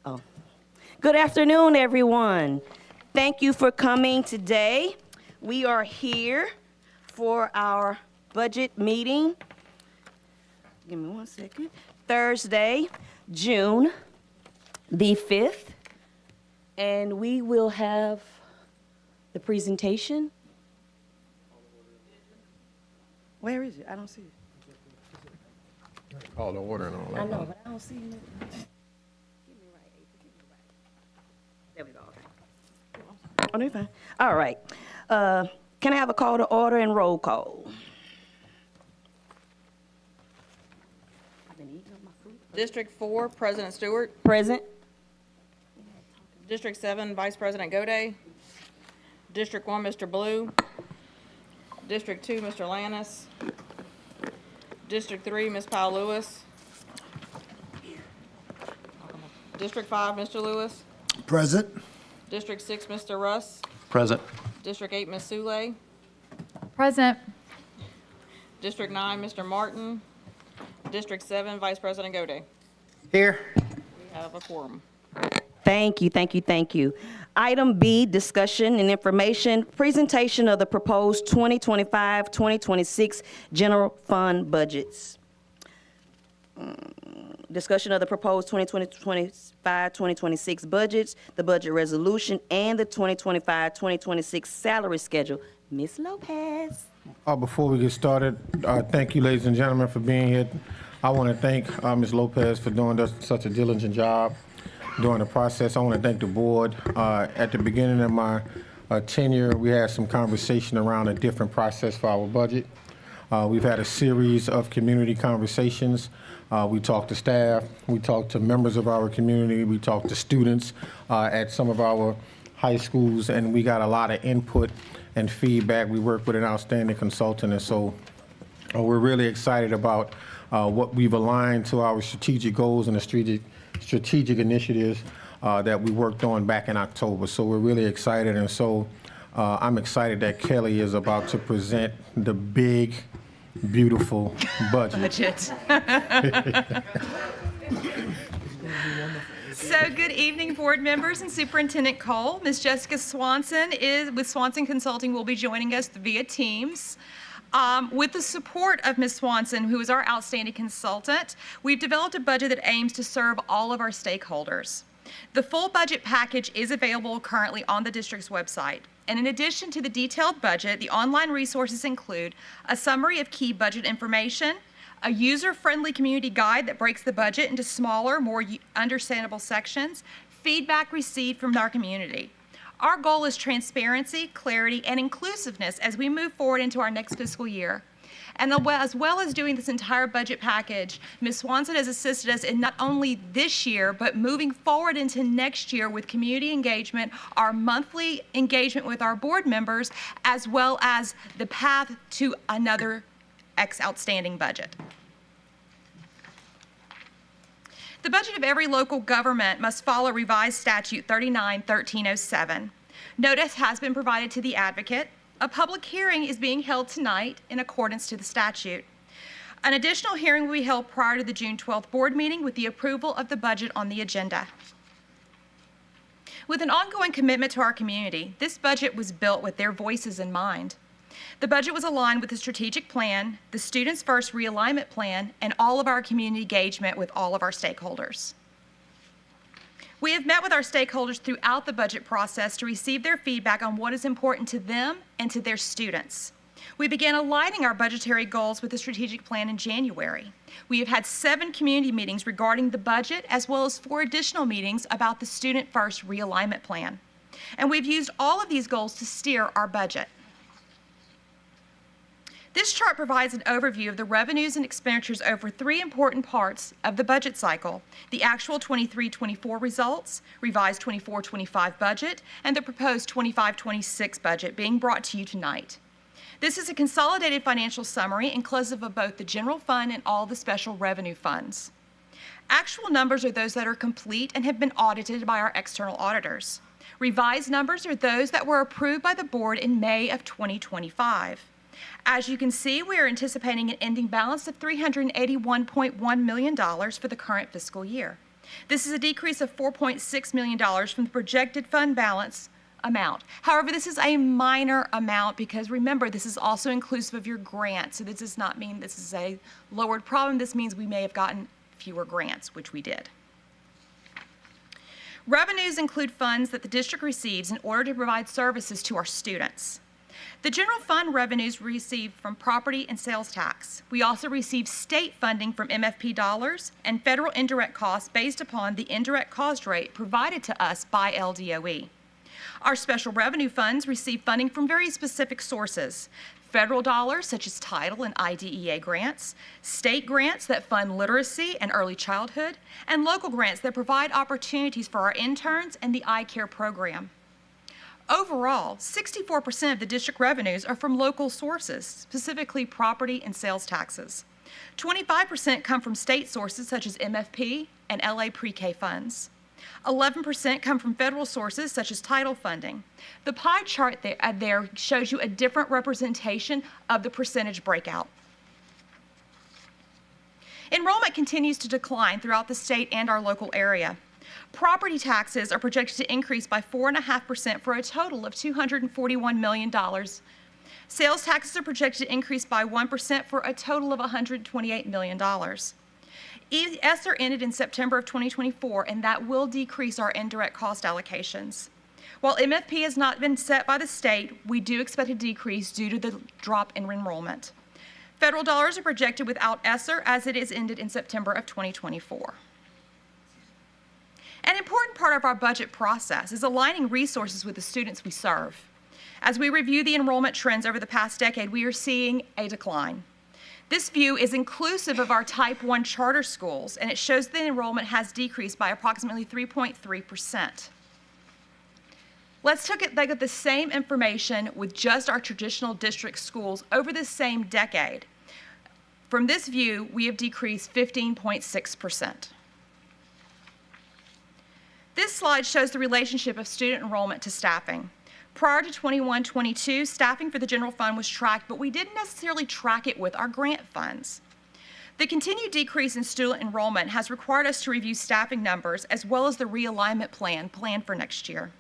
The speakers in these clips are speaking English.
Oh. Good afternoon, everyone. Thank you for coming today. We are here for our budget meeting. Give me 1 second. Thursday, June the 5th. And we will have the presentation. Where is it? I don't see it. Call the order and all that. I know, but I don't see it. There we go. Okay. Oh, they're fine. All right. Can I have a call to order and roll call? I've been eating up my food. District 4, President Stewart. Present. District 7, Vice President Gode. District 1, Mr. Blue. District 2, Mr. Lannis. District 3, Ms. Powell Lewis. District 5, Mr. Lewis. Present. District 6, Mr. Russ. Present. District 8, Ms. Sule. Present. District 9, Mr. Martin. District 7, Vice President Gode. Here. We have a quorum. Thank you, thank you, thank you. Item B, discussion and information, presentation of the proposed 2025-2026 general fund budgets. Discussion of the proposed 2025-2026 budgets, the budget resolution, and the 2025-2026 salary schedule. Ms. Lopez. Before we get started, thank you, ladies and gentlemen, for being here. I want to thank Ms. Lopez for doing such a diligent job during the process. I want to thank the board. At the beginning of my tenure, we had some conversation around a different process for our budget. We've had a series of community conversations. We talked to staff, we talked to members of our community, we talked to students at some of our high schools, and we got a lot of input and feedback. We work with an outstanding consultant, and so we're really excited about what we've aligned to our strategic goals and the strategic initiatives that we worked on back in October. So we're really excited, and so I'm excited that Kelly is about to present the big, beautiful budget. So good evening, board members and Superintendent Cole. Ms. Jessica Swanson with Swanson Consulting will be joining us via Teams. With the support of Ms. Swanson, who is our outstanding consultant, we've developed a budget that aims to serve all of our stakeholders. The full budget package is available currently on the district's website. And in addition to the detailed budget, the online resources include a summary of key budget information, a user-friendly community guide that breaks the budget into smaller, more understandable sections, feedback received from our community. Our goal is transparency, clarity, and inclusiveness as we move forward into our next fiscal year. And as well as doing this entire budget package, Ms. Swanson has assisted us in not only this year, but moving forward into next year with community engagement, our monthly engagement with our board members, as well as the path to another outstanding budget. The budget of every local government must follow revised statute 39-1307. Notice has been provided to the advocate. A public hearing is being held tonight in accordance to the statute. An additional hearing will be held prior to the June 12th board meeting with the approval of the budget on the agenda. With an ongoing commitment to our community, this budget was built with their voices in mind. The budget was aligned with the strategic plan, the Students First realignment plan, and all of our community engagement with all of our stakeholders. We have met with our stakeholders throughout the budget process to receive their feedback on what is important to them and to their students. We began aligning our budgetary goals with the strategic plan in January. We have had 7 community meetings regarding the budget, as well as 4 additional meetings about the Student First realignment plan. And we've used all of these goals to steer our budget. This chart provides an overview of the revenues and expenditures over 3 important parts of the budget cycle: the actual 23-24 results, revised 24-25 budget, and the proposed 25-26 budget being brought to you tonight. This is a consolidated financial summary inclusive of both the general fund and all the special revenue funds. Actual numbers are those that are complete and have been audited by our external auditors. Revised numbers are those that were approved by the board in May of 2025. As you can see, we are anticipating an ending balance of $381.1 million for the current fiscal year. This is a decrease of $4.6 million from the projected fund balance amount. However, this is a minor amount because remember, this is also inclusive of your grant. So this does not mean this is a lowered problem. This means we may have gotten fewer grants, which we did. Revenues include funds that the district receives in order to provide services to our students. The general fund revenues received from property and sales tax. We also receive state funding from MFP dollars and federal indirect costs based upon the indirect cost rate provided to us by LDOE. Our special revenue funds receive funding from very specific sources: federal dollars such as title and IDEA grants, state grants that fund literacy and early childhood, and local grants that provide opportunities for our interns and the eye care program. Overall, 64% of the district revenues are from local sources, specifically property and sales taxes. 25% come from state sources such as MFP and LA pre-K funds. 11% come from federal sources such as title funding. The pie chart there shows you a different representation of the percentage breakout. Enrollment continues to decline throughout the state and our local area. Property taxes are projected to increase by 4.5% for a total of $241 million. Sales taxes are projected to increase by 1% for a total of $128 million. ESSER ended in September of 2024, and that will decrease our indirect cost allocations. While MFP has not been set by the state, we do expect a decrease due to the drop in enrollment. Federal dollars are projected without ESSER, as it is ended in September of 2024. An important part of our budget process is aligning resources with the students we serve. As we review the enrollment trends over the past decade, we are seeing a decline. This view is inclusive of our Type 1 charter schools, and it shows that enrollment has decreased by approximately 3.3%. Let's look at the same information with just our traditional district schools over the same decade. From this view, we have decreased 15.6%. This slide shows the relationship of student enrollment to staffing. Prior to 21-22, staffing for the general fund was tracked, but we didn't necessarily track it with our grant funds. The continued decrease in student enrollment has required us to review staffing numbers as well as the realignment plan planned for next year.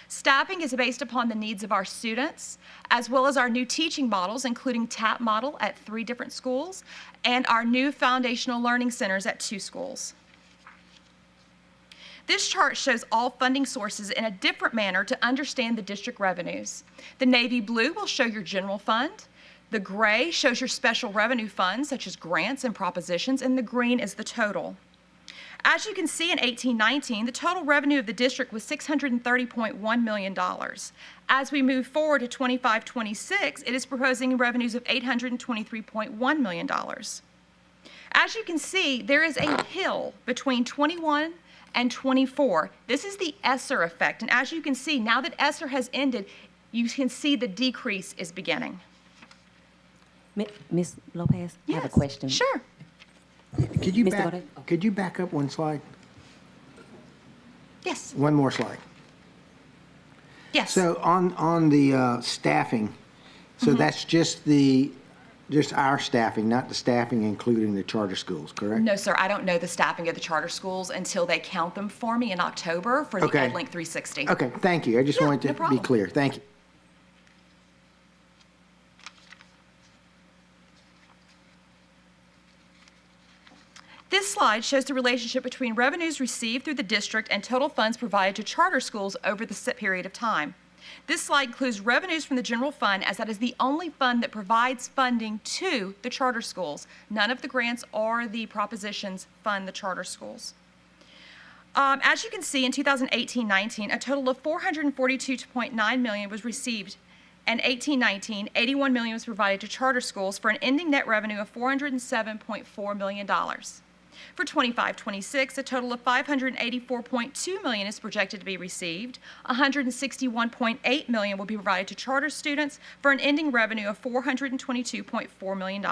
Staffing is based upon the needs of our students, as well as our new teaching models, including TAP model at 3 different schools, and our new foundational learning centers at 2 schools. This chart shows all funding sources in a different manner to understand the district revenues. The navy blue will show your general fund, the gray shows your special revenue funds, such as grants and propositions, and the green is the total. As you can see in 18-19, the total revenue of the district was $630.1 million. As we move forward to 25-26, it is proposing revenues of $823.1 million. As you can see, there is a hill between 21 and 24. This is the ESSER effect, and as you can see, now that ESSER has ended, you can see the decrease is beginning. Ms. Lopez, I have a Yes, question. Sure. Could you Mr. back up one slide? Yes. One more slide. Yes. So on the staffing, so that's just our staffing, not the staffing including the charter schools, correct? No, sir, I don't know the staffing of the charter schools until they count them for me in October for the Okay. EdLink 360. Okay, thank you. I just Yeah, wanted no to be problem. clear. Thank you. This slide shows the relationship between revenues received through the district and total funds provided to charter schools over the set period of time. This slide includes revenues from the general fund, as that is the only fund that provides funding to the charter schools. None of the grants or the propositions fund the charter schools. As you can see, in 2018-19, a total of $442.9 million was received, and 18-19, $81 million was provided to charter schools for an ending net revenue of $407.4 million. For 25-26, a total of $584.2 million is projected to be received. $161.8 million will be provided to charter students for an ending revenue of $422.4 million.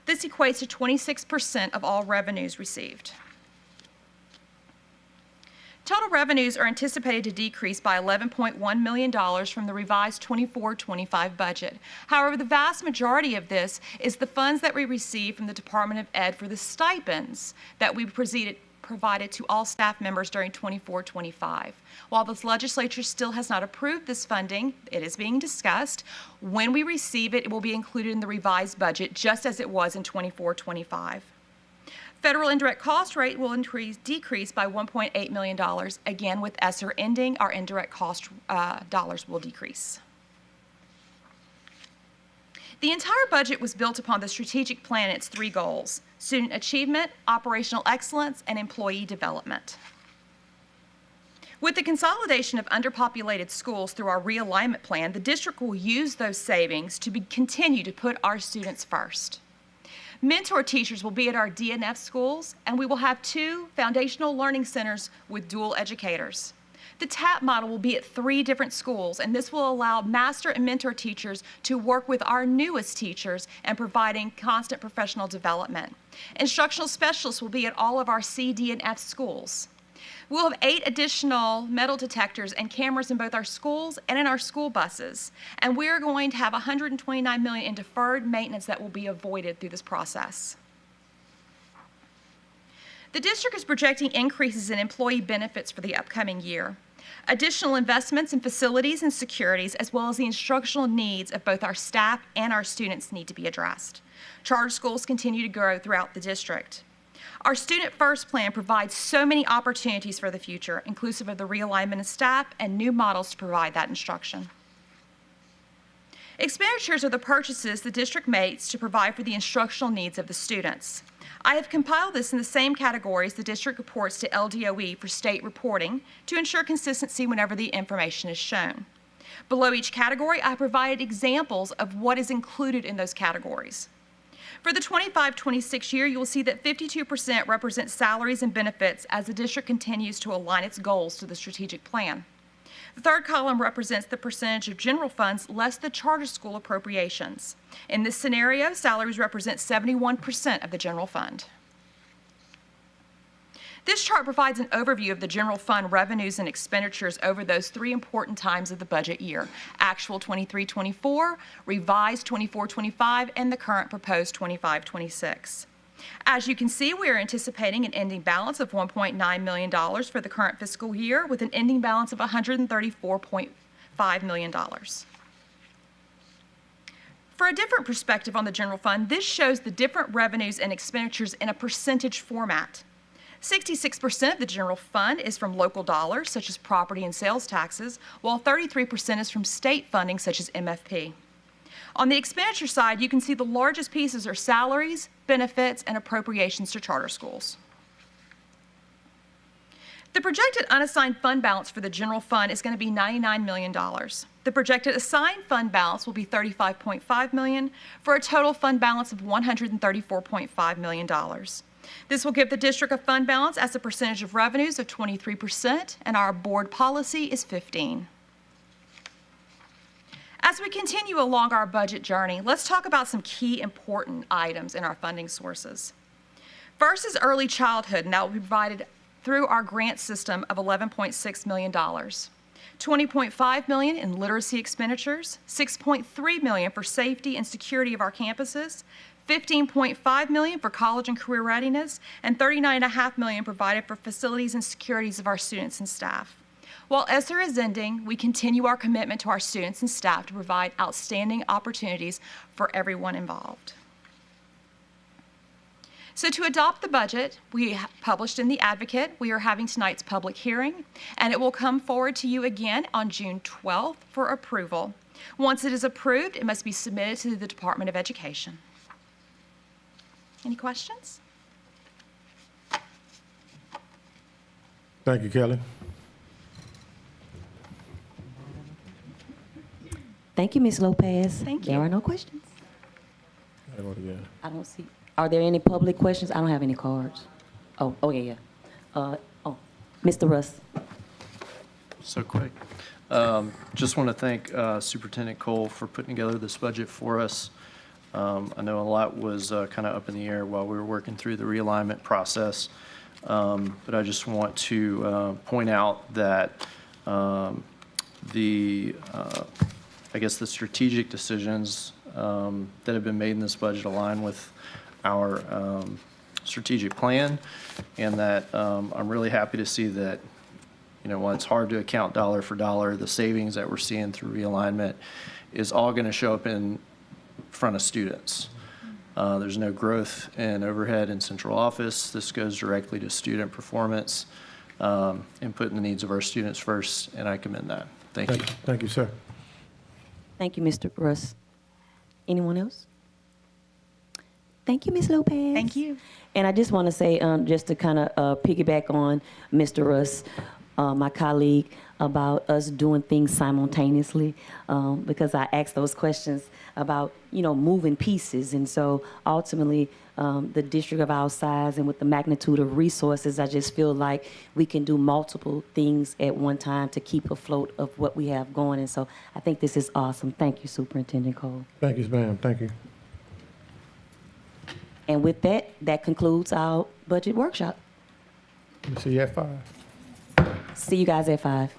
This equates to 26% of all revenues received. Total revenues are anticipated to decrease by $11.1 million from the revised 24-25 budget. However, the vast majority of this is the funds that we receive from the Department of Ed for the stipends that we provided to all staff members during 24-25. While the legislature still has not approved this funding, it is being discussed. When we receive it, it will be included in the revised budget, just as it was in 24-25. Federal indirect cost rate will decrease by $1.8 million. Again, with ESSER ending, our indirect cost dollars will decrease. The entire budget was built upon the strategic plan and its three goals: student achievement, operational excellence, and employee development. With the consolidation of underpopulated schools through our realignment plan, the district will use those savings to continue to put our students first. Mentor teachers will be at our DNF schools, and we will have 2 foundational learning centers with dual educators. The TAP model will be at 3 different schools, and this will allow master and mentor teachers to work with our newest teachers and providing constant professional development. Instructional specialists will be at all of our C, D, and F schools. We'll have 8 additional metal detectors and cameras in both our schools and in our school buses. And we're going to have $129 million in deferred maintenance that will be avoided through this process. The district is projecting increases in employee benefits for the upcoming year. Additional investments in facilities and securities, as well as the instructional needs of both our staff and our students, need to be addressed. Charter schools continue to grow throughout the district. Our Student First plan provides so many opportunities for the future, inclusive of the realignment of staff and new models to provide that instruction. Expenditures are the purchases the district makes to provide for the instructional needs of the students. I have compiled this in the same categories the district reports to LDOE for state reporting to ensure consistency whenever the information is shown. Below each category, I provided examples of what is included in those categories. For the 25-26 year, you will see that 52% represents salaries and benefits as the district continues to align its goals to the strategic plan. The third column represents the percentage of general funds less the charter school appropriations. In this scenario, salaries represent 71% of the general fund. This chart provides an overview of the general fund revenues and expenditures over those 3 important times of the budget year: actual 23-24, revised 24-25, and the current proposed 25-26. As you can see, we are anticipating an ending balance of $1.9 million for the current fiscal year, with an ending balance of $134.5 million. For a different perspective on the general fund, this shows the different revenues and expenditures in a percentage format. 66% of the general fund is from local dollars, such as property and sales taxes, while 33% is from state funding, such as MFP. On the expenditure side, you can see the largest pieces are salaries, benefits, and appropriations to charter schools. The projected unassigned fund balance for the general fund is going to be $99 million. The projected assigned fund balance will be $35.5 million, for a total fund balance of $134.5 million. This will give the district a fund balance as a percentage of revenues of 23%, and our board policy is 15%. As we continue along our budget journey, let's talk about some key important items in our funding sources. First is early childhood, and that will be provided through our grant system of $11.6 million. $20.5 million in literacy expenditures, $6.3 million for safety and security of our campuses, $15.5 million for college and career readiness, and $39.5 million provided for facilities and securities of our students and staff. While ESSER is ending, we continue our commitment to our students and staff to provide outstanding opportunities for everyone involved. So to adopt the budget, we published in the Advocate. We are having tonight's public hearing, and it will come forward to you again on June 12th for approval. Once it is approved, it must be submitted to the Department of Education. Any questions? Thank you, Kelly. Thank you, Ms. Lopez. Thank There you. are no questions. I go again. I don't see. Are there any public questions? I don't have any cards. Oh, yeah. Mr. Russ. So quick. Just want to thank Superintendent Cole for putting together this budget for us. I know a lot was kind of up in the air while we were working through the realignment process. But I just want to point out that I guess the strategic decisions that have been made in this budget align with our strategic plan, and that I'm really happy to see that, while it's hard to account dollar for dollar, the savings that we're seeing through realignment is all going to show up in front of students. There's no growth in overhead in central office. This goes directly to student performance and putting the needs of our students first, and I commend that. Thank you. Thank you, sir. Thank you, Mr. Russ. Anyone else? Thank you, Ms. Lopez. Thank you. And I just want to say, just to kind of piggyback on Mr. Russ, my colleague, about us doing things simultaneously, because I asked those questions about, moving pieces. And so ultimately, the district of our size and with the magnitude of resources, I just feel like we can do multiple things at one time to keep afloat of what we have going. And so I think this is awesome. Thank you, Superintendent Cole. Thank you, ma'am. Thank you. And with that, that concludes our budget workshop. We'll see you at 5. See you guys at 5.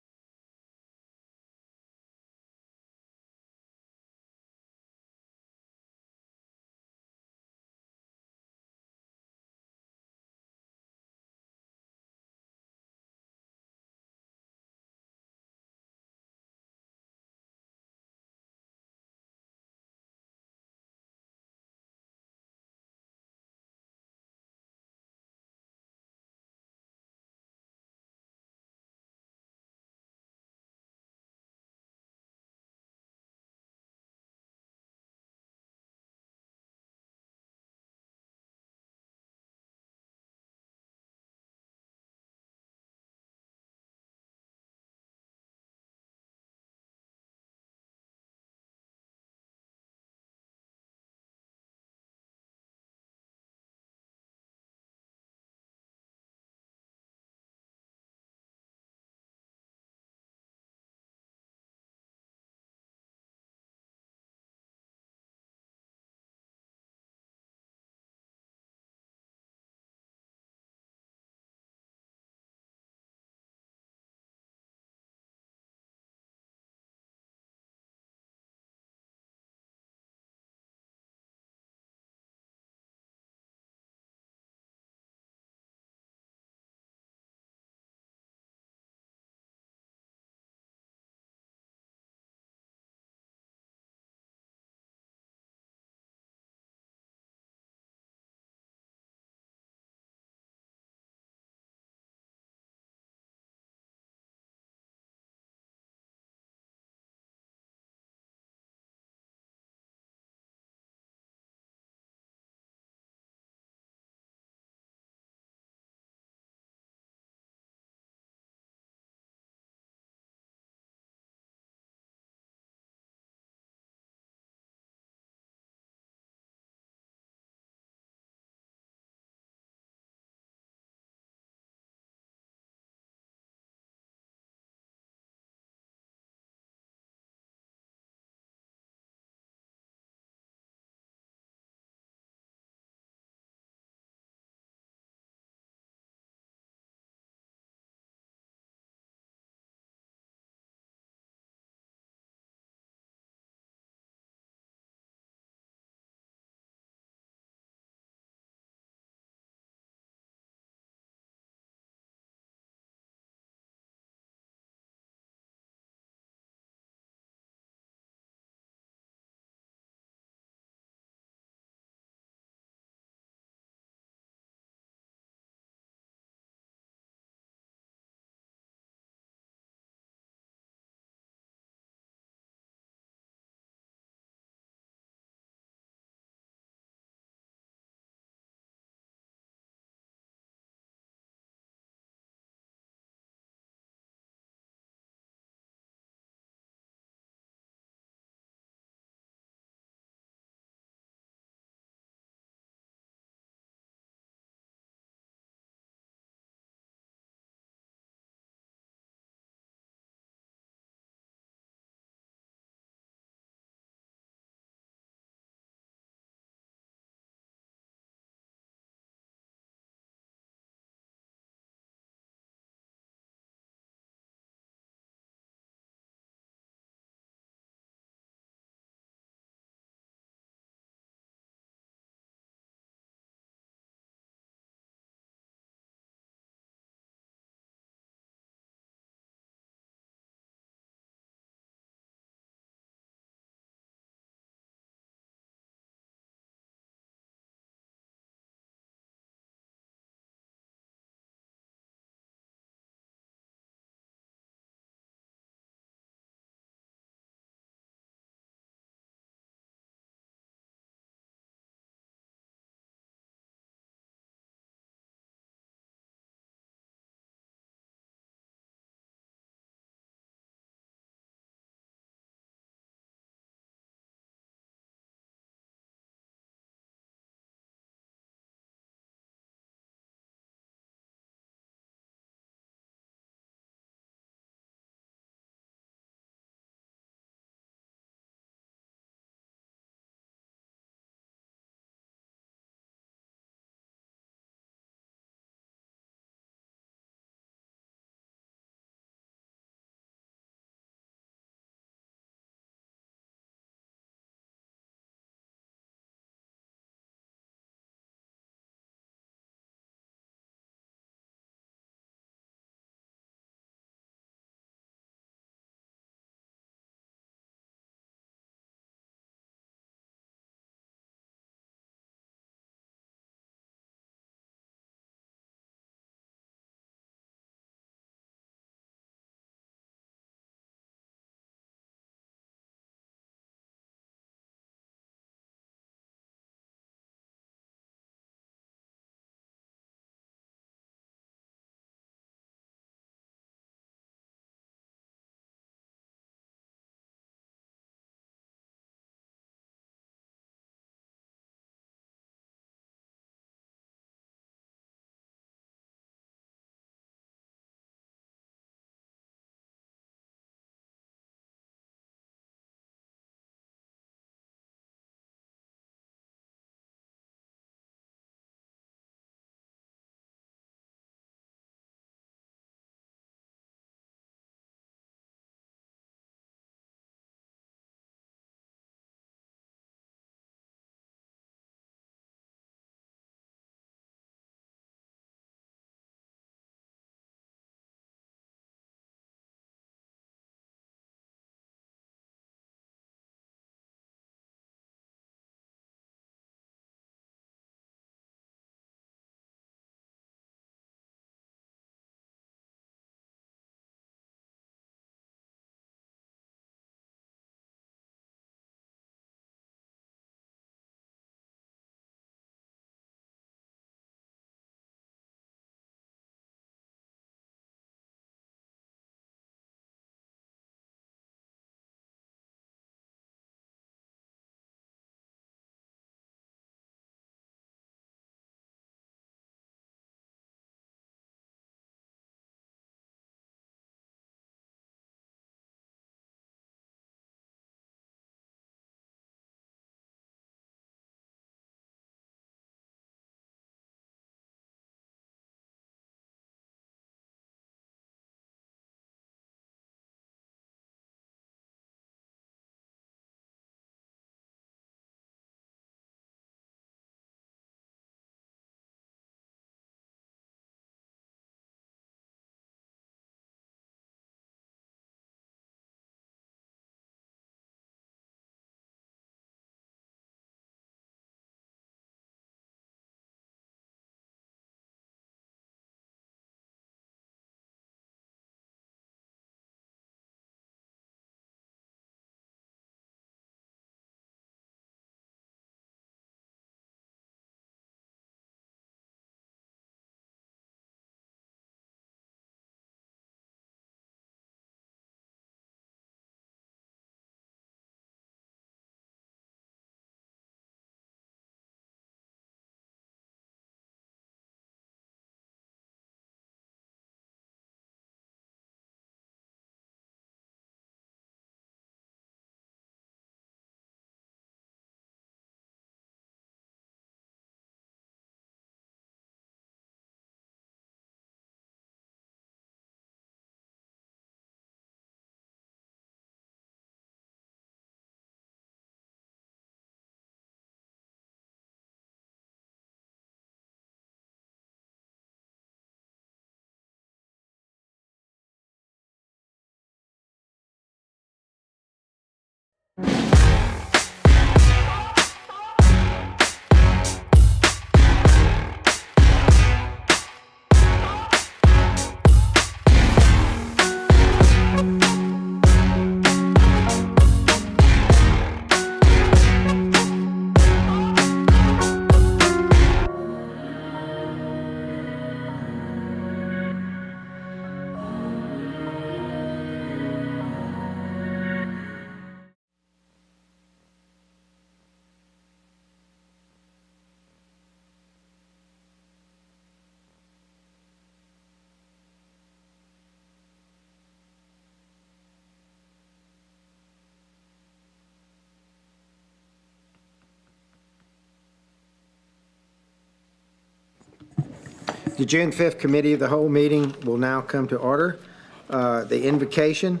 The June 5th Committee of the Whole meeting will now come to order. The invocation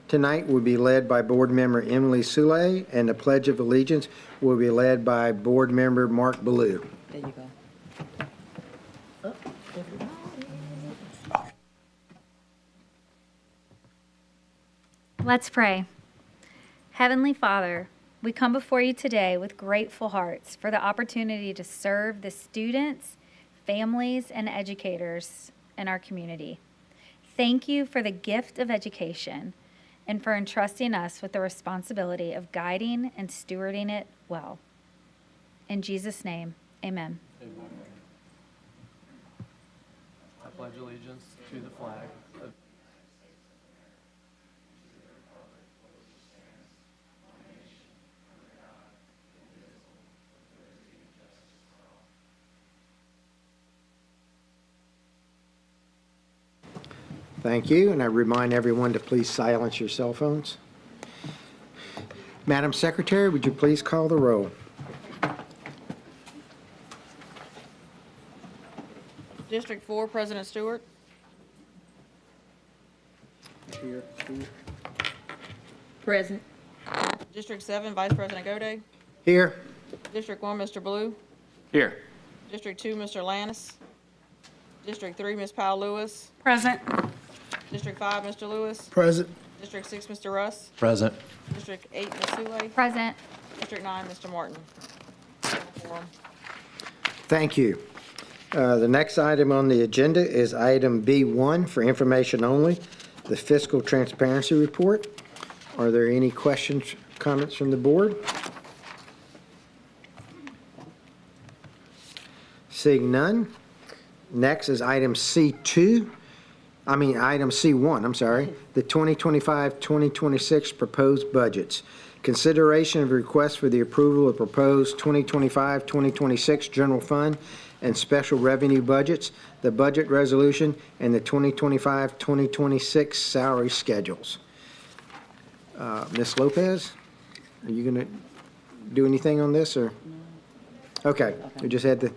tonight will be led by Board Member Emily Soule, and the Pledge of Allegiance will be led by Board Member Mark Ballou. There you go. Let's pray. Heavenly Father, we come before you today with grateful hearts for the opportunity to serve the students, families, and educators in our community. Thank you for the gift of education and for entrusting us with the responsibility of guiding and stewarding it well. In Jesus' name, amen. I pledge allegiance to the flag of Thank you, and I remind everyone to please silence your cell phones. Madam Secretary, would you please call the roll? District 4, President Stewart. Present. District 7, Vice President Gode. Here. District 1, Mr. Blue. Here. District 2, Mr. Lannis. District 3, Ms. Powell Lewis. Present. District 5, Mr. Lewis. Present. District 6, Mr. Russ. Present. District 8, Ms. Soule. Present. District 9, Mr. Martin. Quorum. Thank you. The next item on the agenda is item B1 for information only, the fiscal transparency report. Are there any questions, comments from the board? Seeing none. Next is item C1, I'm sorry, the 2025-2026 proposed budgets. Consideration of request for the approval of proposed 2025-2026 general fund and special revenue budgets, the budget resolution, and the 2025-2026 salary schedules. Ms. Lopez, are you going to do anything on this, or? Okay, we just had the,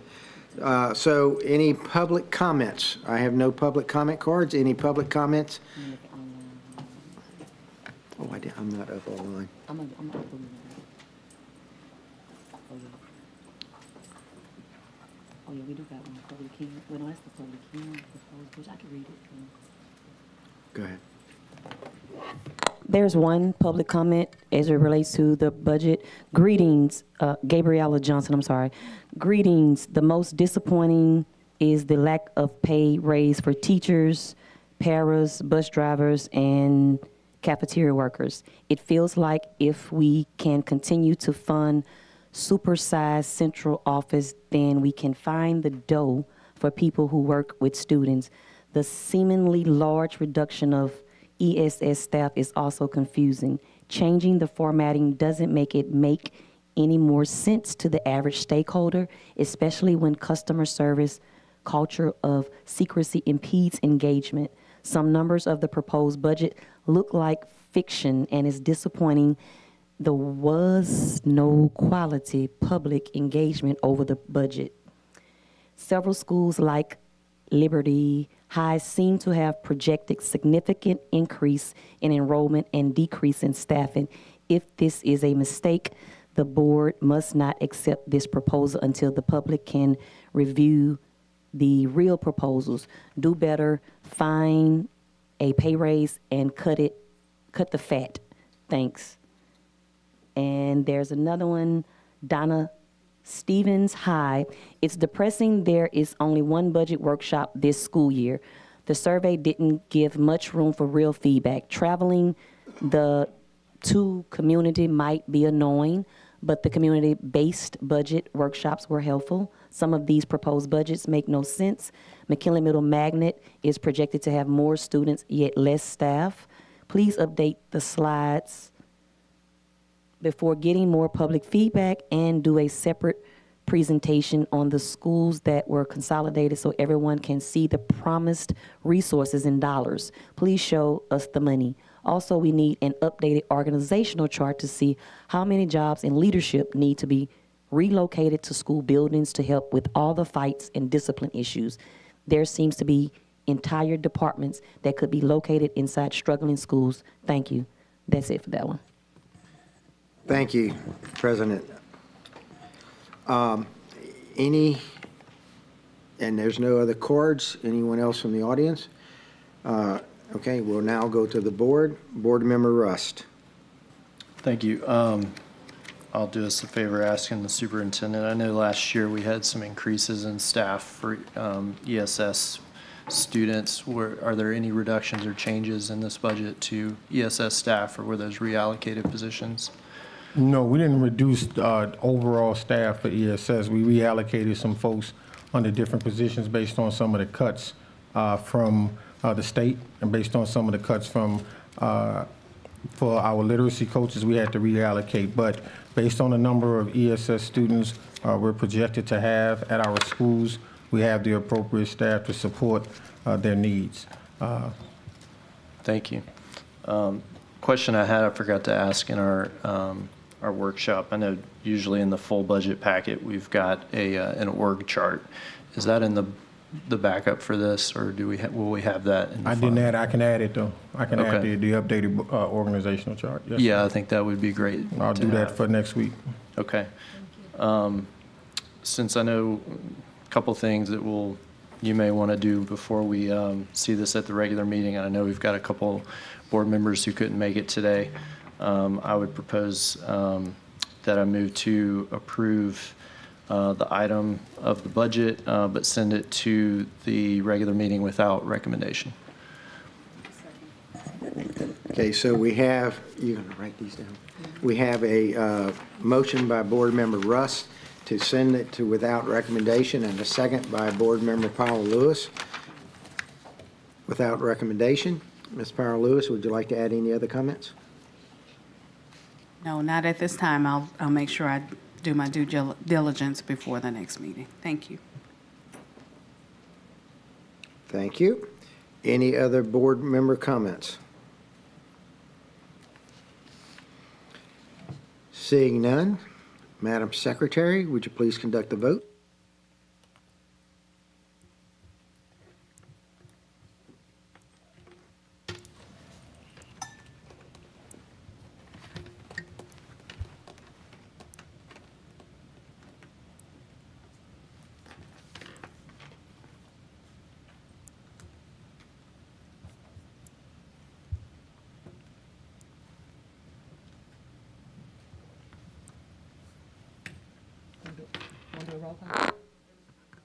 so any public comments? I have no public comment cards. Any public comments? Oh, I'm not up online. I'm up on that. Oh, yeah, we do got one, public hearing. Well, no, that's the public hearing, proposed, which I can read it. Go ahead. There's one public comment as it relates to the budget. Greetings, Gabriella Johnson, I'm sorry. Greetings, the most disappointing is the lack of pay raise for teachers, paras, bus drivers, and cafeteria workers. It feels like if we can continue to fund supersized central office, then we can find the dough for people who work with students. The seemingly large reduction of ESS staff is also confusing. Changing the formatting doesn't make any more sense to the average stakeholder, especially when customer service culture of secrecy impedes engagement. Some numbers of the proposed budget look like fiction and is disappointing. There was no quality public engagement over the budget. Several schools like Liberty High seem to have projected significant increase in enrollment and decrease in staffing. If this is a mistake, the board must not accept this proposal until the public can review the real proposals. Do better, find a pay raise, and cut the fat. Thanks. And there's another one, Donna Stevens High. It's depressing there is only one budget workshop this school year. The survey didn't give much room for real feedback. Traveling the to community might be annoying, but the community-based budget workshops were helpful. Some of these proposed budgets make no sense. McKinley Middle Magnet is projected to have more students, yet less staff. Please update the slides before getting more public feedback and do a separate presentation on the schools that were consolidated so everyone can see the promised resources in dollars. Please show us the money. Also, we need an updated organizational chart to see how many jobs in leadership need to be relocated to school buildings to help with all the fights and discipline issues. There seems to be entire departments that could be located inside struggling schools. Thank you. That's it for that one. Thank you, President. And there's no other cards. Anyone else from the audience? Okay, we'll now go to the board. Board Member Rust. Thank you. I'll do us a favor asking the superintendent. I know last year we had some increases in staff for ESS students. Are there any reductions or changes in this budget to ESS staff, or were those reallocated positions? No, we didn't reduce overall staff for ESS. We reallocated some folks under different positions based on some of the cuts from the state, and based on some of the cuts from for our literacy coaches, we had to reallocate. But based on the number of ESS students we're projected to have at our schools, we have the appropriate staff to support their needs. Thank you. Question I had, I forgot to ask in our workshop. I know usually in the full budget packet, we've got an org chart. Is that in the backup for this, or will we have that in the I file? didn't add, I can add it though. I can add Okay. the updated organizational chart. Yes, Yeah, I think that would be great. I'll to do that have. for next week. Okay. Since I know a couple things that you may want to do before we see this at the regular meeting, and I know we've got a couple board members who couldn't make it today, I would propose that I move to approve the item of the budget, but send it to the regular meeting without recommendation. Okay, so we have, you're going to write these down? We have a motion by Board Member Rust to send it to without recommendation, and a second by Board Member Powell Lewis. Without recommendation. Ms. Powell Lewis, would you like to add any other comments? No, not at this time. I'll make sure I do my due diligence before the next meeting. Thank you. Thank you. Any other board member comments? Seeing none, Madam Secretary, would you please conduct the vote?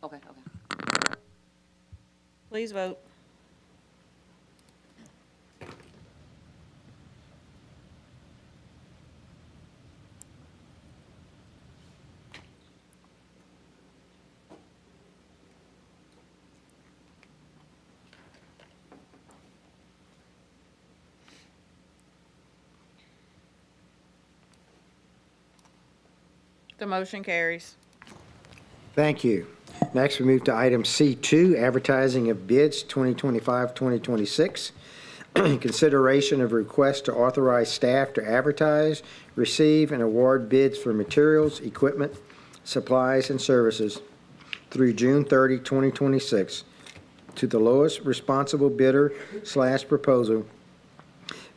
Okay. Please vote. The motion carries. Thank you. Next, we move to item C2, advertising of bids 2025-2026. Consideration of request to authorize staff to advertise, receive, and award bids for materials, equipment, supplies, and services through June 30, 2026, to the lowest responsible bidder/proposal,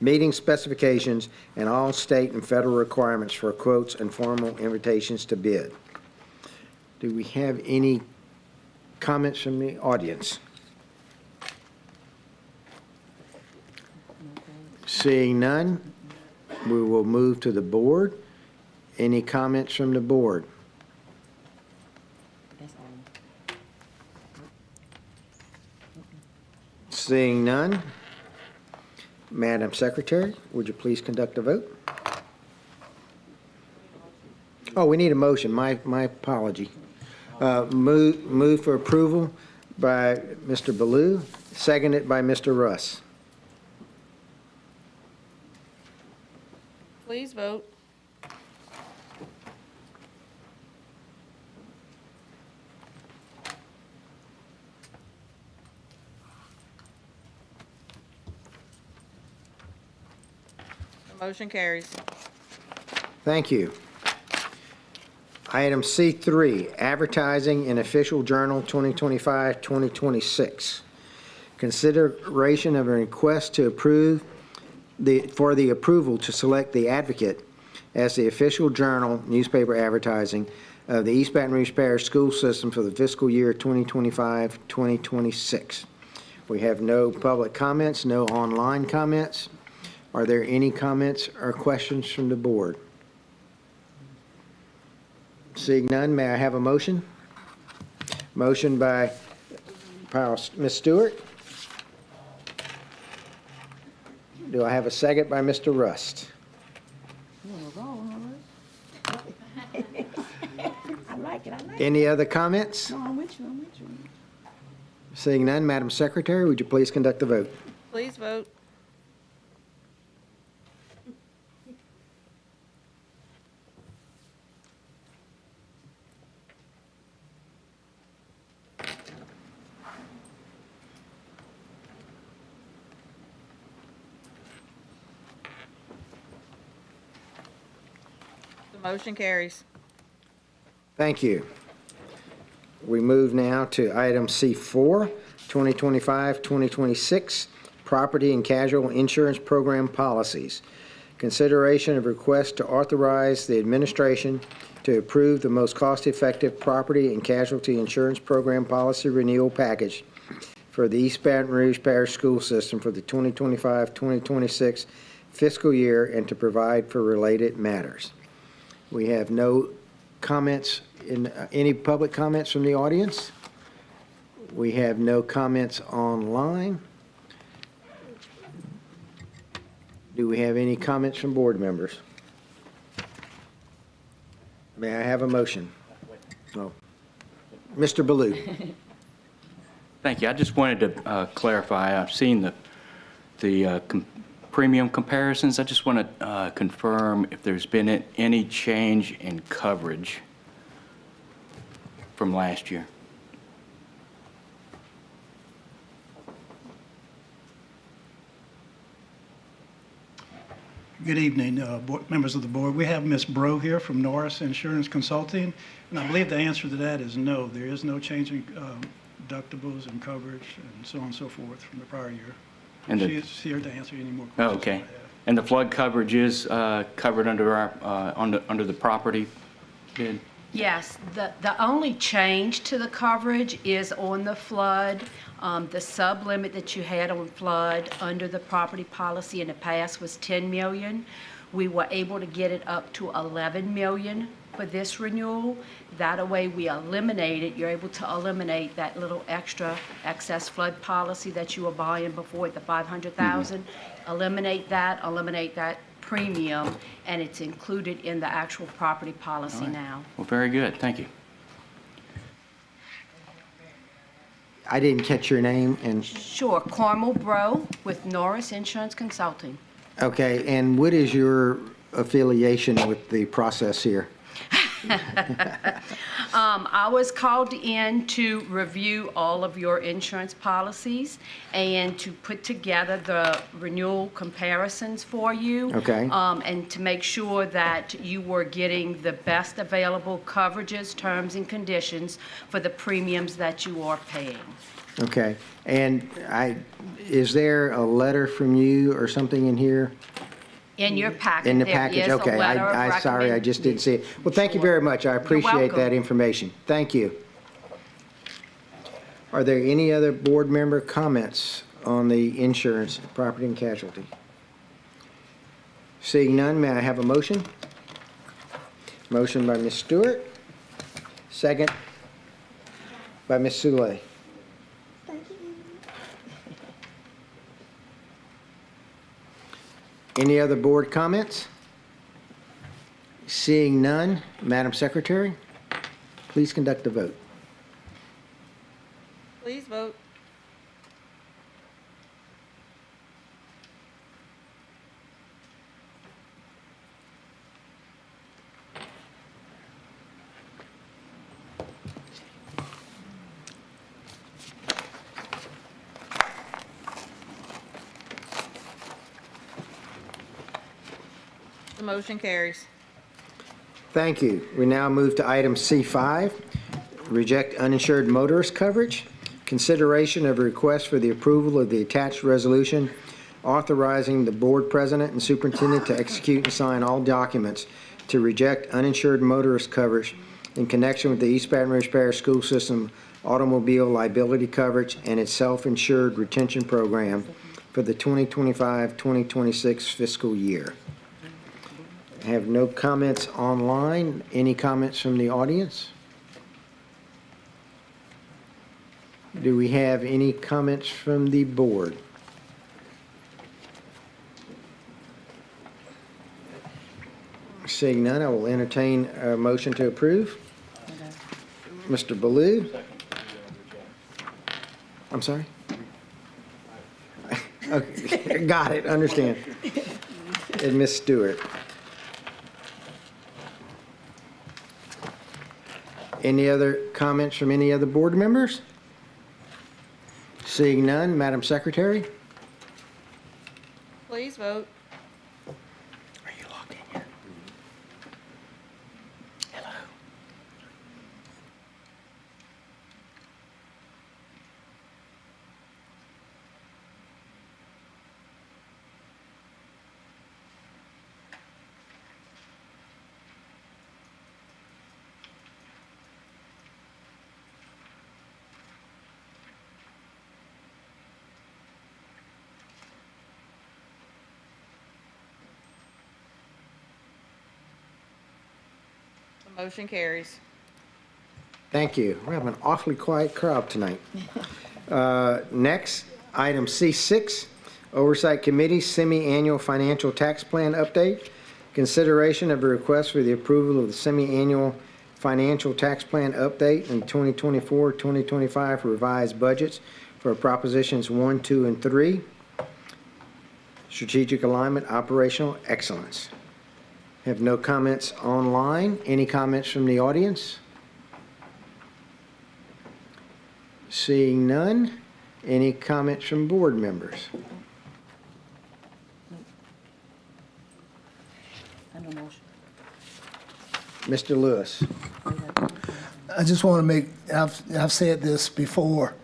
meeting specifications, and all state and federal requirements for quotes and formal invitations to bid. Do we have any comments from the audience? Seeing none, we will move to the board. Any comments from the board? That's all. Seeing none, Madam Secretary, would you please conduct a vote? Oh, we need a motion. My apology. Move for approval by Mr. Baloo, seconded by Mr. Russ. Please vote. The motion carries. Thank you. Item C3, advertising in official journal 2025-2026. Consideration of a request to approve for the approval to select the Advocate as the official journal newspaper advertising of the East Baton Rouge Parish School System for the fiscal year 2025-2026. We have no public comments, no online comments. Are there any comments or questions from the board? Seeing none, may I have a motion? Motion by Ms. Stewart. Do I have a second by Mr. Rust? I like it. Any other comments? I'm with you. Seeing none, Madam Secretary, would you please conduct the vote? Please vote. The motion carries. Thank you. We move now to item C4, 2025-2026, Property and Casualty Insurance Program Policies. Consideration of request to authorize the administration to approve the most cost-effective property and casualty insurance program policy renewal package for the East Baton Rouge Parish School System for the 2025-2026 fiscal year and to provide for related matters. We have no comments, any public comments from the audience? We have no comments online. Do we have any comments from board members? May I have a motion? Oh, Mr. Baloo. Thank you. I just wanted to clarify, I've seen the premium comparisons. I just want to confirm if there's been any change in coverage from last year. Good evening, members of the board. We have Ms. Bro here from Norris Insurance Consulting, and I believe the answer to that is no. There is no change in deductibles and coverage and so on and so forth from the prior year. And She is here to answer any more Oh, questions. okay. you might have. And the flood coverage is covered under our, under the property bid? Yes, the only change to the coverage is on the flood. The sub-limit that you had on flood under the property policy in the past was 10 million. We were able to get it up to 11 million for this renewal. That way we eliminated, you're able to eliminate that little extra excess flood policy that you were buying before, the 500,000. Eliminate that premium, and it's included in the actual property policy now. Well, very good. Thank you. I didn't catch your name and, Sure, Carmel Bro with Norris Insurance Consulting. okay, and what is your affiliation with the process here? I was called in to review all of your insurance policies and to put together the renewal comparisons for you. Okay. And to make sure that you were getting the best available coverages, terms, and conditions for the premiums that you are paying. Okay, and is there a letter from you or something in here? In your packet, In the there package, is a okay. letter of I sorry, I just didn't see it. Well, thank you very much. I appreciate welcome. that information. Thank you. Are there any other board member comments on the insurance, property and casualty? Seeing none, may I have a motion? Motion by Ms. Stewart, second by Ms. Sule. Any other board comments? Seeing none, Madam Secretary, please conduct the vote. Please vote. The motion carries. Thank you. We now move to item C5, reject uninsured motorist coverage. Consideration of a request for the approval of the attached resolution authorizing the board president and superintendent to execute and sign all documents to reject uninsured motorist coverage in connection with the East Baton Rouge Parish School System automobile liability coverage and its self-insured retention program for the 2025-2026 fiscal year. I have no comments online. Any comments from the audience? Do we have any comments from the board? Seeing none, I will entertain a motion to approve. Mr. Baloo? I'm sorry? Okay, got it, understand. And Ms. Stewart? Any other comments from any other board members? Seeing none, Madam Secretary? Please vote. Are you logged in yet? Hello? The motion carries. Thank you. We have an awfully quiet crowd tonight. Next, item C6, Oversight Committee Semi-Annual Financial Tax Plan Update. Consideration of a request for the approval of the semi-annual financial tax plan update in 2024-2025 revised budgets for propositions 1, 2, and 3. Strategic alignment, operational excellence. Have no comments online. Any comments from the audience? Seeing none. Any comments from board members? Mr. Lewis. I just want to make, I've said this before,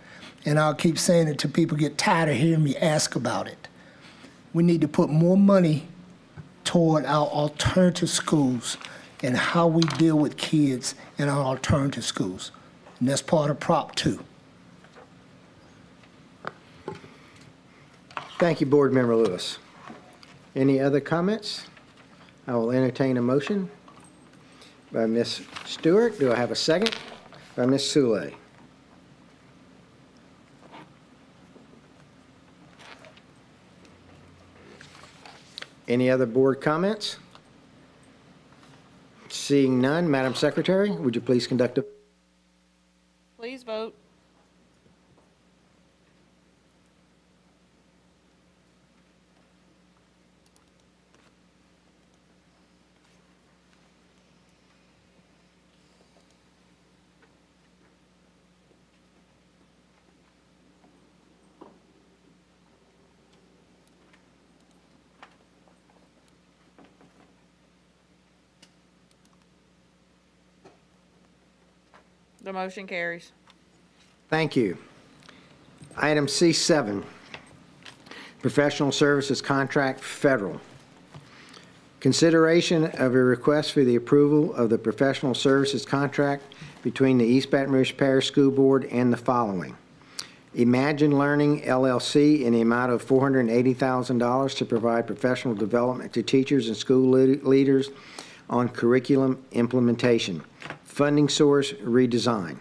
and I'll keep saying it till people get tired of hearing me ask about it. We need to put more money toward our alternative schools and how we deal with kids in our alternative schools. And that's part of Prop 2. Thank you, Board Member Lewis. Any other comments? I will entertain a motion by Ms. Stewart. Do I have a second? By Ms. Sule. Any other board comments? Seeing none, Madam Secretary, would you please conduct a... Please vote. The motion carries. Thank you. Item C7, Professional Services Contract Federal. Consideration of a request for the approval of the professional services contract between the East Baton Rouge Parish School Board and the following. Imagine Learning, LLC, in the amount of $480,000 to provide professional development to teachers and school leaders on curriculum implementation. Funding source, redesign.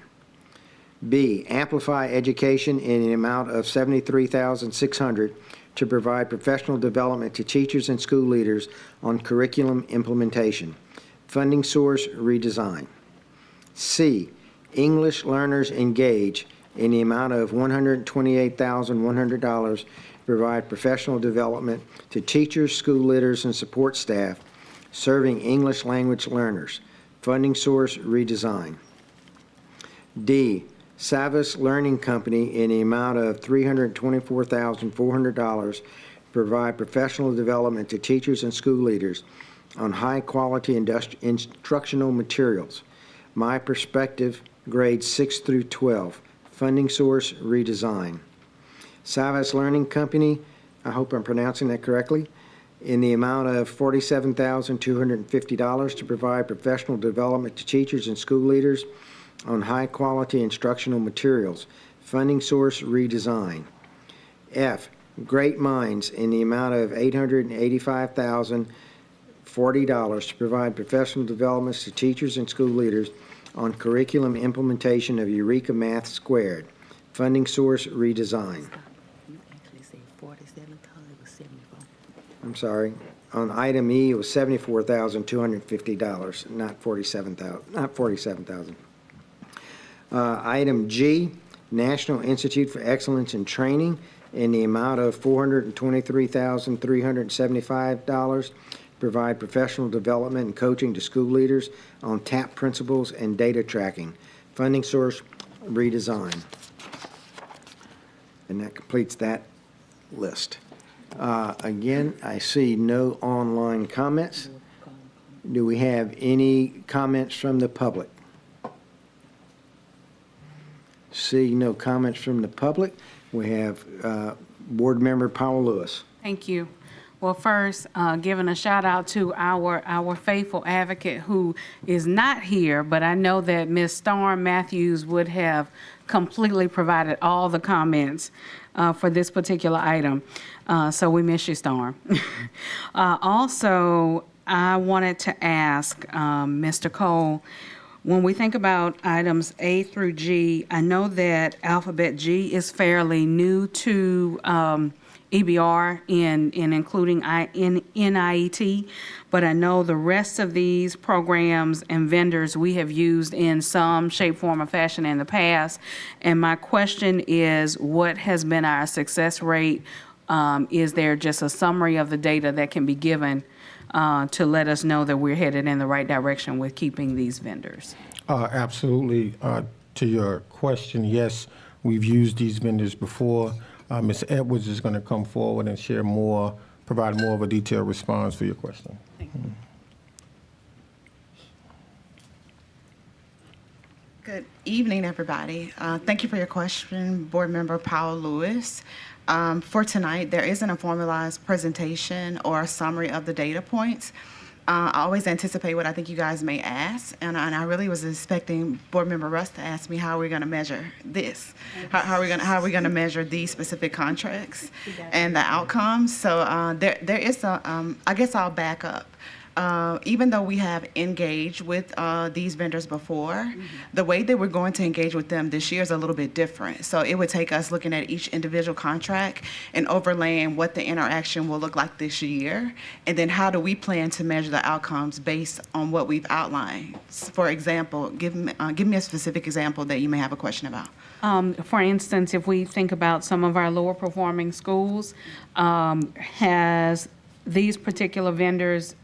B, Amplify Education in an amount of $73,600 to provide professional development to teachers and school leaders on curriculum implementation. Funding source, redesign. C, English Learners Engage in the amount of $128,100 to provide professional development to teachers, school leaders, and support staff serving English language learners. Funding source, redesign. D, Savas Learning Company in the amount of $324,400 to provide professional development to teachers and school leaders on high-quality instructional materials. My Perspective, grades 6 through 12. Funding source, redesign. Savas Learning Company, I hope I'm pronouncing that correctly, in the amount of $47,250 to provide professional development to teachers and school leaders on high-quality instructional materials. Funding source, redesign. F, Great Minds in the amount of $885,040 to provide professional developments to teachers and school leaders on curriculum implementation of Eureka Math Squared. Funding source, redesign. You actually said 47, because it was 74. I'm sorry. On item E, it was $74,250, not $47,000. Item G, National Institute for Excellence in Training in the amount of $423,375, provide professional development and coaching to school leaders on TAP principles and data tracking. Funding source, redesign. And that completes that list. Again, I see no online comments. Do we have any comments from the public? See no comments from the public. We have Board Member Powell Lewis. Thank you. Well, first, giving a shout out to our faithful advocate who is not here, but I know that Ms. Storm Matthews would have completely provided all the comments for this particular item. So we miss you, Storm. Also, I wanted to ask Mr. Cole, when we think about items A through G, I know that Alphabet G is fairly new to EBR in including in NIET, but I know the rest of these programs and vendors we have used in some shape, form, or fashion in the past. And my question is, what has been our success rate? Is there just a summary of the data that can be given to let us know that we're headed in the right direction with keeping these vendors? Absolutely. To your question, yes, we've used these vendors before. Ms. Edwards is going to come forward and share more, provide more of a detailed response for your question. Good evening, everybody. Thank you for your question, Board Member Powell Lewis. For tonight, there isn't a formalized presentation or a summary of the data points. I always anticipate what I think you guys may ask, and I really was expecting Board Member Russ to ask me how are we going to measure this? How are we going to measure these specific contracts and the outcomes? So there is a I guess I'll back up. Even though we have engaged with these vendors before, the way that we're going to engage with them this year is a little bit different. So it would take us looking at each individual contract and overlaying what the interaction will look like this year, and then how do we plan to measure the outcomes based on what we've outlined. For example, give me a specific example that you may have a question about. For instance, if we think about some of our lower performing schools, has these particular vendors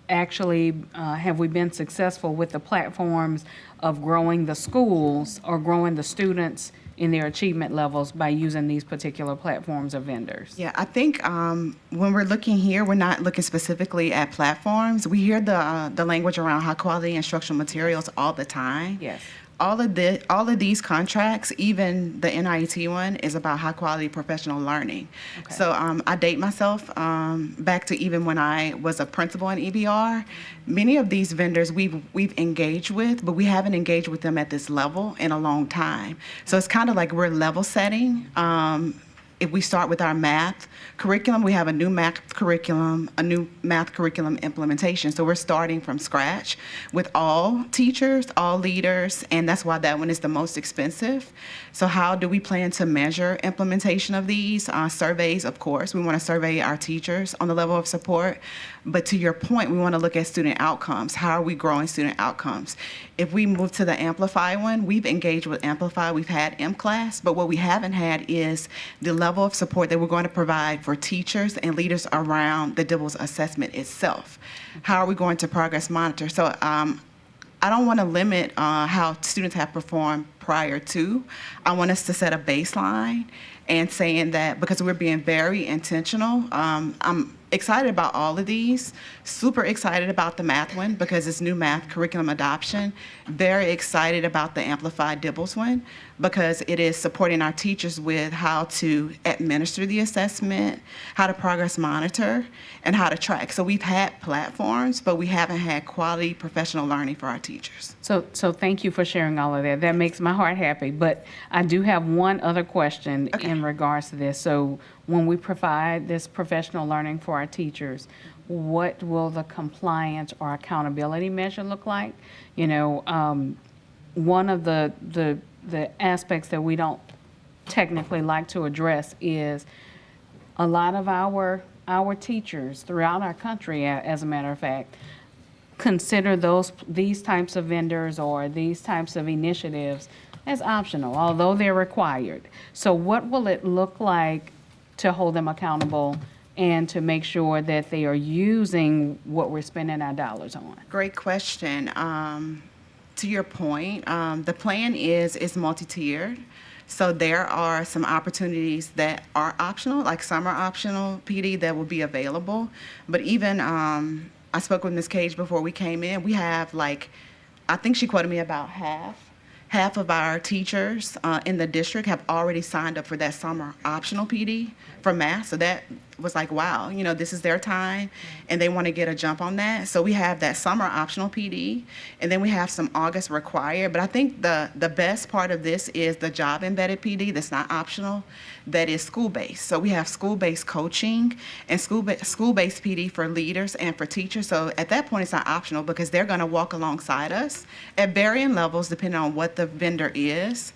actually, have we been successful with the platforms of growing the schools or growing the students in their achievement levels by using these particular platforms or vendors? Yeah, I think when we're looking here, we're not looking specifically at platforms. We hear the language around high quality instructional materials all the time. Yes. All of these contracts, even the NIET one, is about high quality professional learning. Okay. So I date myself back to even when I was a principal in EBR. Many of these vendors we've engaged with, but we haven't engaged with them at this level in a long time. So it's kind of like we're level setting if we start with our math curriculum, we have a new math curriculum implementation. So we're starting from scratch with all teachers, all leaders, and that's why that one is the most expensive. So how do we plan to measure implementation of these? Surveys, of course. We want to survey our teachers on the level of support. But to your point, we want to look at student outcomes. How are we growing student outcomes? If we move to the Amplify one, we've engaged with Amplify. We've had M-Class, but what we haven't had is the level of support that we're going to provide for teachers and leaders around the DIBELS assessment itself. How are we going to progress monitor? So I don't want to limit how students have performed prior to. I want us to set a baseline and saying that, because we're being very intentional, I'm excited about all of these, super excited about the math one because it's new math curriculum adoption, very excited about the Amplified DIBELS one because it is supporting our teachers with how to administer the assessment, how to progress monitor, and how to track. So we've had platforms, but we haven't had quality professional learning for our teachers. So thank you for sharing all of that. That makes my heart happy. But I do have one other question in regards to this. So when we provide this professional learning for our teachers, what will the compliance or accountability measure look like? You know, one of the aspects that we don't technically like to address is a lot of our teachers throughout our country, as a matter of fact, consider these types of vendors or these types of initiatives as optional, although they're required. So what will it look like to hold them accountable and to make sure that they are using what we're spending our dollars on? Great question. To your point, the plan is multi-tiered. So there are some opportunities that are optional, like summer optional PD that will be available. But even, I spoke with Ms. Cage before we came in, we have I think she quoted me about half of our teachers in the district have already signed up for that summer optional PD for math. So that was like, wow, you know, this is their time and they want to get a jump on that. So we have that summer optional PD and then we have some August required. But I think the best part of this is the job embedded PD that's not optional, that is school-based. So we have school-based coaching and school-based PD for leaders and for teachers. So at that point, it's not optional because they're going to walk alongside us at varying levels depending on what the vendor is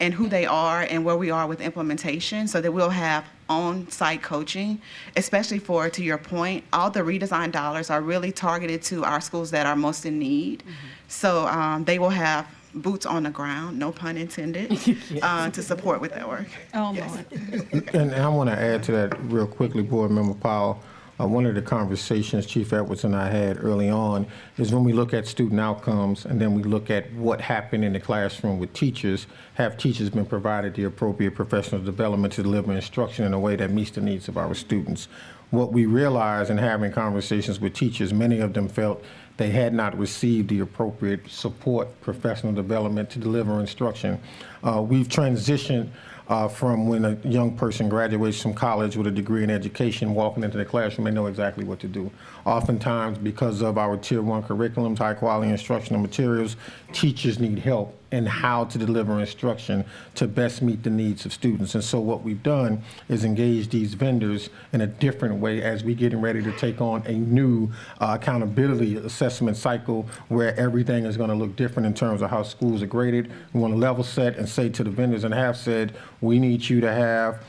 and who they are and where we are with implementation, so that we'll have on-site coaching, especially for, to your point, all the redesign dollars are really targeted to our schools that are most in need. So they will have boots on the ground, no pun intended, to support with that work. Oh, Yes. Lord. And I want to add to that real quickly, Board Member Powell. One of the conversations Chief Edwards and I had early on is when we look at student outcomes and then we look at what happened in the classroom with teachers, have teachers been provided the appropriate professional development to deliver instruction in a way that meets the needs of our students? What we realized in having conversations with teachers, many of them felt they had not received the appropriate support, professional development to deliver instruction. We've transitioned from when a young person graduates from college with a degree in education, walking into the classroom, they know exactly what to do. Oftentimes, because of our Tier 1 curriculums, high-quality instructional materials, teachers need help in how to deliver instruction to best meet the needs of students. And so what we've done is engage these vendors in a different way as we're getting ready to take on a new accountability assessment cycle where everything is going to look different in terms of how schools are graded. We want to level set and say to the vendors, and have said, we need you to have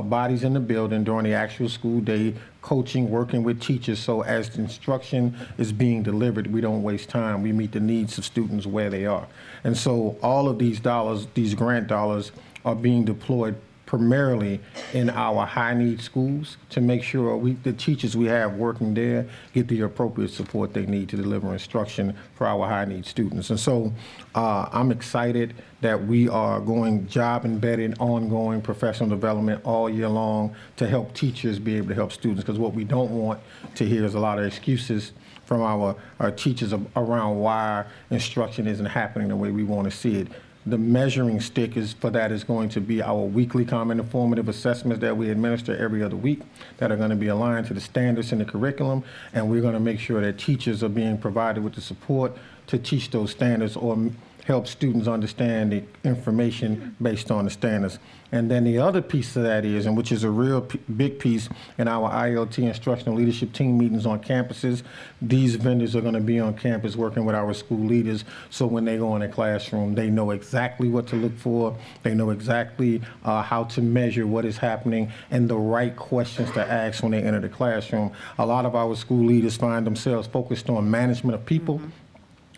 bodies in the building during the actual school day, coaching, working with teachers, so as the instruction is being delivered, we don't waste time. We meet the needs of students where they are. And so all of these dollars, these grant dollars, are being deployed primarily in our high-need schools to make sure the teachers we have working there get the appropriate support they need to deliver instruction for our high-need students. And so I'm excited that we are going job-embedded, ongoing professional development all year long to help teachers be able to help students, because what we don't want to hear is a lot of excuses from our teachers around why instruction isn't happening the way we want to see it. The measuring stick for that is going to be our weekly common and formative assessments that we administer every other week that are going to be aligned to the standards in the curriculum, and we're going to make sure that teachers are being provided with the support to teach those standards or help students understand the information based on the standards. And then the other piece of that is, and which is a real big piece in our ILT instructional leadership team meetings on campuses, these vendors are going to be on campus working with our school leaders, so when they go in a classroom, they know exactly what to look for, they know exactly how to measure what is happening, and the right questions to ask when they enter the classroom. A lot of our school leaders find themselves focused on management of people.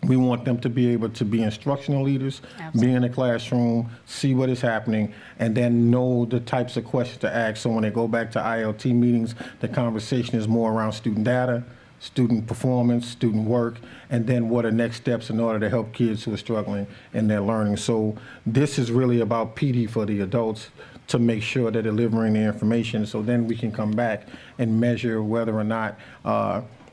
We want them to be able to be instructional leaders, be in the classroom, see what is happening, and then know the types of questions to ask. So when they go back to ILT meetings, the conversation is more around student data, student performance, student work, and then what are next steps in order to help kids who are struggling in their learning. So this is really about PD for the adults to make sure they're delivering the information, so then we can come back and measure whether or not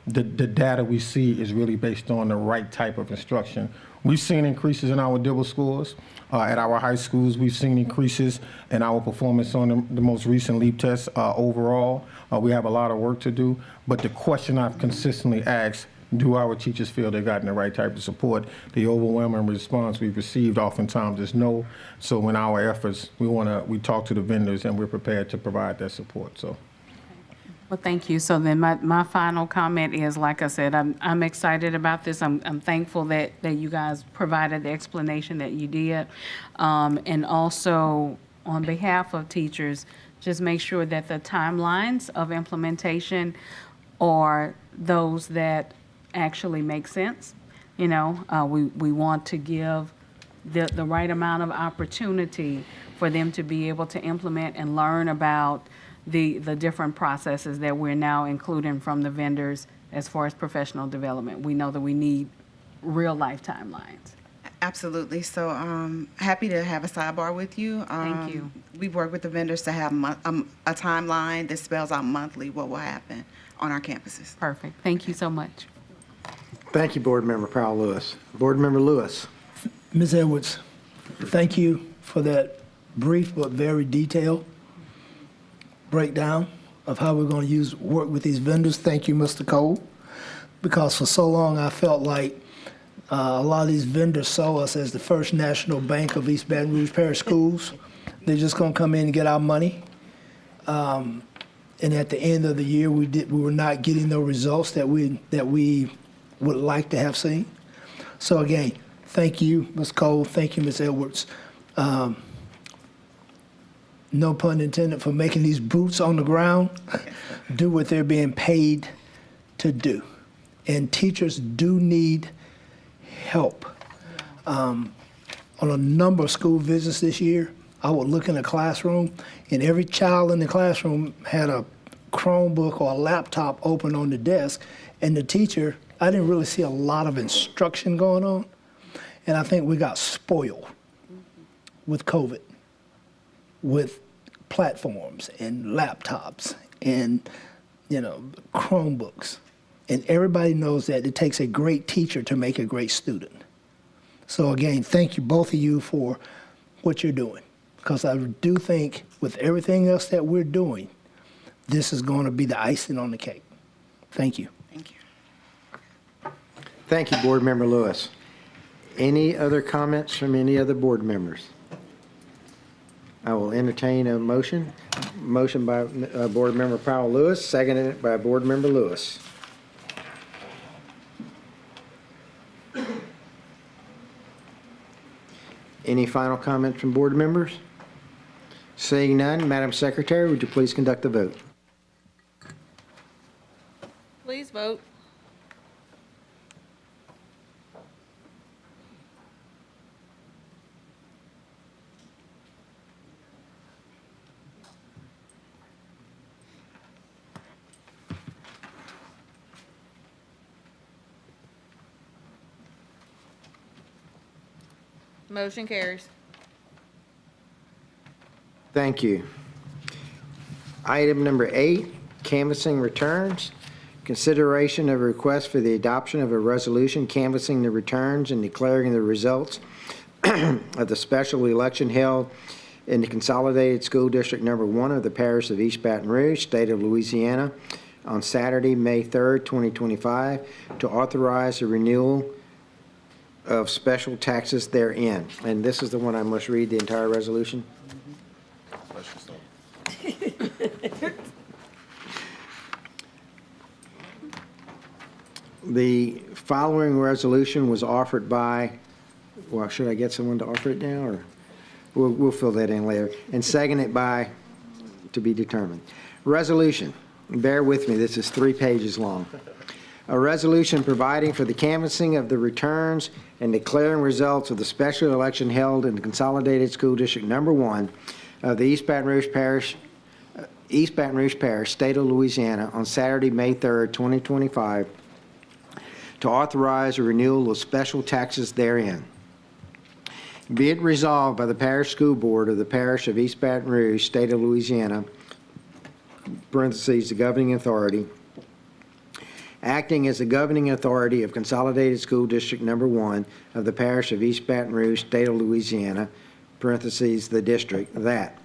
the data we see is really based on the right type of instruction. We've seen increases in our DIBEL scores. At our high schools, we've seen increases in our performance on the most recent LEAP test overall. We have a lot of work to do, but the question I've consistently asked, do our teachers feel they've gotten the right type of support? The overwhelming response we've received oftentimes is no. So in our efforts, we talk to the vendors and we're prepared to provide that support. So. Well, thank you. So then my final comment is, like I said, I'm excited about this. I'm thankful that you guys provided the explanation that you did. And also, on behalf of teachers, just make sure that the timelines of implementation are those that actually make sense. You know, we want to give the right amount of opportunity for them to be able to implement and learn about the different processes that we're now including from the vendors as far as professional development. We know that we need real life timelines. Absolutely. So happy to have a sidebar with you. Thank you. We've worked with the vendors to have a timeline that spells out monthly what will happen on our campuses. Perfect. Thank you so much. Thank you, Board Member Powell-Lewis. Board Member Lewis. Ms. Edwards, thank you for that brief but very detailed breakdown of how we're going to work with these vendors. Thank you, Mr. Cole, because for so long I felt like a lot of these vendors saw us as the First National Bank of East Baton Rouge Parish Schools. They're just going to come in and get our money. And at the end of the year, we were not getting the results that we would like to have seen. So again, thank you, Ms. Cole. Thank you, Ms. Edwards. No pun intended, for making these boots on the ground do what they're being paid to do. And teachers do need help. On a number of school visits this year, I would look in the classroom, and every child in the classroom had a Chromebook or a laptop open on the desk, and the teacher, I didn't really see a lot of instruction going on, and I think we got spoiled with COVID, with platforms and laptops and, Chromebooks. And everybody knows that it takes a great teacher to make a great student. So again, thank you, both of you, for what you're doing. Because I do think with everything else that we're doing, this is going to be the icing on the cake. Thank you. Thank you. Thank you, Board Member Lewis. Any other comments from any other board members? I will entertain a motion. Motion by Board Member Powell-Lewis, seconded by Board Member Lewis. Any final comments from board members? Seeing none, Madam Secretary, would you please conduct the vote? Please vote. Motion carries. Thank you. Item number 8, canvassing returns. Consideration of a request for the adoption of a resolution canvassing the returns and declaring the results of the special election held in the Consolidated School District Number 1 of the Parish of East Baton Rouge, State of Louisiana, on Saturday, May 3rd, 2025, to authorize the renewal of special taxes therein. And this is the one I must read the entire resolution. The following resolution was offered by, well, should I get someone to offer it now, or we'll fill that in later, and seconded by, to be determined. Resolution, bear with me, this is 3 pages long. A resolution providing for the canvassing of the returns and declaring results of the special election held in the Consolidated School District Number 1 of the East Baton Rouge Parish, State of Louisiana, on Saturday, May 3rd, 2025, to authorize a renewal of special taxes therein. Be it resolved by the Parish School Board of the Parish of East Baton Rouge, State of Louisiana, parentheses, the governing authority, acting as the governing authority of Consolidated School District Number 1 of the Parish of East Baton Rouge, State of Louisiana, parentheses, the district, that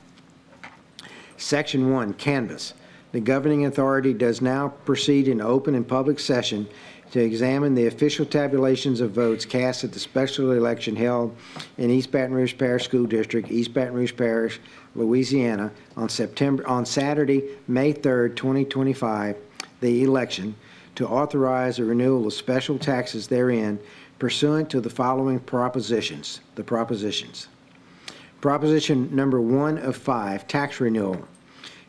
Section 1, Canvass. The governing authority does now proceed in open and public session to examine the official tabulations of votes cast at the special election held in East Baton Rouge Parish School District, East Baton Rouge Parish, Louisiana, on Saturday, May 3rd, 2025, the election, to authorize a renewal of special taxes therein pursuant to the following propositions. The propositions. Proposition number 1 of 5, tax renewal.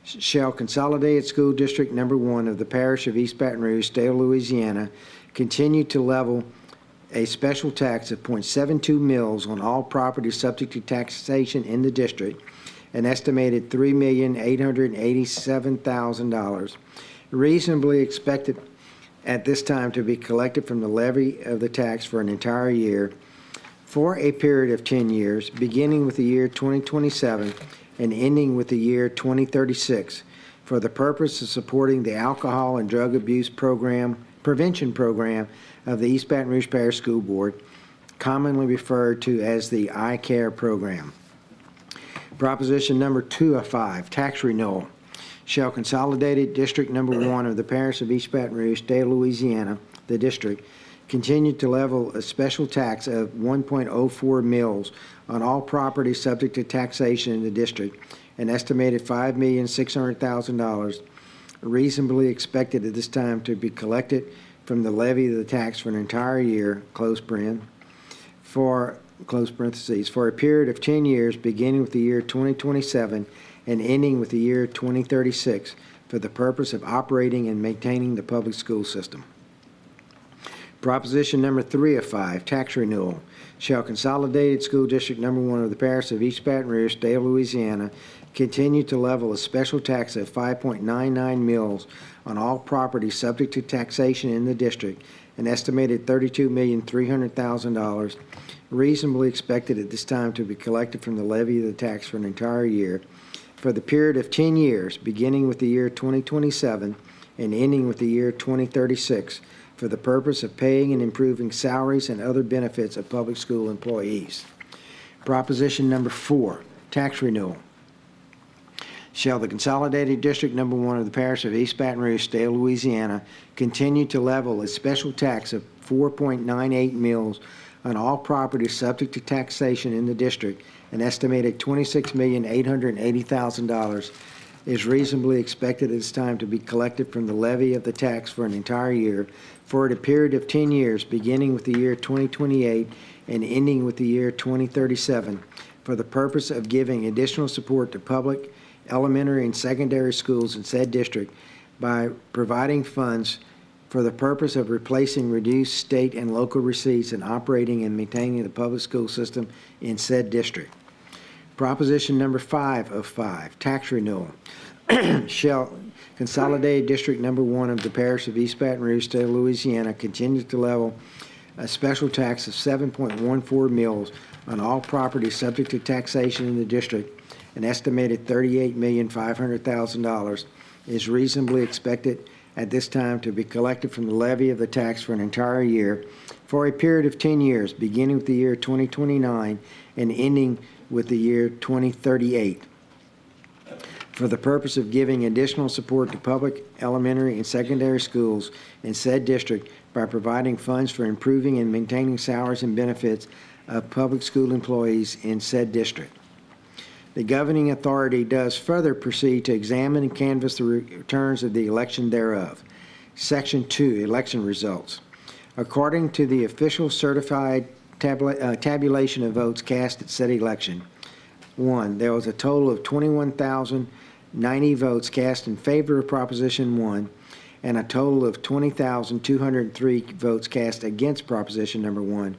Shall Consolidated School District Number 1 of the Parish of East Baton Rouge, State of Louisiana, continue to level a special tax of .72 mils on all property subject to taxation in the district, an estimated $3,887,000, reasonably expected at this time to be collected from the levy of the tax for an entire year, for a period of 10 years, beginning with the year 2027 and ending with the year 2036, for the purpose of supporting the alcohol and drug abuse prevention program of the East Baton Rouge Parish School Board, commonly referred to as the iCare program. Proposition number 2 of 5, tax renewal. Shall Consolidated District Number 1 of the Parish of East Baton Rouge, State of Louisiana, the district, continue to level a special tax of 1.04 mils on all property subject to taxation in the district, an estimated $5,600,000, reasonably expected at this time to be collected from the levy of the tax for an entire year, close parentheses, for a period of 10 years, beginning with the year 2027 and ending with the year 2036, for the purpose of operating and maintaining the public school system. Proposition number 3 of 5, tax renewal. Shall Consolidated School District Number 1 of the Parish of East Baton Rouge, State of Louisiana, continue to level a special tax of 5.99 mils on all property subject to taxation in the district, an estimated $32,300,000, reasonably expected at this time to be collected from the levy of the tax for an entire year, for the period of 10 years, beginning with the year 2027 and ending with the year 2036, for the purpose of paying and improving salaries and other benefits of public school employees. Proposition number 4, tax renewal. Shall the Consolidated District Number 1 of the Parish of East Baton Rouge, State of Louisiana, continue to level a special tax of 4.98 mils on all property subject to taxation in the district, an estimated $26,880,000 is reasonably expected at this time to be collected from the levy of the tax for an entire year, for a period of 10 years, beginning with the year 2028 and ending with the year 2037, for the purpose of giving additional support to public, elementary, and secondary schools in said district by providing funds for the purpose of replacing reduced state and local receipts and operating and maintaining the public school system in said district. Proposition number 5 of 5, tax renewal. Shall Consolidated District Number 1 of the Parish of East Baton Rouge, State of Louisiana, continue to level a special tax of 7.14 mils on all property subject to taxation in the district, an estimated $38,500,000 is reasonably expected at this time to be collected from the levy of the tax for an entire year, for a period of 10 years, beginning with the year 2029 and ending with the year 2038, for the purpose of giving additional support to public elementary and secondary schools in said district by providing funds for improving and maintaining salaries and benefits of public school employees in said district. The governing authority does further proceed to examine and canvass the returns of the election thereof. Section 2, election results. According to the official certified tabulation of votes cast at said election, 1, there was a total of 21,090 votes cast in favor of Proposition 1 and a total of 20,203 votes cast against Proposition Number 1,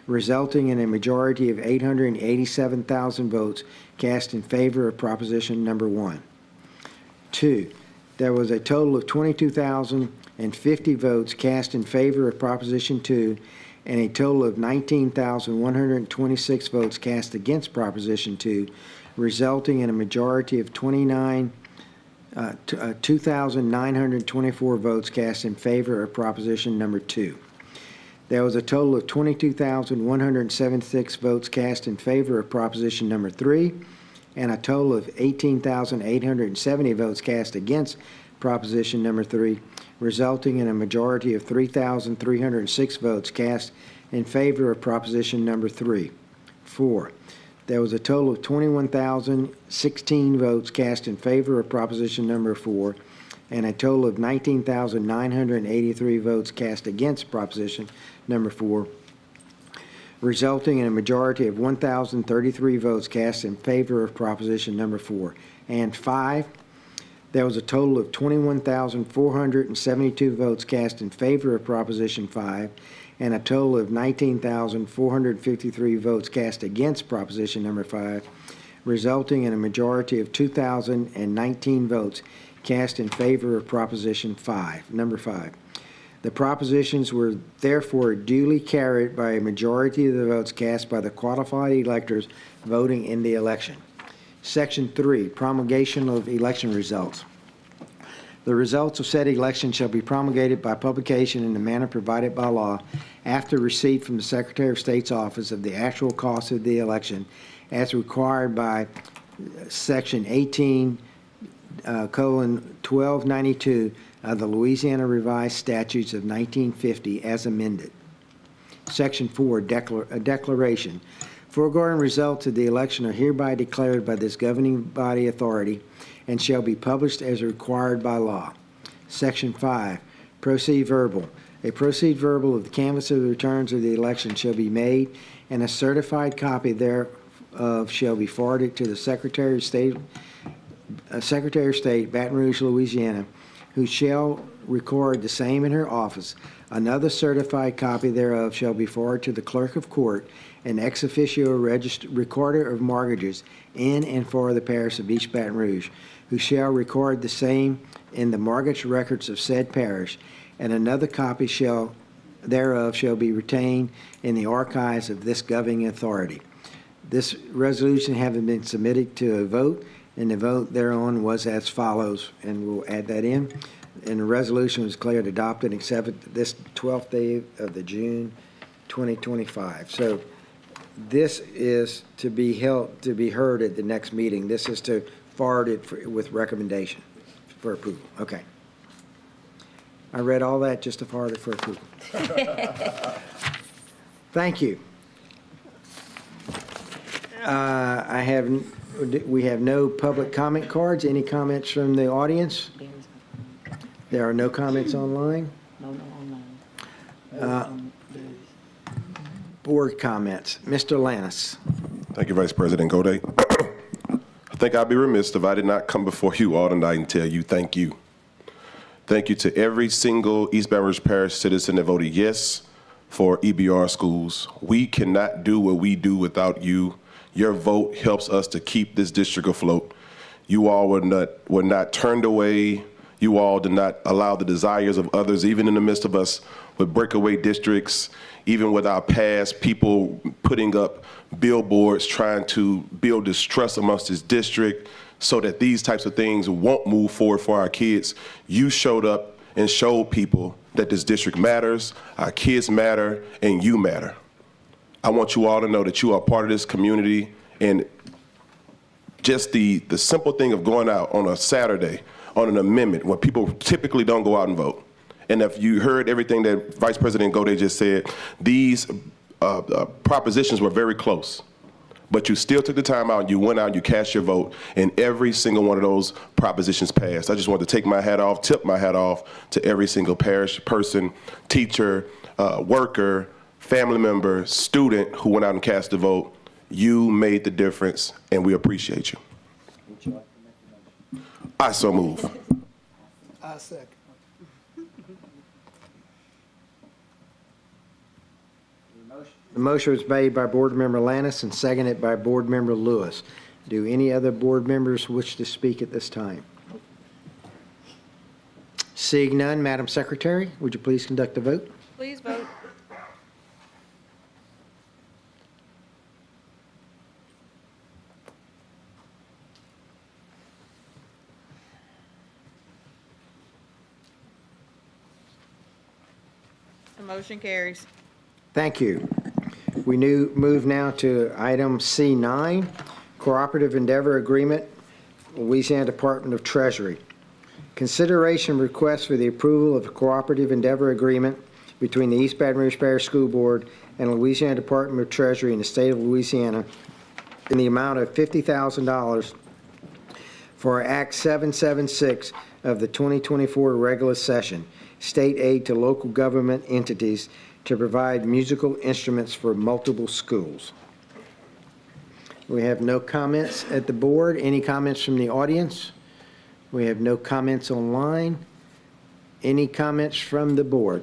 resulting in a majority of 887,000 votes cast in favor of Proposition Number 1. 2, there was a total of 22,050 votes cast in favor of Proposition 2 and a total of 19,126 votes cast against Proposition 2, resulting in a majority of 2,924 votes cast in favor of Proposition Number 2. There was a total of 22,176 votes cast in favor of Proposition Number 3 and a total of 18,870 votes cast against Proposition Number 3, resulting in a majority of 3,306 votes cast in favor of Proposition Number 3. 4, there was a total of 21,016 votes cast in favor of Proposition Number 4 and a total of 19,983 votes cast against Proposition Number 4, resulting in a majority of 1,033 votes cast in favor of Proposition Number 4. And 5, there was a total of 21,472 votes cast in favor of Proposition 5 and a total of 19,453 votes cast against Proposition Number 5, resulting in a majority of 2,019 votes cast in favor of Proposition 5, Number 5. The propositions were therefore duly carried by a majority of the votes cast by the qualified electors voting in the election. Section 3, promulgation of election results. The results of said election shall be promulgated by publication in the manner provided by law after receipt from the Secretary of State's office of the actual cost of the election as required by Section 18:1292 of the Louisiana Revised Statutes of 1950 as amended. Section 4, declaration. Foregoing results of the election are hereby declared by this governing body authority and shall be published as required by law. Section 5, proceed verbal. A proceed verbal of the canvass of the returns of the election shall be made, and a certified copy thereof shall be forwarded to the Secretary of State, Baton Rouge, Louisiana, who shall record the same in her office. Another certified copy thereof shall be forwarded to the clerk of court, an ex officio recorder of mortgages in and for the parish of East Baton Rouge, who shall record the same in the mortgage records of said parish, and another copy thereof shall be retained in the archives of this governing authority. This resolution having been submitted to a vote, and the vote thereon was as follows, and we'll add that in. And the resolution was declared adopted and accepted this 12th day of the June 2025. So this is to be heard at the next meeting. This is to forward it with recommendation for approval. Okay. I read all that just to forward it for approval. Thank you. We have no public comment cards. Any comments from the audience? There are no comments online. No, online. Board comments. Mr. Lannis. Thank you, Vice President Gode. I think I'd be remiss if I did not come before you all tonight and tell you thank you. Thank you to every single East Baton Rouge Parish citizen that voted yes for EBR schools. We cannot do what we do without you. Your vote helps us to keep this district afloat. You all were not turned away. You all did not allow the desires of others, even in the midst of us with breakaway districts, even with our past people putting up billboards trying to build distrust amongst this district so that these types of things won't move forward for our kids. You showed up and showed people that this district matters, our kids matter, and you matter. I want you all to know that you are part of this community, and just the simple thing of going out on a Saturday on an amendment when people typically don't go out and vote. And if you heard everything that Vice President Gode just said, these propositions were very close. But you still took the time out, you went out, you cast your vote, and every single one of those propositions passed. I just wanted to take my hat off, tip my hat off to every single parish person, teacher, worker, family member, student who went out and cast a vote. You made the difference, and we appreciate you. I so move. I second. The motion was made by Board Member Lannis and seconded by Board Member Lewis. Do any other board members wish to speak at this time? Seeing none, Madam Secretary, would you please conduct the vote? Please vote. The motion carries. Thank you. We move now to item C9, Cooperative Endeavor Agreement, Louisiana Department of Treasury. Consideration request for the approval of a Cooperative Endeavor Agreement between the East Baton Rouge Parish School Board and Louisiana Department of Treasury in the state of Louisiana in the amount of $50,000 for Act 776 of the 2024 regular session, state aid to local government entities to provide musical instruments for multiple schools. We have no comments at the board. Any comments from the audience? We have no comments online. Any comments from the board?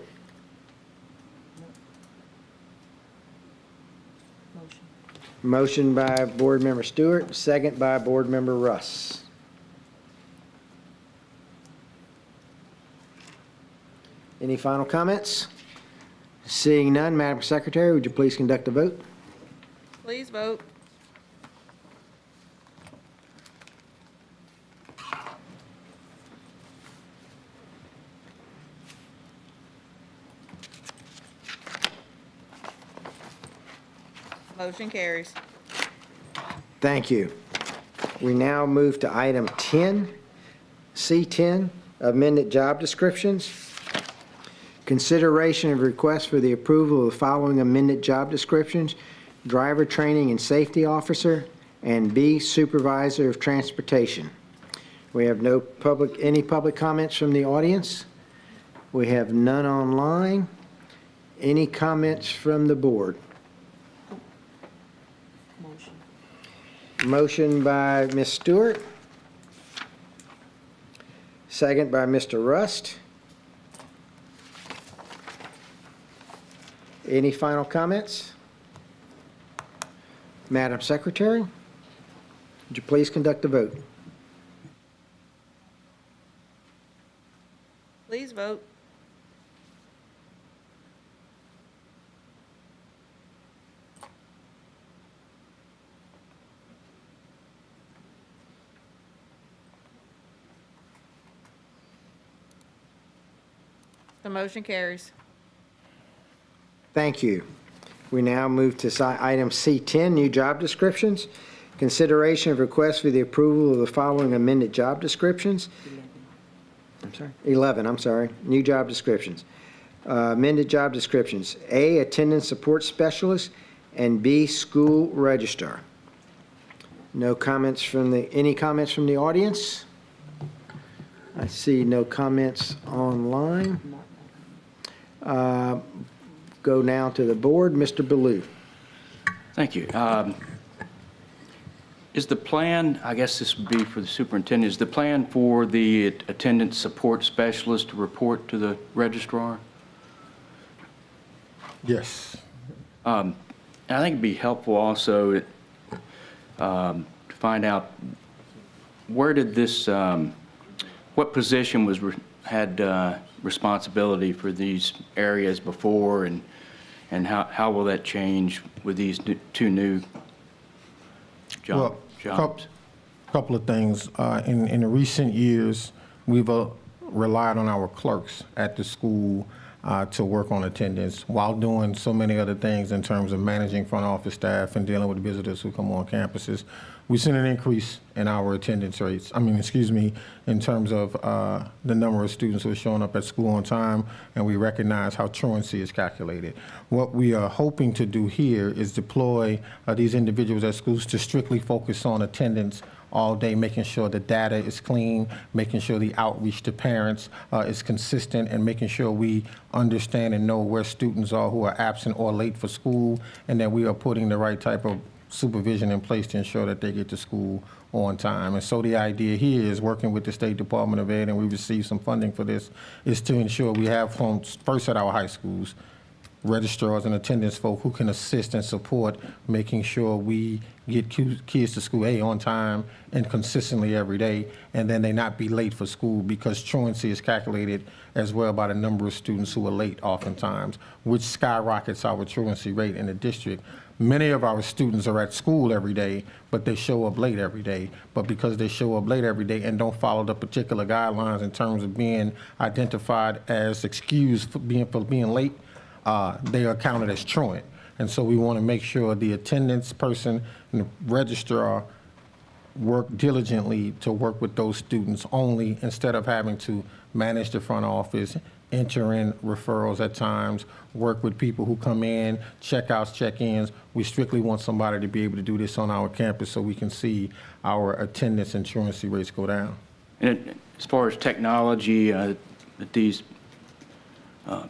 Motion by Board Member Stewart, second by Board Member Russ. Any final comments? Seeing none, Madam Secretary, would you please conduct a vote? Please vote. Motion carries. Thank you. We now move to item 10, C10, amended job descriptions. Consideration of request for the approval of the following amended job descriptions: driver training and safety officer, and B, supervisor of transportation. We have any public comments from the audience? We have none online. Any comments from the board? Motion by Ms. Stewart. Second by Mr. Rust. Any final comments? Madam Secretary, would you please conduct the vote? Please vote. The motion carries. Thank you. We now move to item C10, new job descriptions. Consideration of request for the approval of the following amended job descriptions. 11, new job descriptions. Amended job descriptions. A, attendance support specialist, and B, school registrar. Any comments from the audience? I see no comments online. Go now to the board. Mr. Ballou. Thank you. Is the plan, I guess this would be for the superintendent, is the plan for the attendance support specialist to report to the registrar? Yes. I think it'd be helpful also to find out where did this, what position had responsibility for these areas before, and how will that change with these two new jobs? Couple of things. In the recent years, we've relied on our clerks at the school to work on attendance while doing so many other things in terms of managing front office staff and dealing with visitors who come on campuses. we've seen an increase in our attendance rates. In terms of the number of students who are showing up at school on time, and we recognize how truancy is calculated. What we are hoping to do here is deploy these individuals at schools to strictly focus on attendance all day, making sure the data is clean, making sure the outreach to parents is consistent, and making sure we understand and know where students are who are absent or late for school, and that we are putting the right type of supervision in place to ensure that they get to school on time. And so the idea here is working with the State Department of Ed, and we received some funding for this, is to ensure we have first at our high schools, registrars and attendance folk who can assist and support making sure we get kids to school on time and consistently every day, and then they not be late for school, because truancy is calculated as well by the number of students who are late oftentimes, which skyrockets our truancy rate in the district. Many of our students are at school every day, but they show up late every day. But because they show up late every day and don't follow the particular guidelines in terms of being identified as excused for being late, they are counted as truant. And so we want to make sure the attendance person and the registrar work diligently to work with those students only, instead of having to manage the front office, enter in referrals at times, work with people who come in, checkouts, check-ins. We strictly want somebody to be able to do this on our campus so we can see our attendance and truancy rates go down. And as far as technology that these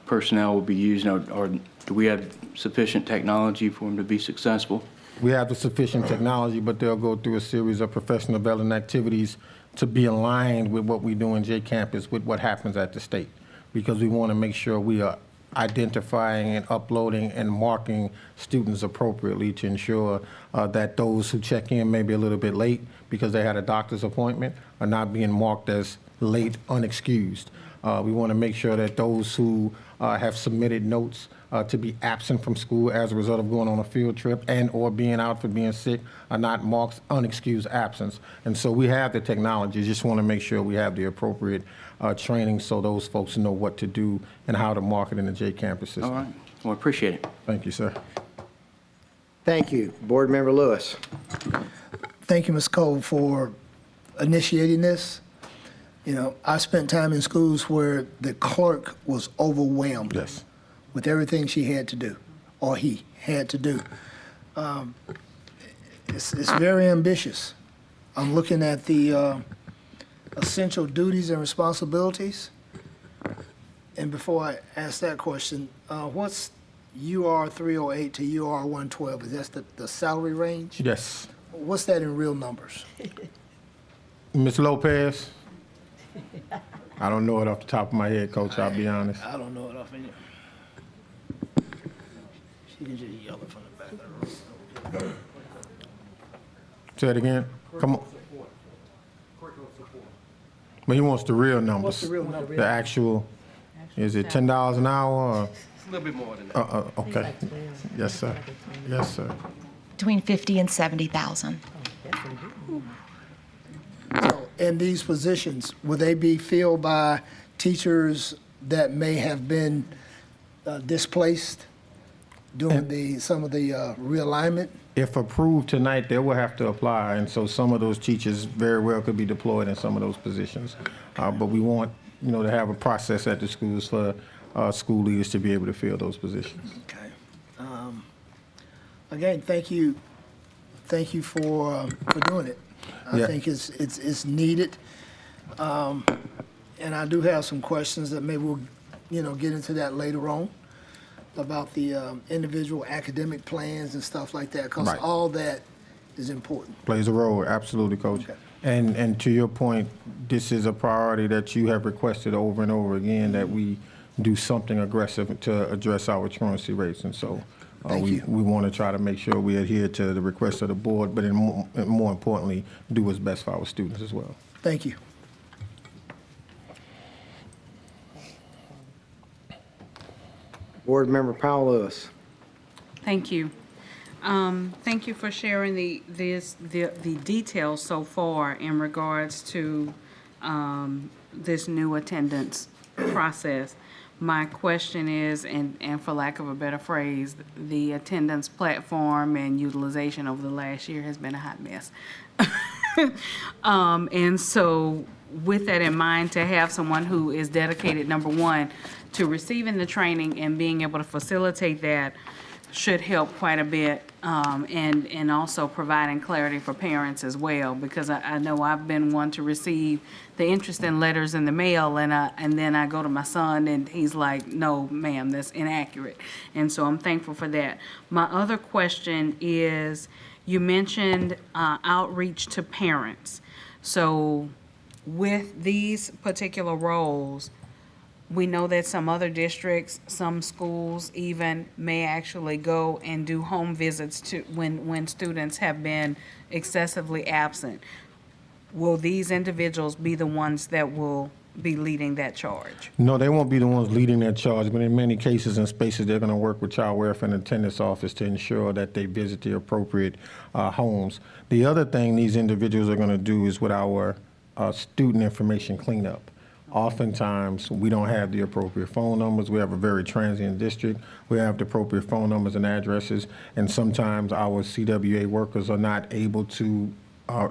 personnel will be using, or do we have sufficient technology for them to be successful? We have the sufficient technology, but they'll go through a series of professional development activities to be aligned with what we do in J Campus with what happens at the state, because we want to make sure we are identifying and uploading and marking students appropriately to ensure that those who check in maybe a little bit late because they had a doctor's appointment are not being marked as late unexcused. We want to make sure that those who have submitted notes to be absent from school as a result of going on a field trip and or being out for being sick are not marked unexcused absence. And so we have the technology, just want to make sure we have the appropriate training so those folks know what to do and how to market in the J Campus system. All right. Well, I appreciate it. Thank you, sir. Thank you. Board Member Lewis. Thank you, Ms. Cole, for initiating this. You know, I spent time in schools where the clerk was overwhelmed with everything she had to do, or he had to do. It's very ambitious. I'm looking at the essential duties and responsibilities. And before I ask that question, what's UR 308 to UR 112? Is that the salary range? Yes. What's that in real numbers? Ms. Lopez? I don't know it off the top of my head, Coach, I'll be honest. I don't know it off any. She can just yell it from the back of the room. Say it again. Come on. But he wants the real numbers. What's the real number? The actual, is it $10 an hour or? A little bit more than that. Okay. Yes, sir. Yes, sir. Between 50 and 70,000. So, in these positions, will they be filled by teachers that may have been displaced during some of the realignment? If approved tonight, they will have to apply, and so some of those teachers very well could be deployed in some of those positions. But we want, to have a process at the schools for school leaders to be able to fill those positions. Okay. Again, thank you for doing it. I think it's needed. And I do have some questions that maybe we'll, get into that later on about the individual academic plans and stuff like that, because all that is important. Plays a role, absolutely, Coach. Okay. And to your point, this is a priority that you have requested over and over again, that we do something aggressive to address our truancy rates. And so we want to try to make sure we adhere to the request of the board, but more importantly, do what's best for our students as well. Thank you. Board Member Powell Lewis. Thank you. Thank you for sharing the details so far in regards to this new attendance process. My question is, and for lack of a better phrase, the attendance platform and utilization over the last year has been a hot mess. And so with that in mind, to have someone who is dedicated, number one, to receiving the training and being able to facilitate that should help quite a bit, and also providing clarity for parents as well, because I know I've been one to receive the interest in letters in the mail, and then I go to my son and he's like, no, ma'am, that's inaccurate. And so I'm thankful for that. My other question is, you mentioned outreach to parents. So with these particular roles, we know that some other districts, some schools even may actually go and do home visits to when students have been excessively absent. Will these individuals be the ones that will be leading that charge? No, they won't be the ones leading that charge, but in many cases and spaces, they're going to work with Child Welfare and Attendance Office to ensure that they visit the appropriate homes. The other thing these individuals are going to do is with our student information cleanup. Oftentimes, we don't have the appropriate phone numbers. We have a very transient district. We have the appropriate phone numbers and addresses, and sometimes our CWA workers are not able to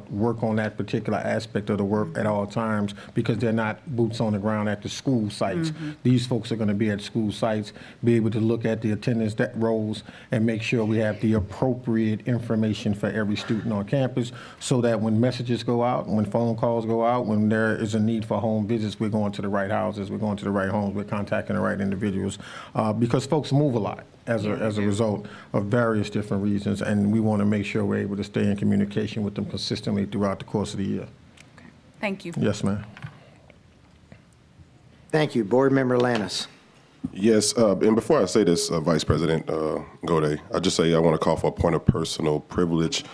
work on that particular aspect of the work at all times because they're not boots on the ground at the school sites. These folks are going to be at school sites, be able to look at the attendance roles and make sure we have the appropriate information for every student on campus so that when messages go out, when phone calls go out, when there is a need for home visits, we're going to the right houses, we're going to the right homes, we're contacting the right individuals because folks move a lot as a result of various different reasons, and we want to make sure we're able to stay in communication with them consistently throughout the course of the year. Thank you. Yes, ma'am. Thank you. Board Member Lannis. Yes, and before I say this, Vice President Gode, I just say I want to call for a point of personal privilege,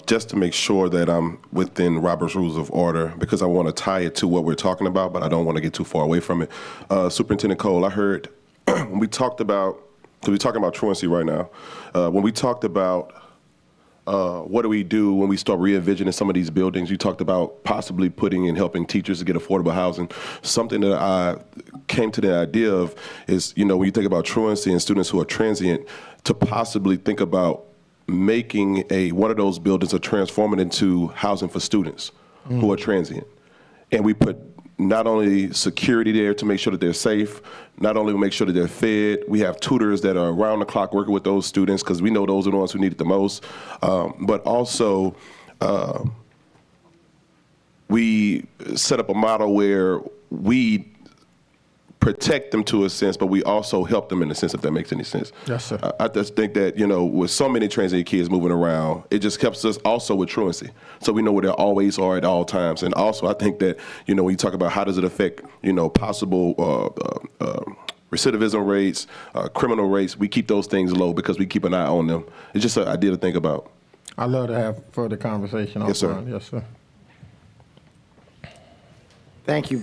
just to make sure that I'm within Robert's Rules of Order, because I want to tie it to what we're talking about, but I don't want to get too far away from it. Superintendent Cole, I heard when we talked about, because we're talking about truancy right now, when we talked about what do we do when we start re-envisioning some of these buildings, you talked about possibly putting and helping teachers to get affordable housing. Something that I came to the idea of is, when you think about truancy and students who are transient, to possibly think about making one of those buildings or transforming it into housing for students who are transient. And we put not only security there to make sure that they're safe, not only make sure that they're fed, we have tutors that are around the clock working with those students because we know those are the ones who need it the most, but also we set up a model where we protect them to a sense, but we also help them in a sense, if that makes any sense. Yes, sir. I just think that, with so many transient kids moving around, it just helps us also with truancy. So we know where they always are at all times. And also, I think that, when you talk about how does it affect, possible recidivism rates, criminal rates, we keep those things low because we keep an eye on them. It's just an idea to think about. I'd love to have further conversation. Yes, sir. Yes, sir. Thank you,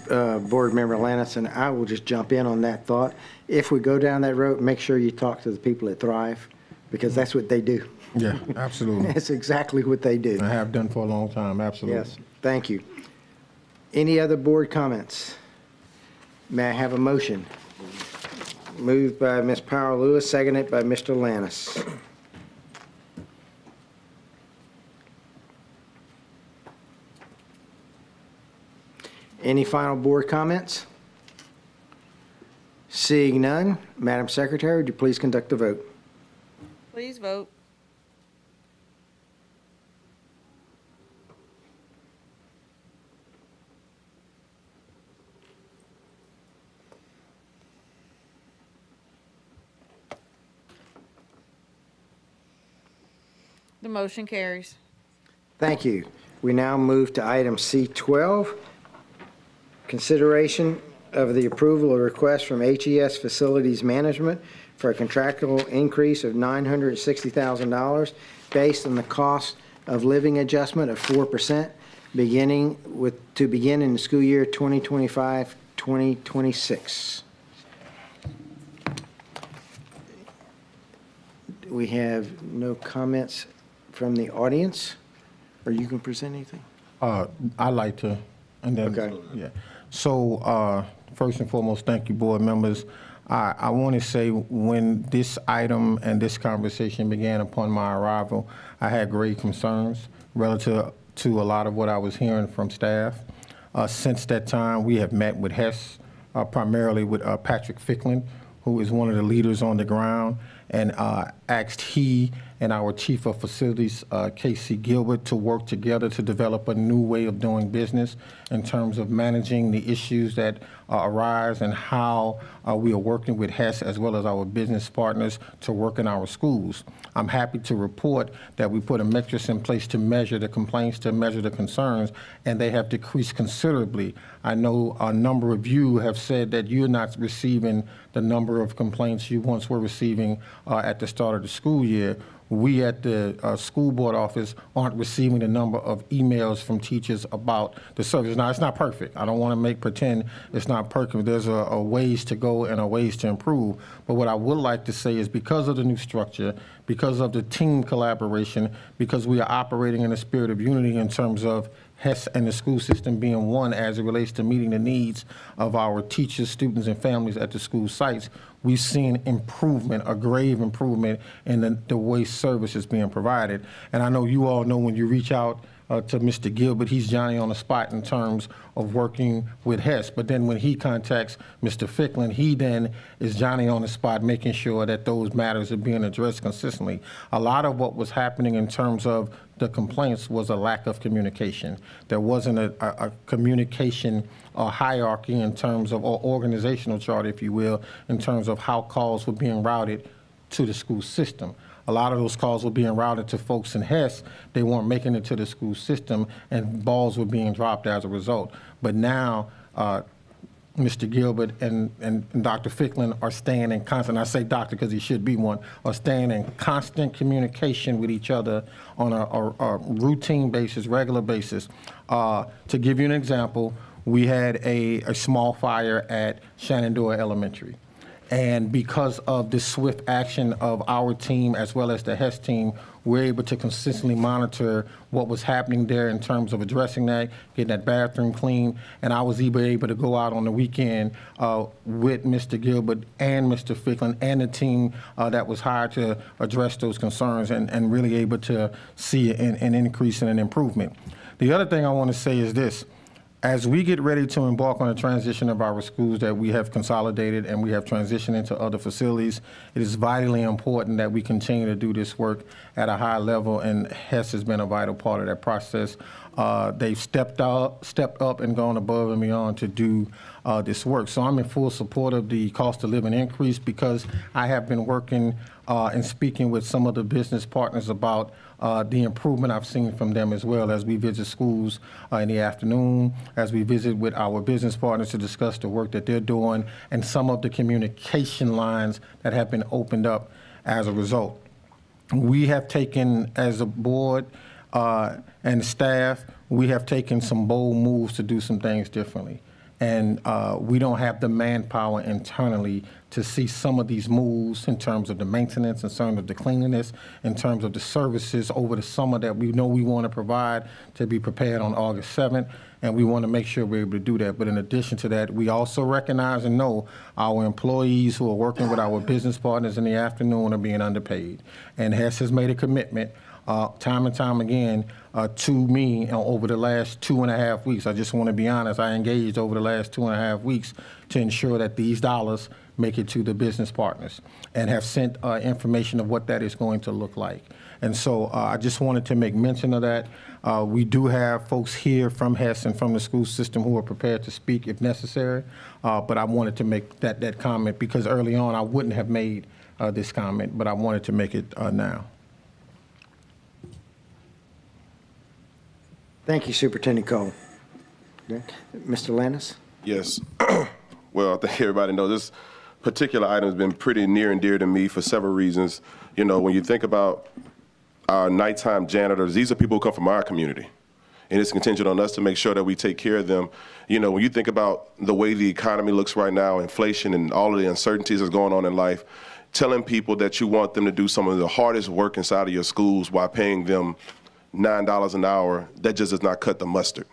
Board Member Lannis, and I will just jump in on that thought. If we go down that road, make sure you talk to the people at Thrive, because that's what they do. Yeah, absolutely. That's exactly what they do. I have done for a long time, absolutely. Yes, thank you. Any other board comments? May I have a motion? Moved by Ms. Powell Lewis, seconded by Mr. Lannis. Any final board comments? Seeing none, Madam Secretary, would you please conduct the vote? Please vote. The motion carries. Thank you. We now move to item C12, consideration of the approval of request from HES Facilities Management for a contractual increase of $960,000 based on the cost of living adjustment of 4%, begin in the school year 2025-2026. We have no comments from the audience, or you can present anything? I like to, and then, Okay. yeah. So First and foremost, thank you, board members. I want to say when this item and this conversation began upon my arrival, I had grave concerns relative to a lot of what I was hearing from staff. Since that time, we have met with Hess, primarily with Patrick Ficklin, who is one of the leaders on the ground, and asked he and our Chief of Facilities, Casey Gilbert, to work together to develop a new way of doing business in terms of managing the issues that arise and how we are working with Hess as well as our business partners to work in our schools. I'm happy to report that we put a metrics in place to measure the complaints, to measure the concerns, and they have decreased considerably. I know a number of you have said that you're not receiving the number of complaints you once were receiving at the start of the school year. We at the school board office aren't receiving the number of emails from teachers about the service. Now, it's not perfect. I don't want to pretend it's not perfect. There's a ways to go and a ways to improve. But what I would like to say is because of the new structure, because of the team collaboration, because we are operating in a spirit of unity in terms of Hess and the school system being one as it relates to meeting the needs of our teachers, students, and families at the school sites, we've seen improvement, a grave improvement in the way service is being provided. And I know you all know when you reach out to Mr. Gilbert, he's Johnny on the spot in terms of working with Hess. But then when he contacts Mr. Ficklin, he then is Johnny on the spot making sure that those matters are being addressed consistently. A lot of what was happening in terms of the complaints was a lack of communication. There wasn't a communication hierarchy in terms of, or organizational chart, if you will, in terms of how calls were being routed to the school system. A lot of those calls were being routed to folks in Hess. They weren't making it to the school system, and balls were being dropped as a result. But now, Mr. Gilbert and Dr. Ficklin are staying in constant, I say doctor because he should be one, are staying in constant communication with each other on a routine basis, regular basis. To give you an example, we had a small fire at Shenandoah Elementary. And because of the swift action of our team as well as the Hess team, we're able to consistently monitor what was happening there in terms of addressing that, getting that bathroom clean. And I was able to go out on the weekend with Mr. Gilbert and Mr. Ficklin and the team that was hired to address those concerns and really able to see an increase and an improvement. The other thing I want to say is this. As we get ready to embark on a transition of our schools that we have consolidated and we have transitioned into other facilities, it is vitally important that we continue to do this work at a high level, and Hess has been a vital part of that process. They've stepped up and gone above and beyond to do this work. So I'm in full support of the cost of living increase because I have been working and speaking with some of the business partners about the improvement I've seen from them as well as we visit schools in the afternoon, as we visit with our business partners to discuss the work that they're doing and some of the communication lines that have been opened up as a result. We have taken, as a board and staff, we have taken some bold moves to do some things differently. And we don't have the manpower internally to see some of these moves in terms of the maintenance, in terms of the cleanliness, in terms of the services over the summer that we know we want to provide to be prepared on August 7th. And we want to make sure we're able to do that. But in addition to that, we also recognize and know our employees who are working with our business partners in the afternoon are being underpaid. And Hess has made a commitment time and time again to me over the last 2.5 weeks. I just want to be honest, I engaged over the last 2.5 weeks to ensure that these dollars make it to the business partners and have sent information of what that is going to look like. And so I just wanted to make mention of that. We do have folks here from Hess and from the school system who are prepared to speak if necessary, but I wanted to make that comment because early on I wouldn't have made this comment, but I wanted to make it now. Thank you, Superintendent Cole. Okay. Mr. Lannis? Yes. Well, I think everybody knows this particular item has been pretty near and dear to me for several reasons. You know, when you think about our nighttime janitors, these are people who come from our community. And it's contingent on us to make sure that we take care of them. You know, when you think about the way the economy looks right now, inflation and all of the uncertainties that's going on in life, telling people that you want them to do some of the hardest work inside of your schools while paying them $9 an hour, that just does not cut the mustard.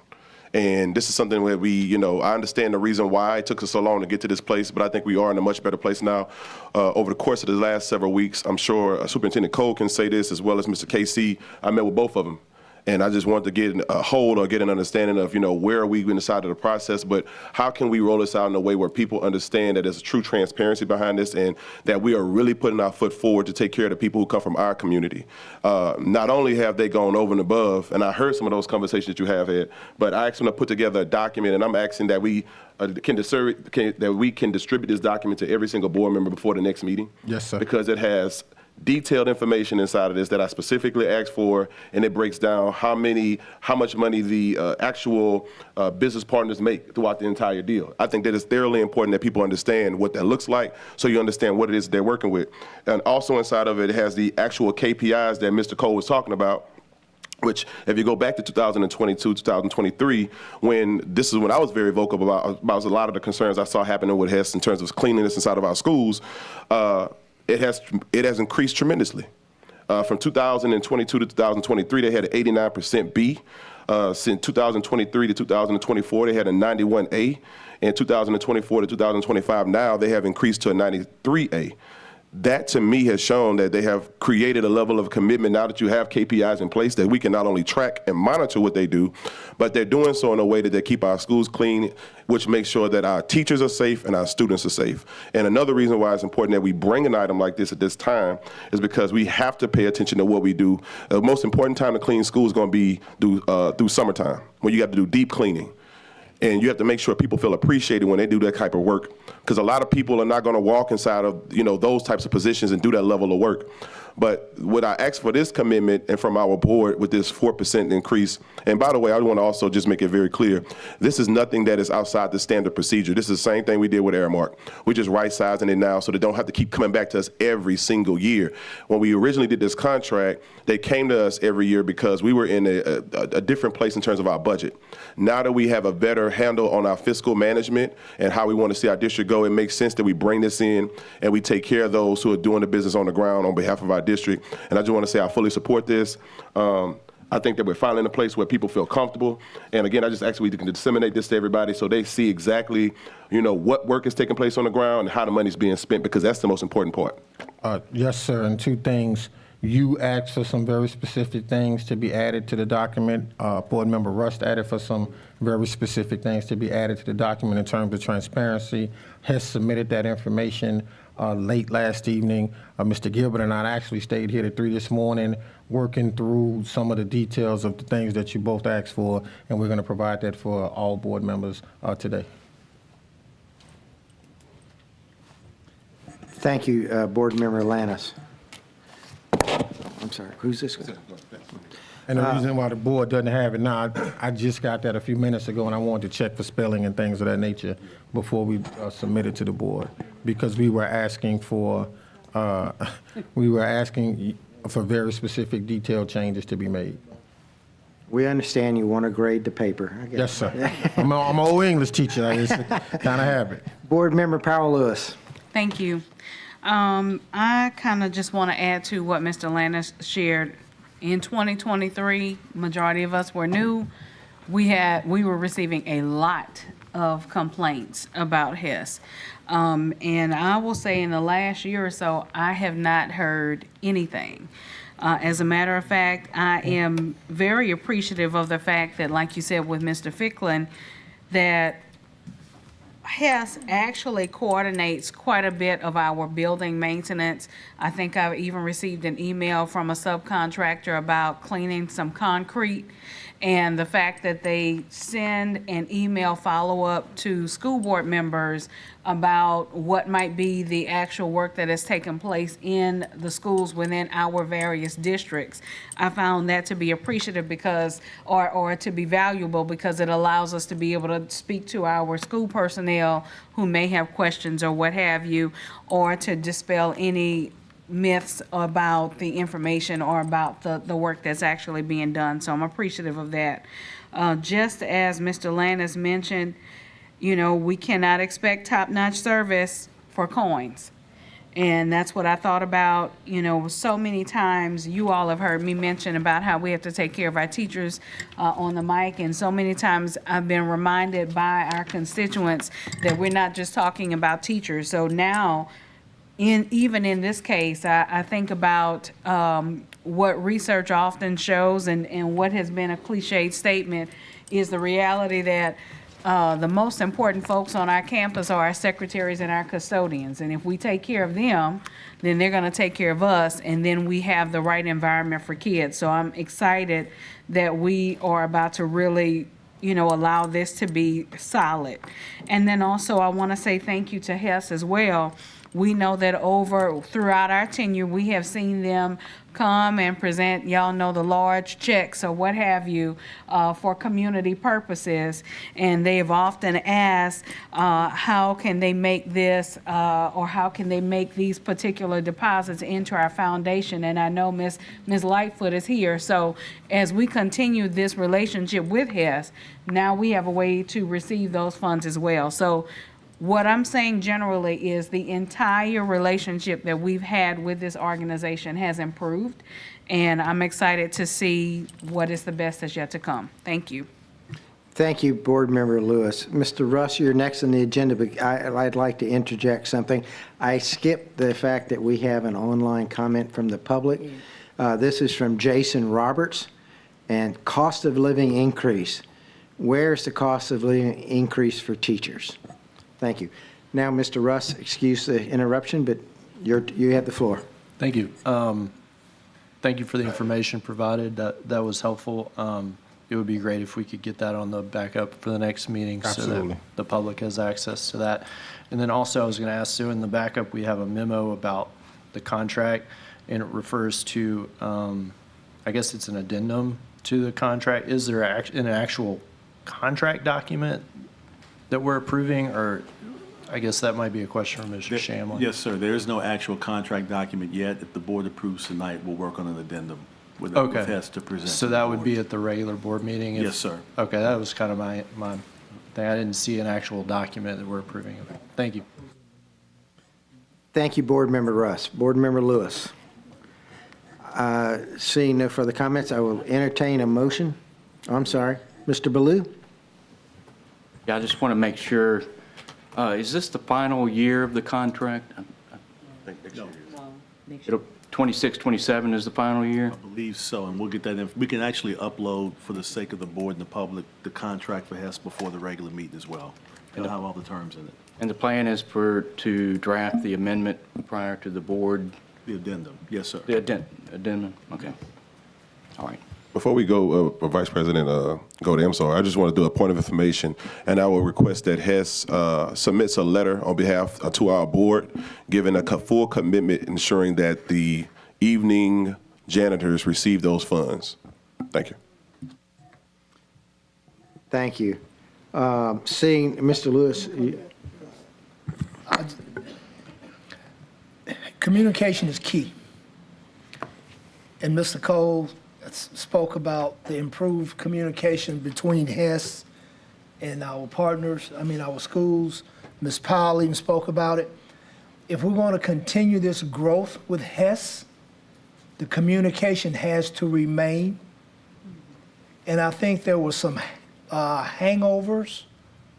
And this is something where I understand the reason why it took us so long to get to this place, but I think we are in a much better place now. Over the course of the last several weeks, I'm sure Superintendent Cole can say this, as well as Mr. KC. I met with both of them. And I just wanted to get a hold or get an understanding of, where are we inside of the process, but how can we roll this out in a way where people understand that there's true transparency behind this and that we are really putting our foot forward to take care of the people who come from our community. Not only have they gone over and above, and I heard some of those conversations that you have had, but I asked them to put together a document, and I'm asking that we can distribute this document to every single board member before the next meeting. Yes, sir. Because it has detailed information inside of this that I specifically asked for, and it breaks down how much money the actual business partners make throughout the entire deal. I think that it's thoroughly important that people understand what that looks like, so you understand what it is they're working with. And also inside of it has the actual KPIs that Mr. Cole was talking about, which if you go back to 2022, 2023, when I was very vocal about a lot of the concerns I saw happening with Hess in terms of cleanliness inside of our schools, it has increased tremendously. From 2022 to 2023, they had an 89% B. Since 2023 to 2024, they had a 91A. And 2024 to 2025, now they have increased to a 93A. That to me has shown that they have created a level of commitment now that you have KPIs in place that we can not only track and monitor what they do, but they're doing so in a way that they keep our schools clean, which makes sure that our teachers are safe and our students are safe. And another reason why it's important that we bring an item like this at this time is because we have to pay attention to what we do. The most important time to clean schools is going to be through summertime, when you have to do deep cleaning. And you have to make sure people feel appreciated when they do that type of work, because a lot of people are not going to walk inside of those types of positions and do that level of work. But what I asked for this commitment and from our board with this 4% increase, and by the way, I want to also just make it very clear, this is nothing that is outside the standard procedure. This is the same thing we did with Aramark. We're just right-sizing it now so they don't have to keep coming back to us every single year. When we originally did this contract, they came to us every year because we were in a different place in terms of our budget. Now that we have a better handle on our fiscal management and how we want to see our district go, it makes sense that we bring this in and we take care of those who are doing the business on the ground on behalf of our district. And I just want to say I fully support this. I think that we're finally in a place where people feel comfortable. And again, I just ask we can disseminate this to everybody so they see exactly, what work is taking place on the ground and how the money's being spent, because that's the most important part. Yes, sir. And two things. You asked for some very specific things to be added to the document. Board Member Rust added for some very specific things to be added to the document in terms of transparency. Has submitted that information late last evening. Mr. Gilbert and I actually stayed here at 3 this morning working through some of the details of the things that you both asked for, and we're going to provide that for all board members today. Thank you, Board Member Lannis. I'm sorry, who's this? And the reason why the board doesn't have it now, I just got that a few minutes ago, and I wanted to check for spelling and things of that nature before we submit it to the board, because we were asking for very specific detailed changes to be made. We understand you want to grade the paper. I get Yes, it. sir. I'm an old English teacher. I just kind of have it. Board Member Powell Lewis. Thank you. I kind of just want to add to what Mr. Lannis shared. In 2023, majority of us were new. We were receiving a lot of complaints about Hess. And I will say in the last year or so, I have not heard anything. As a matter of fact, I am very appreciative of the fact that, like you said with Mr. Ficklin, that Hess actually coordinates quite a bit of our building maintenance. I think I've even received an email from a subcontractor about cleaning some concrete, and the fact that they send an email follow-up to school board members about what might be the actual work that has taken place in the schools within our various districts. I found that to be appreciative because, or to be valuable, because it allows us to be able to speak to our school personnel who may have questions or what have you, or to dispel any myths about the information or about the work that's actually being done. So I'm appreciative of that. Just as Mr. Lannis mentioned, we cannot expect top-notch service for coins. And that's what I thought about. You know, so many times you all have heard me mention about how we have to take care of our teachers on the mic. And so many times I've been reminded by our constituents that we're not just talking about teachers. So now, even in this case, I think about what research often shows and what has been a cliched statement is the reality that the most important folks on our campus are our secretaries and our custodians. And if we take care of them, then they're going to take care of us, and then we have the right environment for kids. So I'm excited that we are about to really, you know, allow this to be solid. And then also I want to say thank you to Hess as well. We know that throughout our tenure, we have seen them come and present, y'all know, the large checks or what have you for community purposes. And they have often asked, how can they make this or how can they make these particular deposits into our foundation? And I know Ms. Lightfoot is here. So as we continue this relationship with Hess, now we have a way to receive those funds as well. So what I'm saying generally is the entire relationship that we've had with this organization has improved, and I'm excited to see what is the best that's yet to come. Thank you. Thank you, Board Member Lewis. Mr. Russ, you're next on the agenda, but I'd like to interject something. I skipped the fact that we have an online comment from the public. This is from Jason Roberts, and cost of living increase. Where's the cost of living increase for teachers? Thank you. Now, Mr. Russ, excuse the interruption, but you have the floor. Thank you. Thank you for the information provided. That was helpful. It would be great if we could get that on the backup for the next meeting so Absolutely. that the public has access to that. And then also I was going to ask Sue, in the backup, we have a memo about the contract, and it refers to, I guess it's an addendum to the contract. Is there an actual contract document that we're approving, or I guess that might be a question for Mr. Shamlin? Yes, sir. There is no actual contract document yet. If the board approves tonight, we'll work on an addendum with Hess to present. So to the that would board. be at the regular board meeting? Yes, sir. Okay, that was kind of my thing. I didn't see an actual document that we're approving. Thank you. Thank you, Board Member Russ. Board Member Lewis. Seeing no further comments, I will entertain a motion. I'm sorry, Mr. Ballou? Yeah, I just want to make sure, is this the final year of the contract? I think next year. It'll, 26, 27 is the final year? I believe so, and we'll get that in. We can actually upload, for the sake of the board and the public, the contract for Hess before the regular meeting as well. It'll have all the terms in it. And the plan is to draft the amendment prior to the board? The addendum, yes, sir. The addendum, okay. All right. Before we go, Vice President Godey, I'm sorry, I just want to do a point of information, and I will request that Hess submits a letter on behalf to our board, giving a full commitment ensuring that the evening janitors receive those funds. Thank you. Thank you. Seeing Mr. Lewis, Communication is key. And Mr. Cole spoke about the improved communication between Hess and our partners, our schools. Ms. Powell even spoke about it. If we're going to continue this growth with Hess, the communication has to remain. And I think there were some hangovers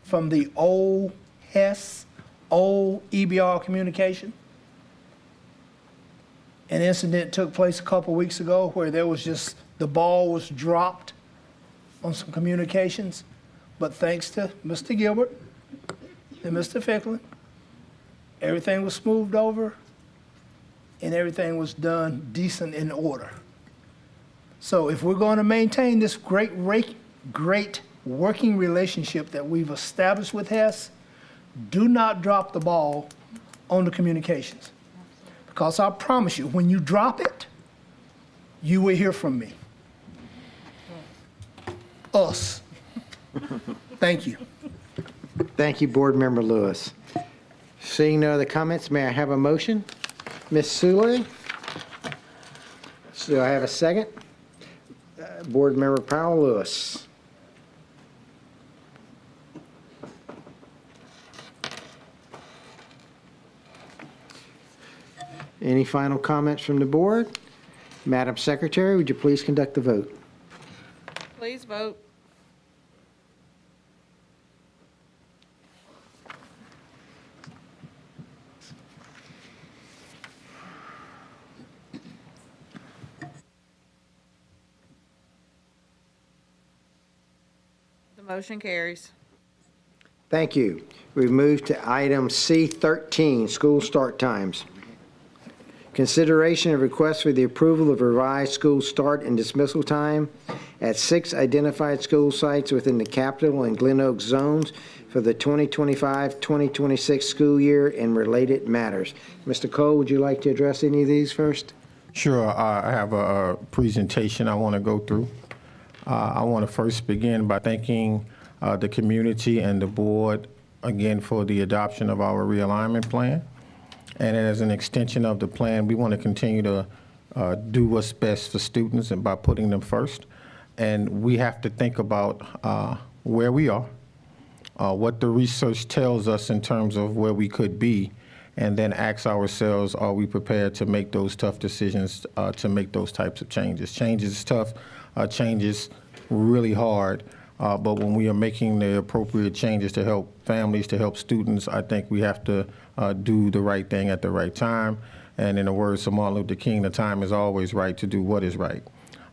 from the old Hess, old EBR communication. An incident took place a couple weeks ago where there was just, the ball was dropped on some communications. But thanks to Mr. Gilbert and Mr. Ficklin, everything was smoothed over and everything was done decent in order. So if we're going to maintain this great working relationship that we've established with Hess, do not drop the ball on the communications. Because I promise you, when you drop it, you will hear from me. Us. Thank you. thank you, Board Member Lewis. Seeing no other comments, may I have a motion? Ms. Sule? Do I have a second? Board Member Powell Lewis. Any final comments from the board? Madam Secretary, would you please conduct the vote? Please vote. The motion carries. Thank you. We move to item C13, school start times. Consideration of request for the approval of revised school start and dismissal time at 6 identified school sites within the Capital and Glen Oaks zones for the 2025-2026 school year and related matters. Mr. Cole, would you like to address any of these first? Sure, I have a presentation I want to go through. I want to first begin by thanking the community and the board again for the adoption of our realignment plan. And as an extension of the plan, we want to continue to do what's best for students and by putting them first. And we have to think about where we are, what the research tells us in terms of where we could be, and then ask ourselves, are we prepared to make those tough decisions to make those types of changes? Change is tough, change is really hard, but when we are making the appropriate changes to help families, to help students, I think we have to do the right thing at the right time. And in the words of Martin Luther King, the time is always right to do what is right.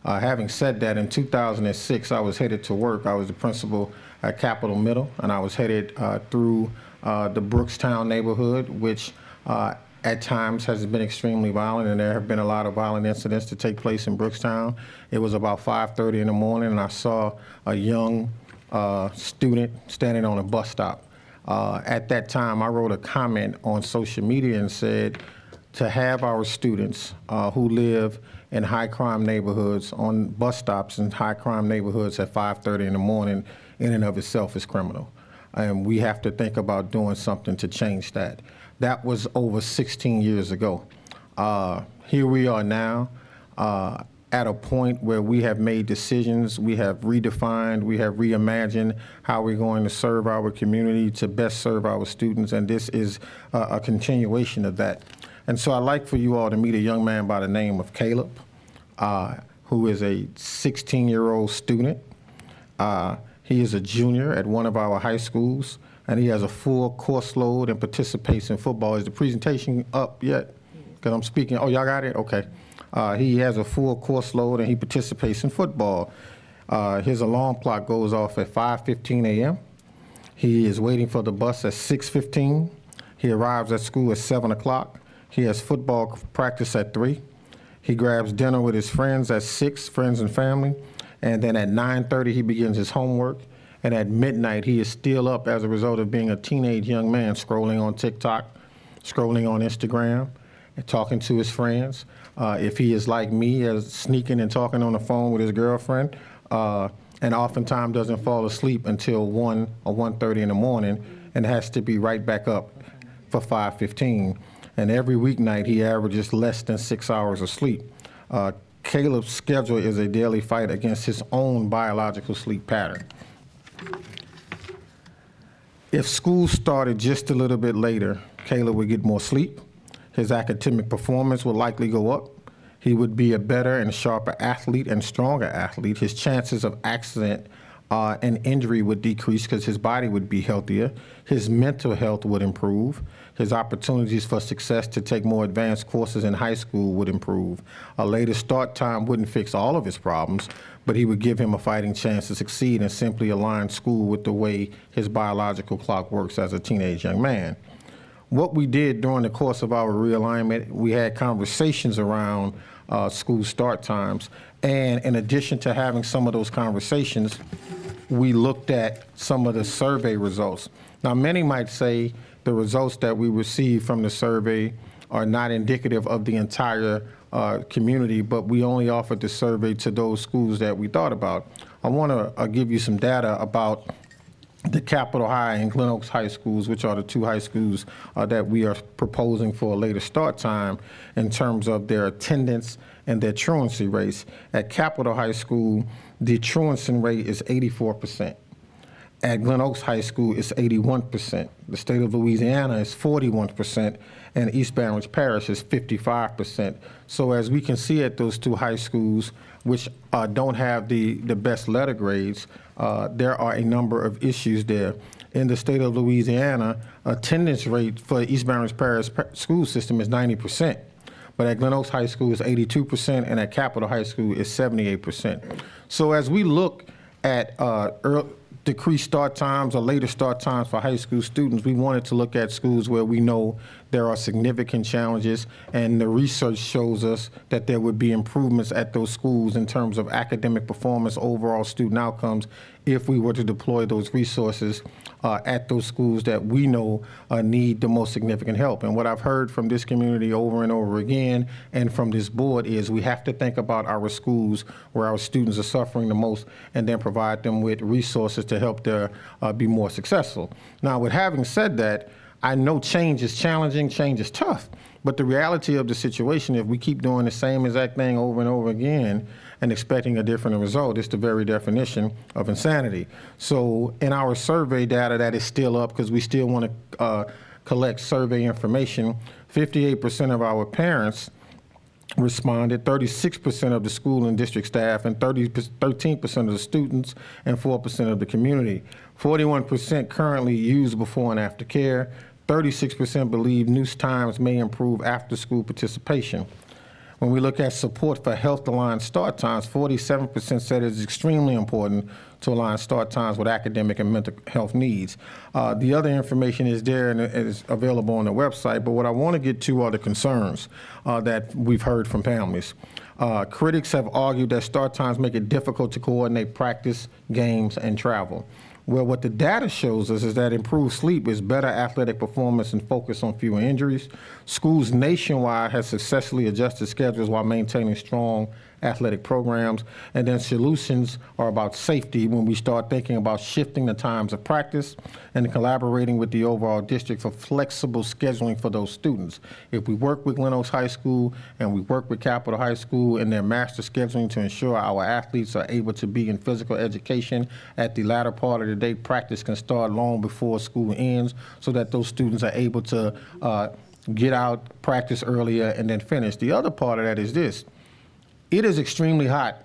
Having said that, in 2006, I was headed to work. I was the principal at Capitol Middle, and I was headed through the Brookstown neighborhood, which at times has been extremely violent, and there have been a lot of violent incidents to take place in Brookstown. It was about 5:30 in the morning, and I saw a young student standing on a bus stop. At that time, I wrote a comment on social media and said, to have our students who live in high-crime neighborhoods on bus stops in high-crime neighborhoods at 5:30 in the morning in and of itself is criminal. And we have to think about doing something to change that. That was over 16 years ago. Here we are now at a point where we have made decisions, we have redefined, we have reimagined how we're going to serve our community to best serve our students, and this is a continuation of that. And so I'd like for you all to meet a young man by the name of Caleb, who is a 16-year-old student. He is a junior at one of our high schools, and he has a full course load and participates in football. Is the presentation up yet? Because I'm speaking. Oh, y'all got it? Okay. He has a full course load, and he participates in football. His alarm clock goes off at 5:15 a.m. He is waiting for the bus at 6:15. He arrives at school at 7 o'clock. He has football practice at 3. He grabs dinner with his friends at 6, friends and family. And then at 9:30, he begins his homework. And at midnight, he is still up as a result of being a teenage young man, scrolling on TikTok, scrolling on Instagram, and talking to his friends. If he is like me, as sneaking and talking on the phone with his girlfriend, and oftentimes doesn't fall asleep until 1 or 1:30 in the morning, and has to be right back up for 5:15. And every weeknight, he averages less than 6 hours of sleep. Caleb's schedule is a daily fight against his own biological sleep pattern. If school started just a little bit later, Caleb would get more sleep. His academic performance would likely go up. He would be a better and sharper athlete and stronger athlete. His chances of accident and injury would decrease because his body would be healthier. His mental health would improve. His opportunities for success to take more advanced courses in high school would improve. A later start time wouldn't fix all of his problems, but he would give him a fighting chance to succeed and simply align school with the way his biological clock works as a teenage young man. What we did during the course of our realignment, we had conversations around school start times. And in addition to having some of those conversations, we looked at some of the survey results. Now, many might say the results that we received from the survey are not indicative of the entire community, but we only offered the survey to those schools that we thought about. I want to give you some data about the Capitol High and Glen Oaks High Schools, which are the two high schools that we are proposing for a later start time in terms of their attendance and their truancy rates. At Capitol High School, the truancy rate is 84%. at Glen Oaks High School is 81%. The state of Louisiana is 41%, and East Baton Rouge Parish is 55%. So as we can see at those two high schools, which don't have the best letter grades, there are a number of issues there. In the state of Louisiana, attendance rate for East Baton Rouge Parish school system is 90%. But at Glen Oaks High School is 82%, and at Capitol High School is 78%. So as we look at decreased start times or later start times for high school students, we wanted to look at schools where we know there are significant challenges, and the research shows us that there would be improvements at those schools in terms of academic performance, overall student outcomes, if we were to deploy those resources at those schools that we know need the most significant help. And what I've heard from this community over and over again and from this board is we have to think about our schools where our students are suffering the most and then provide them with resources to help them be more successful. Now, with having said that, I know change is challenging, change is tough, but the reality of the situation, if we keep doing the same exact thing over and over again and expecting a different result, it's the very definition of insanity. So in our survey data that is still up, because we still want to collect survey information, 58% of our parents responded, 36% of the school and district staff, and 13% of the students, and 4% of the community. 41% currently use before and after care. 36% believe new times may improve after school participation. When we look at support for health-aligned start times, 47% said it's extremely important to align start times with academic and mental health needs. The other information is there and is available on the website, but what I want to get to are the concerns that we've heard from families. Critics have argued that start times make it difficult to coordinate practice, games, and travel. Well, what the data shows us is that improved sleep is better athletic performance and focus on fewer injuries. Schools nationwide have successfully adjusted schedules while maintaining strong athletic programs. And then solutions are about safety when we start thinking about shifting the times of practice and collaborating with the overall district for flexible scheduling for those students. If we work with Glen Oaks High School and we work with Capitol High School in their master scheduling to ensure our athletes are able to be in physical education at the latter part of the day, practice can start long before school ends so that those students are able to get out, practice earlier, and then finish. The other part of that is this. It is extremely hot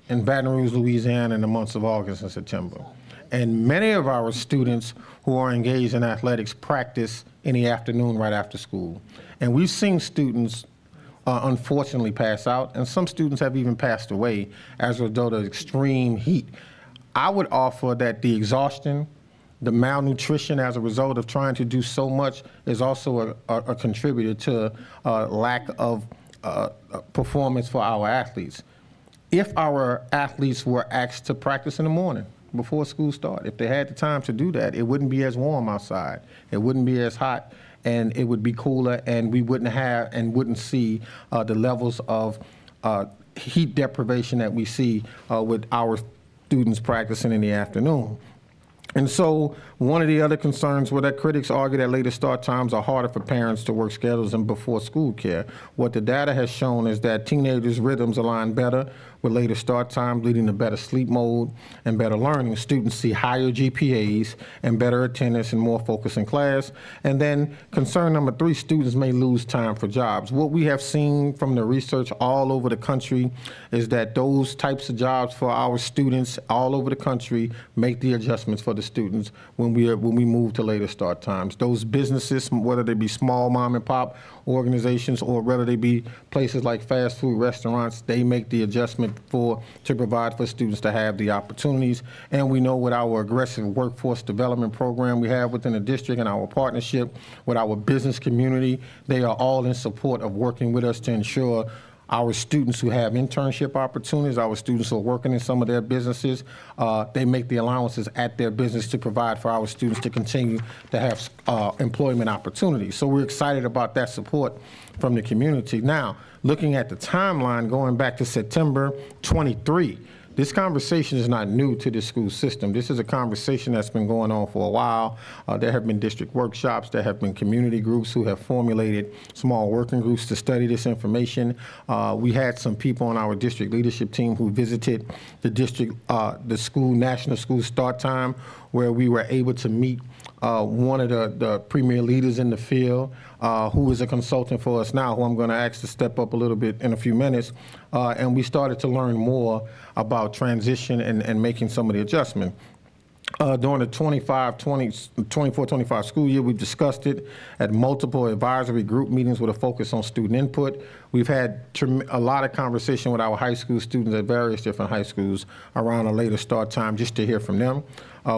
in Baton Rouge, Louisiana in the months of August and September. And many of our students who are engaged in athletics practice in the afternoon right after school. And we've seen students unfortunately pass out, and some students have even passed away as a result of extreme heat. I would offer that the exhaustion, the malnutrition as a result of trying to do so much is also a contributor to lack of performance for our athletes. If our athletes were asked to practice in the morning before school started, if they had the time to do that, it wouldn't be as warm outside. It wouldn't be as hot, and it would be cooler, and we wouldn't have and wouldn't see the levels of heat deprivation that we see with our students practicing in the afternoon. And so one of the other concerns were that critics argue that later start times are harder for parents to work schedules and before school care. What the data has shown is that teenagers' rhythms align better with later start times, leading to better sleep mode and better learning. Students see higher GPAs and better attendance and more focus in class. And then concern number 3, students may lose time for jobs. What we have seen from the research all over the country is that those types of jobs for our students all over the country make the adjustments for the students when we move to later start times. Those businesses, whether they be small mom and pop organizations or whether they be places like fast food restaurants, they make the adjustment to provide for students to have the opportunities. And we know with our aggressive workforce development program we have within the district and our partnership with our business community, they are all in support of working with us to ensure our students who have internship opportunities, our students who are working in some of their businesses, they make the allowances at their business to provide for our students to continue to have employment opportunities. So we're excited about that support from the community. Now, looking at the timeline, going back to September 23, This conversation is not new to the school system. This is a conversation that's been going on for a while. There have been district workshops. There have been community groups who have formulated small working groups to study this information. We had some people on our district leadership team who visited the district, the school, national school start time, where we were able to meet one of the premier leaders in the field, who is a consultant for us now, who I'm going to ask to step up a little bit in a few minutes. And we started to learn more about transition and making some of the adjustment. During the 24-25 school year, we discussed it at multiple advisory group meetings with a focus on student input. We've had a lot of conversation with our high school students at various different high schools around a later start time just to hear from them.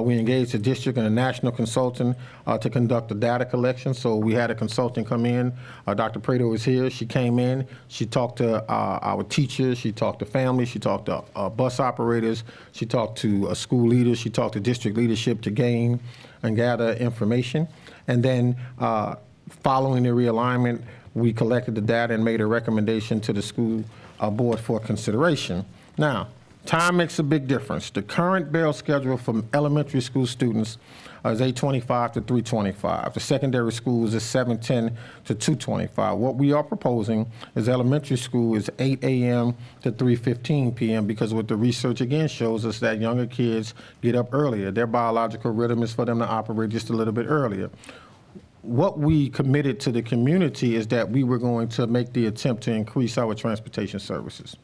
We engaged the district and a national consultant to conduct the data collection. So we had a consultant come in. Dr. Prado was here. She came in. She talked to our teachers. She talked to families. She talked to bus operators. She talked to school leaders. She talked to district leadership to gain and gather information. And then following the realignment, we collected the data and made a recommendation to the school board for consideration. Now, time makes a big difference. The current bell schedule for elementary school students is 8:25 to 3:25. The secondary schools is 7:10 to 2:25. What we are proposing is elementary school is 8 a.m. to 3:15 p.m. because what the research again shows us that younger kids get up earlier. Their biological rhythm is for them to operate just a little bit earlier. What we committed to the community is that we were going to make the attempt to increase our transportation services.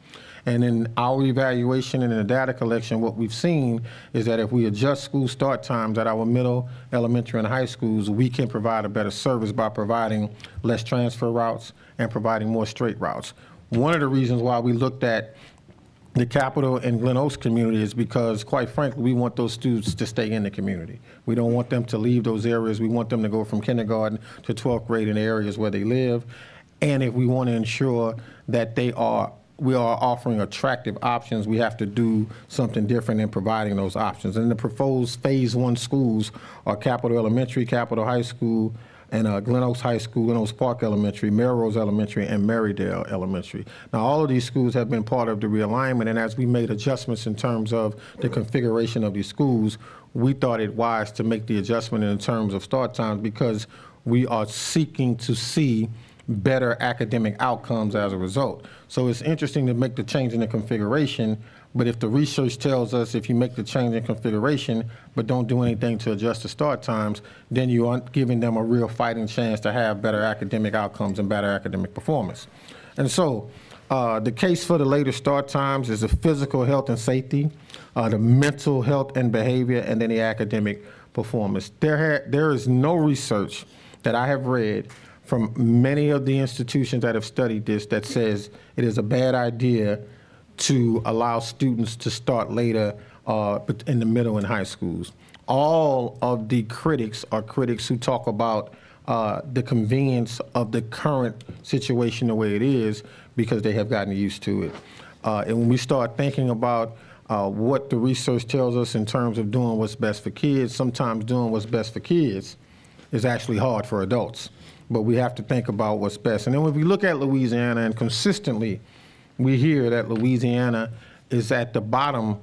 And in our evaluation and in the data collection, what we've seen is that if we adjust school start times at our middle, elementary, and high schools, we can provide a better service by providing less transfer routes and providing more straight routes. One of the reasons why we looked at the Capitol and Glen Oaks community is because, quite frankly, we want those students to stay in the community. We don't want them to leave those areas. We want them to go from kindergarten to 12th grade in the areas where they live. And if we want to ensure that we are offering attractive options, we have to do something different in providing those options. And the proposed Phase 1 schools are Capitol Elementary, Capitol High School, and Glen Oaks High School, Glen Oaks Park Elementary, Melrose Elementary, and Marydale Elementary. Now, all of these schools have been part of the realignment, and as we made adjustments in terms of the configuration of these schools, we thought it wise to make the adjustment in terms of start times because we are seeking to see better academic outcomes as a result. So it's interesting to make the change in the configuration, but if the research tells us if you make the change in configuration but don't do anything to adjust the start times, then you aren't giving them a real fighting chance to have better academic outcomes and better academic performance. And so the case for the later start times is the physical health and safety, the mental health and behavior, and then the academic performance. There is no research that I have read from many of the institutions that have studied this that says it is a bad idea to allow students to start later in the middle and high schools. All of the critics are critics who talk about the convenience of the current situation the way it is because they have gotten used to it. And when we start thinking about what the research tells us in terms of doing what's best for kids, sometimes doing what's best for kids is actually hard for adults. But we have to think about what's best. And then when we look at Louisiana, and consistently we hear that Louisiana is at the bottom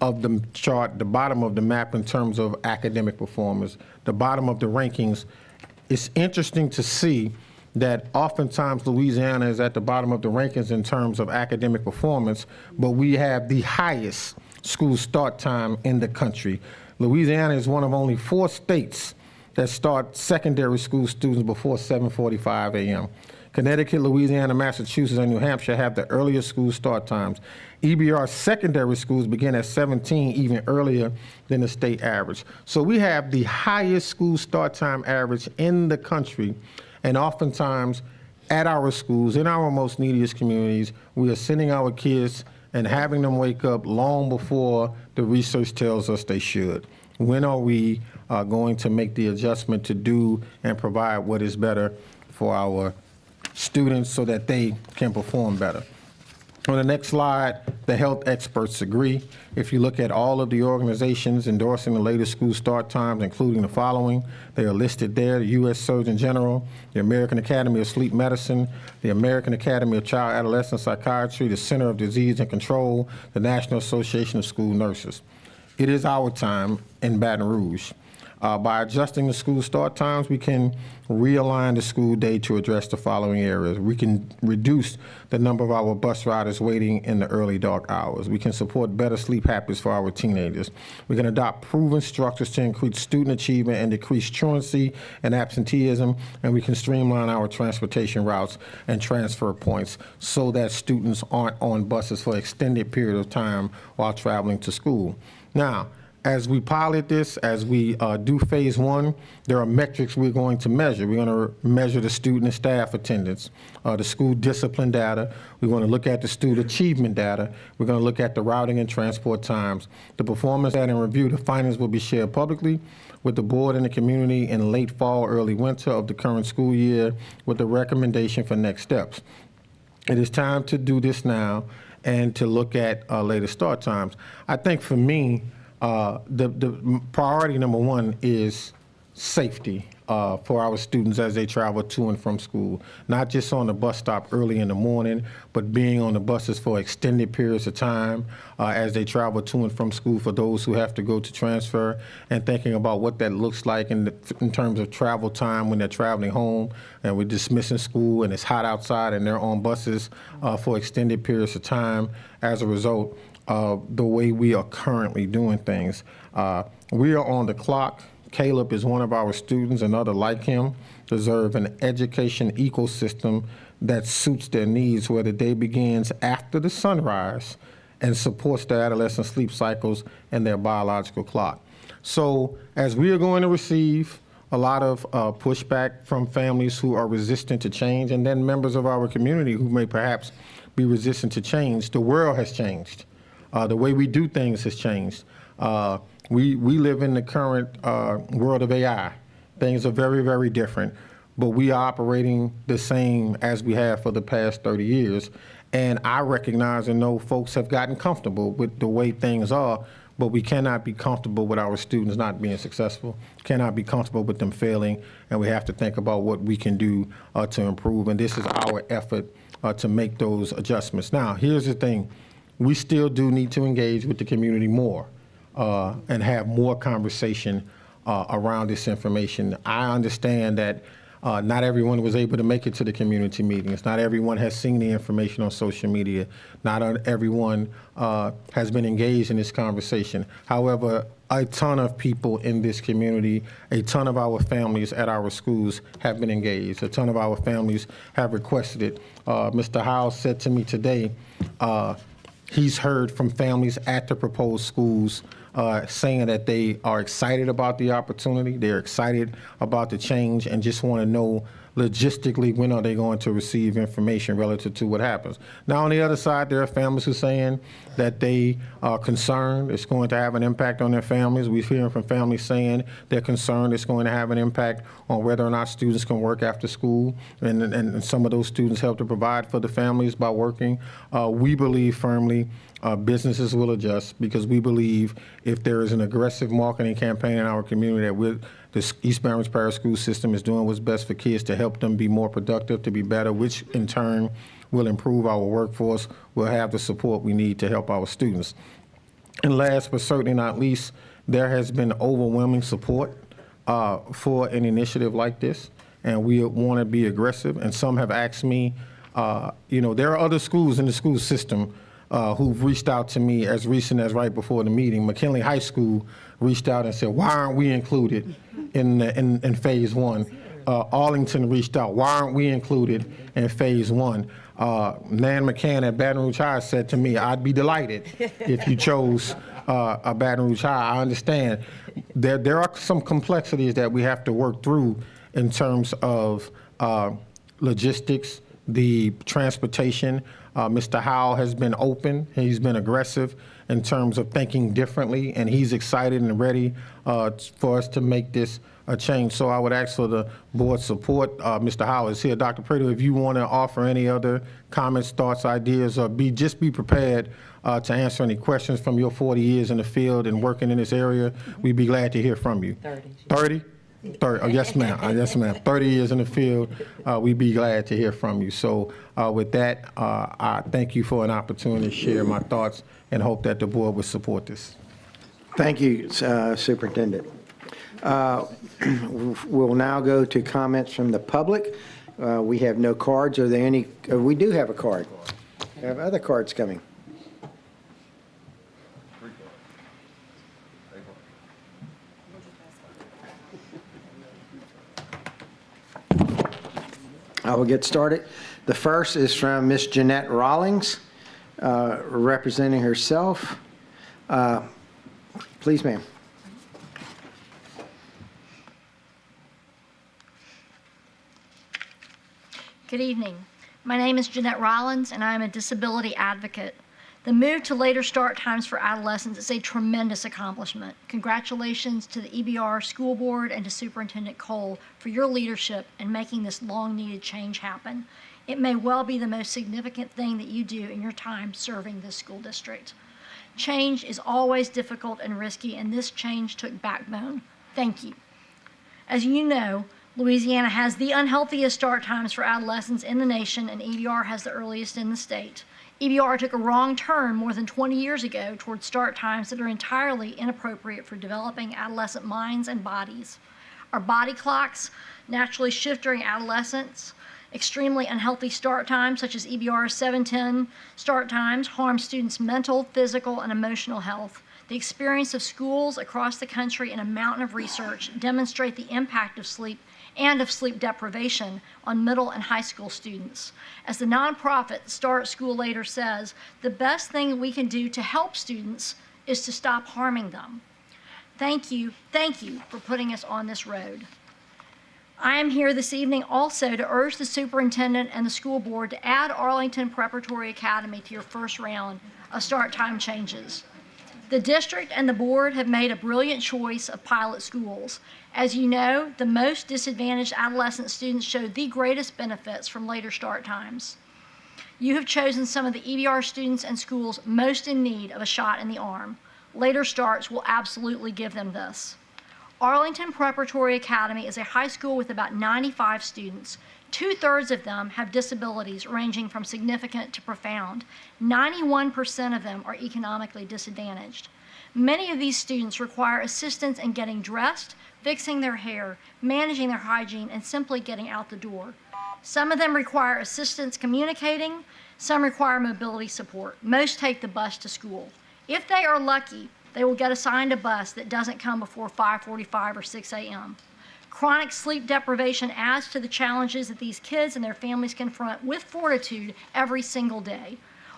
of the chart, the bottom of the map in terms of academic performance, the bottom of the rankings. It's interesting to see that oftentimes Louisiana is at the bottom of the rankings in terms of academic performance, but we have the highest school start time in the country. Louisiana is one of only 4 states that start secondary school students before 7:45 a.m. Connecticut, Louisiana, Massachusetts, and New Hampshire have the earliest school start times. EBR secondary schools begin at 17, even earlier than the state average. So we have the highest school start time average in the country, and oftentimes at our schools, in our most neediest communities, we are sending our kids and having them wake up long before the research tells us they should. When are we going to make the adjustment to do and provide what is better for our students so that they can perform better? On the next slide, the health experts agree. If you look at all of the organizations endorsing the latest school start times, including the following, they are listed there: the U.S. Surgeon General, the American Academy of Sleep Medicine, the American Academy of Child Adolescent Psychiatry, the Center of Disease and Control, the National Association of School Nurses. It is our time in Baton Rouge. By adjusting the school start times, we can realign the school day to address the following areas. We can reduce the number of our bus riders waiting in the early dark hours. We can support better sleep habits for our teenagers. We can adopt proven structures to increase student achievement and decrease truancy and absenteeism, and we can streamline our transportation routes and transfer points so that students aren't on buses for extended period of time while traveling to school. Now, as we pilot this, as we do phase one, there are metrics we're going to measure. We're going to measure the student and staff attendance, the school discipline data. We're going to look at the student achievement data. We're going to look at the routing and transport times. The performance data and review, the findings will be shared publicly with the board and the community in late fall, early winter of the current school year with the recommendation for next steps. It is time to do this now and to look at later start times. I think for me, the priority number one is safety for our students as they travel to and from school, not just on the bus stop early in the morning, but being on the buses for extended periods of time as they travel to and from school for those who have to go to transfer, and thinking about what that looks like in terms of travel time when they're traveling home and we're dismissing school and it's hot outside and they're on buses for extended periods of time as a result of the way we are currently doing things. We are on the clock. Caleb is one of our students, and others like him deserve an education ecosystem that suits their needs, where the day begins after the sunrise and supports their adolescent sleep cycles and their biological clock. So as we are going to receive a lot of pushback from families who are resistant to change, and then members of our community who may perhaps be resistant to change, the world has changed. The way we do things has changed. We live in the current world of AI. Things are very, very different, but we are operating the same as we have for the past 30 years. And I recognize and know folks have gotten comfortable with the way things are, but we cannot be comfortable with our students not being successful, cannot be comfortable with them failing, and we have to think about what we can do to improve. And this is our effort to make those adjustments. Now, here's the thing. We still do need to engage with the community more and have more conversation around this information. I understand that not everyone was able to make it to the community meetings. Not everyone has seen the information on social media. Not everyone has been engaged in this conversation. However, a ton of people in this community, a ton of our families at our schools have been engaged. A ton of our families have requested it. Mr. Howell said to me today, he's heard from families at the proposed schools saying that they are excited about the opportunity, they're excited about the change, and just want to know logistically when are they going to receive information relative to what happens. Now, on the other side, there are families who are saying that they are concerned it's going to have an impact on their families. We're hearing from families saying they're concerned it's going to have an impact on whether or not students can work after school, and some of those students help to provide for the families by working. We believe firmly businesses will adjust, because we believe if there is an aggressive marketing campaign in our community that the East Baton Rouge Parish School System is doing what's best for kids to help them be more productive, to be better, which in turn will improve our workforce. We'll have the support we need to help our students. And last but certainly not least, there has been overwhelming support for an initiative like this, and we want to be aggressive. And some have asked me, there are other schools in the school system who've reached out to me as recent as right before the meeting. McKinley High School reached out and said, why aren't we included in phase one? Arlington reached out, why aren't we included in phase one? Nan McCann at Baton Rouge High said to me, I'd be delighted if you chose a Baton Rouge High. I understand there are some complexities that we have to work through in terms of logistics, the transportation, Mr. Howell has been open, he's been aggressive in terms of thinking differently, and he's excited and ready for us to make this a change. So I would ask for the board's support. Mr. Howell is here. Dr. Prater, if you want to offer any other comments, thoughts, ideas, or just be prepared to answer any questions from your 40 years in the field and working in this area, we'd be glad to hear from you. 30? 30, oh, yes, ma'am. Yes, ma'am. 30 years in the field, we'd be glad to hear from you. So with that, I thank you for an opportunity to share my thoughts and hope that the board will support this. Thank you, Superintendent. We'll now go to comments from the public. We have no cards. Are there any? We do have a card. We have other cards coming. I will get started. The first is from Miss Jeanette Rawlings, representing herself. Please, ma'am. Good evening. My name is Jeanette Rollins, and I am a disability advocate. The move to later start times for adolescents is a tremendous accomplishment. Congratulations to the EBR School Board and to Superintendent Cole for your leadership in making this long-needed change happen. It may well be the most significant thing that you do in your time serving this school district. Change is always difficult and risky, and this change took backbone. Thank you. As you know, Louisiana has the unhealthiest start times for adolescents in the nation, and EBR has the earliest in the state. EBR took a wrong turn more than 20 years ago toward start times that are entirely inappropriate for developing adolescent minds and bodies. Our body clocks naturally shift during adolescence. Extremely unhealthy start times, such as EBR's 7:10 start times, harm students' mental, physical, and emotional health. The experience of schools across the country and a mountain of research demonstrate the impact of sleep and of sleep deprivation on middle and high school students. As the nonprofit Start School Later says, the best thing we can do to help students is to stop harming them. Thank you for putting us on this road. I am here this evening also to urge the superintendent and the school board to add Arlington Preparatory Academy to your first round of start time changes. The district and the board have made a brilliant choice of pilot schools. As you know, the most disadvantaged adolescent students show the greatest benefits from later start times. You have chosen some of the EBR students and schools most in need of a shot in the arm. Later starts will absolutely give them this. Arlington Preparatory Academy is a high school with about 95 students. 2/3 of them have disabilities ranging from significant to profound. 91% of them are economically disadvantaged. Many of these students require assistance in getting dressed, fixing their hair, managing their hygiene, and simply getting out the door. Some of them require assistance communicating, some require mobility support. Most take the bus to school. If they are lucky, they will get assigned a bus that doesn't come before 5:45 or 6 a.m. Chronic sleep deprivation adds to the challenges that these kids and their families confront with fortitude every single day.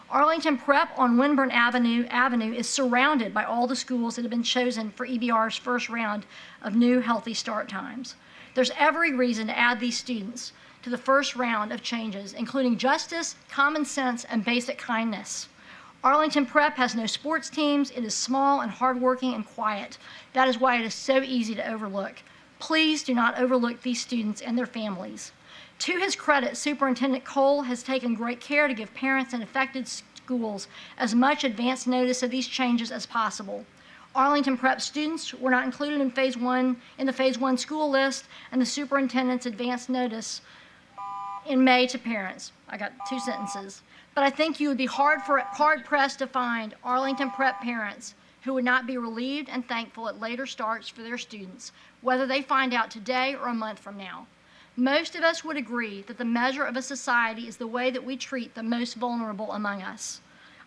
Arlington Prep on Winburn Avenue is surrounded by all the schools that have been chosen for EBR's first round of new healthy start times. There's every reason to add these students to the first round of changes, including justice, common sense, and basic kindness. Arlington Prep has no sports teams. It is small and hardworking and quiet. That is why it is so easy to overlook. Please do not overlook these students and their families. To his credit, Superintendent Cole has taken great care to give parents in affected schools as much advance notice of these changes as possible. Arlington Prep students were not included in the Phase 1 school list, and the superintendent's advance notice in May to parents. I got 2 sentences. But I think you would be hard-pressed to find Arlington Prep parents who would not be relieved and thankful at later starts for their students, whether they find out today or a month from now. Most of us would agree that the measure of a society is the way that we treat the most vulnerable among us.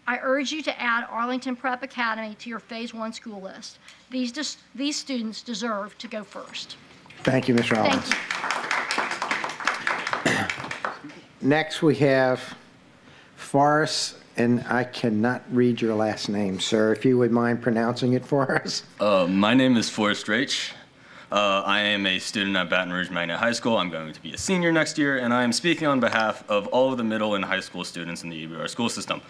I urge you to add Arlington Prep Academy to your Phase 1 school list. These students deserve to go first. Thank you, Ms. Rollins. Thank you. Next, we have Forrest, and I cannot read your last name, sir. If you would mind pronouncing it for us. My name is Forrest Raich. I am a student at Baton Rouge Magnet High School. I'm going to be a senior next year, and I am speaking on behalf of all of the middle and high school students in the EBR school system.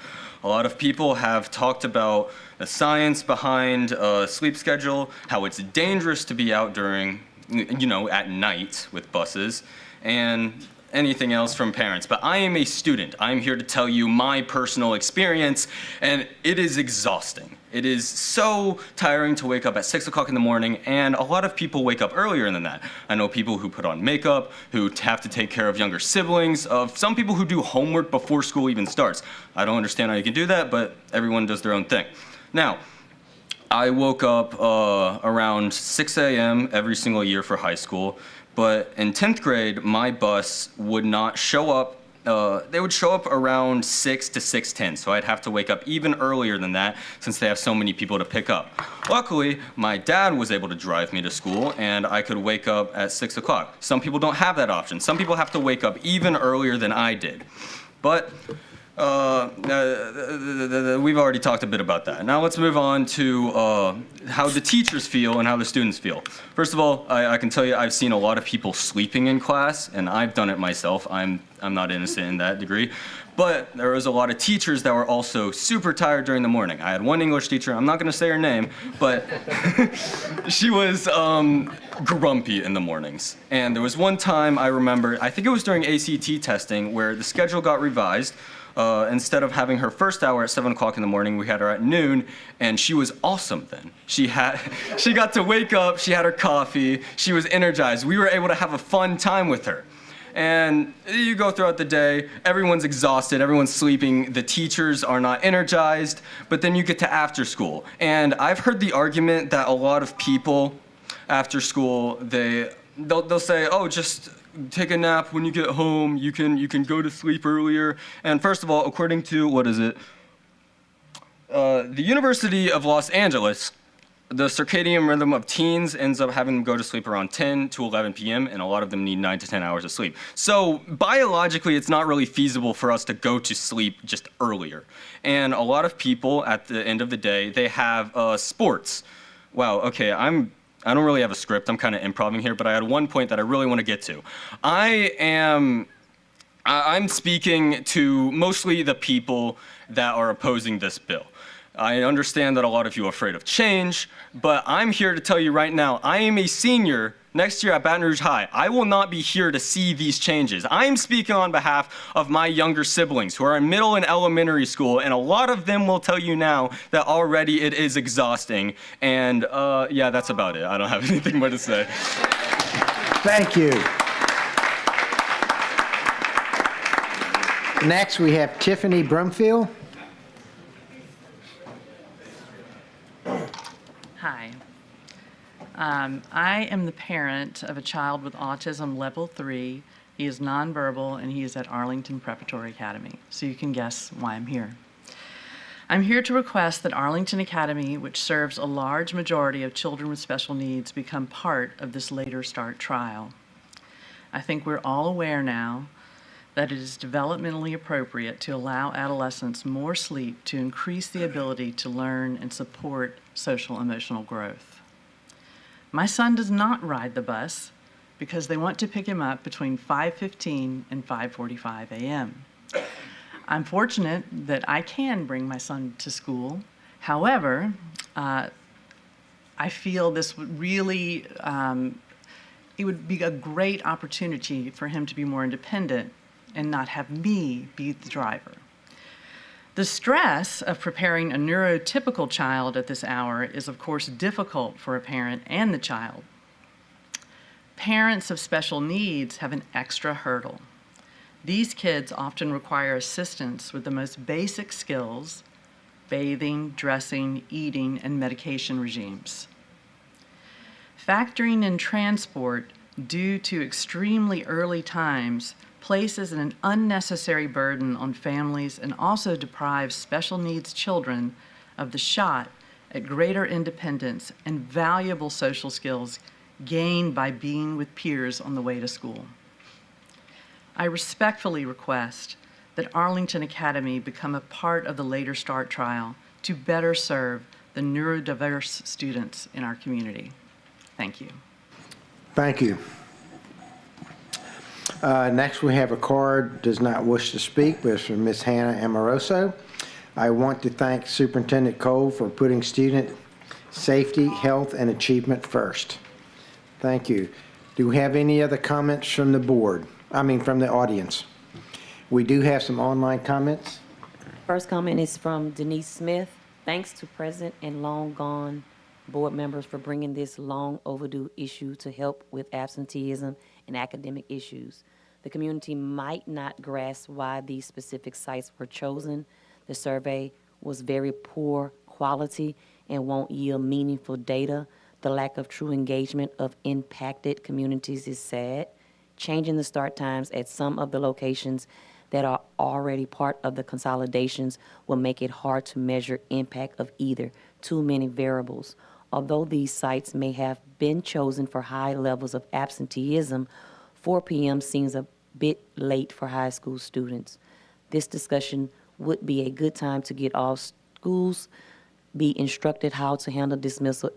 A lot of people have talked about the science behind a sleep schedule, how it's dangerous to be out during, at night with buses, and anything else from parents. But I am a student. I'm here to tell you my personal experience, and it is exhausting. It is so tiring to wake up at 6 o'clock in the morning, and a lot of people wake up earlier than that. I know people who put on makeup, who have to take care of younger siblings, some people who do homework before school even starts. I don't understand how you can do that, but everyone does their own thing. Now, I woke up around 6 a.m. every single year for high school, but in 10th grade, my bus would not show up. They would show up around 6 to 6:10, so I'd have to wake up even earlier than that since they have so many people to pick up. Luckily, my dad was able to drive me to school, and I could wake up at 6 o'clock. Some people don't have that option. Some people have to wake up even earlier than I did. But we've already talked a bit about that. Now let's move on to how the teachers feel and how the students feel. First of all, I can tell you I've seen a lot of people sleeping in class, and I've done it myself. I'm not innocent in that degree. But there was a lot of teachers that were also super tired during the morning. I had one English teacher, I'm not gonna say her name, but she was grumpy in the mornings. And there was one time I remember, I think it was during ACT testing, where the schedule got revised. Instead of having her first hour at 7 o'clock in the morning, we had her at noon, and she was awesome then. She got to wake up, she had her coffee, she was energized. We were able to have a fun time with her. And you go throughout the day, everyone's exhausted, everyone's sleeping, the teachers are not energized, but then you get to after school. And I've heard the argument that a lot of people after school, they'll say, oh, just take a nap when you get home, you can go to sleep earlier. And first of all, according to, the University of Los Angeles, the circadian rhythm of teens ends up having them go to sleep around 10 to 11 p.m., and a lot of them need 9 to 10 hours of sleep. So biologically, it's not really feasible for us to go to sleep just earlier. And a lot of people, at the end of the day, they have sports. Wow, okay, I don't really have a script, I'm kind of improvising here, but I had one point that I really want to get to. I'm speaking to mostly the people that are opposing this bill. I understand that a lot of you are afraid of change, but I'm here to tell you right now, I am a senior next year at Baton Rouge High. I will not be here to see these changes. I am speaking on behalf of my younger siblings who are in middle and elementary school, and a lot of them will tell you now that already it is exhausting. And yeah, that's about it. I don't have anything more to say. Thank you. Next, we have Tiffany Brumfield. Hi. I am the parent of a child with autism level 3. He is nonverbal, and he is at Arlington Preparatory Academy, so you can guess why I'm here. I'm here to request that Arlington Academy, which serves a large majority of children with special needs, become part of this Later Start trial. I think we're all aware now that it is developmentally appropriate to allow adolescents more sleep to increase the ability to learn and support social emotional growth. My son does not ride the bus because they want to pick him up between 5:15 and 5:45 a.m. I'm fortunate that I can bring my son to school. However, I feel this would really, it would be a great opportunity for him to be more independent and not have me be the driver. The stress of preparing a neurotypical child at this hour is, of course, difficult for a parent and the child. Parents of special needs have an extra hurdle. These kids often require assistance with the most basic skills: bathing, dressing, eating, and medication regimes. Factoring in transport due to extremely early times places an unnecessary burden on families and also deprives special needs children of the shot at greater independence and valuable social skills gained by being with peers on the way to school. I respectfully request that Arlington Academy become a part of the Later Start trial to better serve the neurodiverse students in our community. Thank you. Thank you. Next, we have a card, does not wish to speak, but it's from Ms. Hannah Amoroso. I want to thank Superintendent Cole for putting student safety, health, and achievement first. Thank you. Do we have any other comments from the board? From the audience? We do have some online comments. First comment is from Denise Smith. Thanks to present and long gone board members for bringing this long overdue issue to help with absenteeism and academic issues. The community might not grasp why these specific sites were chosen. The survey was very poor quality and won't yield meaningful data. The lack of true engagement of impacted communities is sad. Changing the start times at some of the locations that are already part of the consolidations will make it hard to measure impact of either too many variables. Although these sites may have been chosen for high levels of absenteeism, 4 p.m. seems a bit late for high school students. This discussion would be a good time to get all schools be instructed how to handle dismissal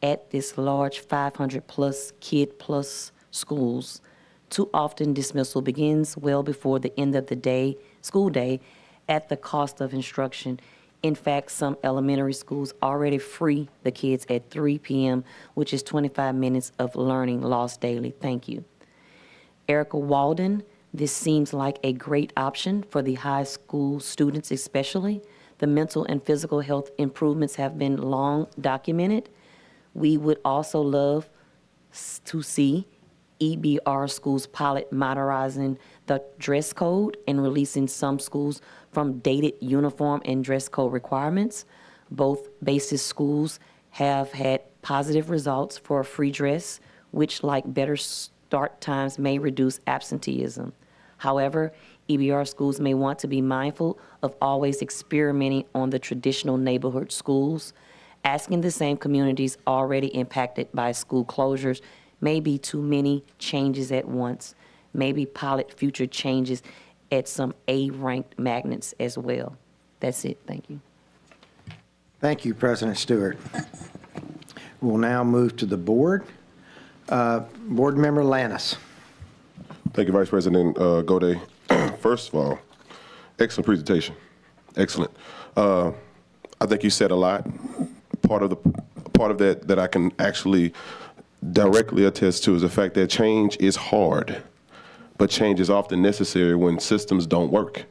at this large 500 plus kid plus schools. Too often dismissal begins well before the end of the school day at the cost of instruction. In fact, some elementary schools already free the kids at 3 p.m., which is 25 minutes of learning lost daily. Thank you. Erica Walden, this seems like a great option for the high school students especially. The mental and physical health improvements have been long documented. We would also love to see EBR schools pilot modernizing the dress code and releasing some schools from dated uniform and dress code requirements. Both basis schools have had positive results for free dress, which, like better start times, may reduce absenteeism. However, EBR schools may want to be mindful of always experimenting on the traditional neighborhood schools. Asking the same communities already impacted by school closures may be too many changes at once. Maybe pilot future changes at some A-ranked magnets as well. That's it. Thank you. Thank you, President Stewart. We'll now move to the board. Board Member Lannis. Thank you, Vice President Gode. First of all, excellent presentation. Excellent. I think you said a lot. Part of that I can actually directly attest to is the fact that change is hard, but change is often necessary when systems don't work.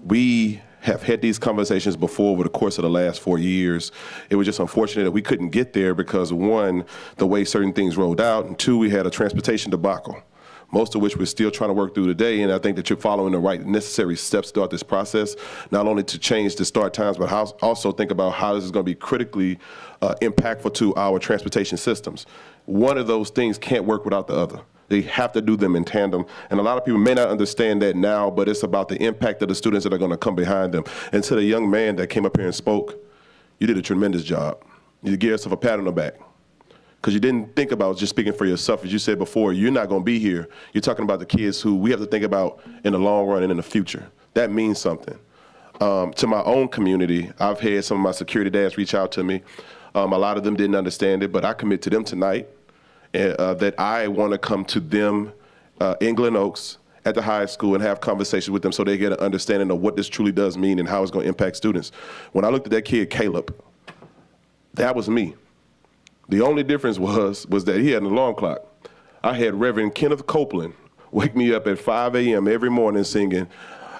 We have had these conversations before over the course of the last 4 years. It was just unfortunate that we couldn't get there because, one, the way certain things rolled out, and two, we had a transportation debacle, most of which we're still trying to work through today. And I think that you're following the right necessary steps throughout this process, not only to change the start times, but also think about how this is going to be critically impactful to our transportation systems. One of those things can't work without the other. They have to do them in tandem. And a lot of people may not understand that now, but it's about the impact of the students that are going to come behind them. And to the young man that came up here and spoke, you did a tremendous job. You give yourself a pat on the back. Because you didn't think about just speaking for yourself. As you said before, you're not going to be here. You're talking about the kids who we have to think about in the long run and in the future. That means something. To my own community, I've had some of my security dads reach out to me. A lot of them didn't understand it, but I commit to them tonight that I want to come to them in Glen Oaks at the high school and have conversations with them so they get an understanding of what this truly does mean and how it's going to impact students. When I looked at that kid, Caleb, that was me. The only difference was that he had an alarm clock. I had Reverend Kenneth Copeland wake me up at 5 a.m. every morning singing,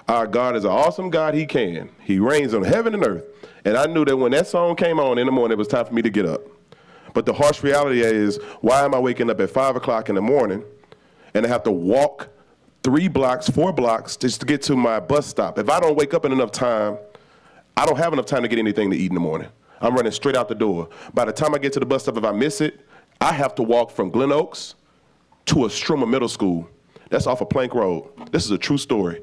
"Our God is an awesome God, he can. He reigns on heaven and earth." And I knew that when that song came on in the morning, it was time for me to get up. But the harsh reality is, why am I waking up at 5 o'clock in the morning and I have to walk 4 blocks just to get to my bus stop? If I don't wake up in enough time, I don't have enough time to get anything to eat in the morning. I'm running straight out the door. By the time I get to the bus stop, if I miss it, I have to walk from Glen Oaks to Estruma Middle School. That's off of Plank Road. This is a true story.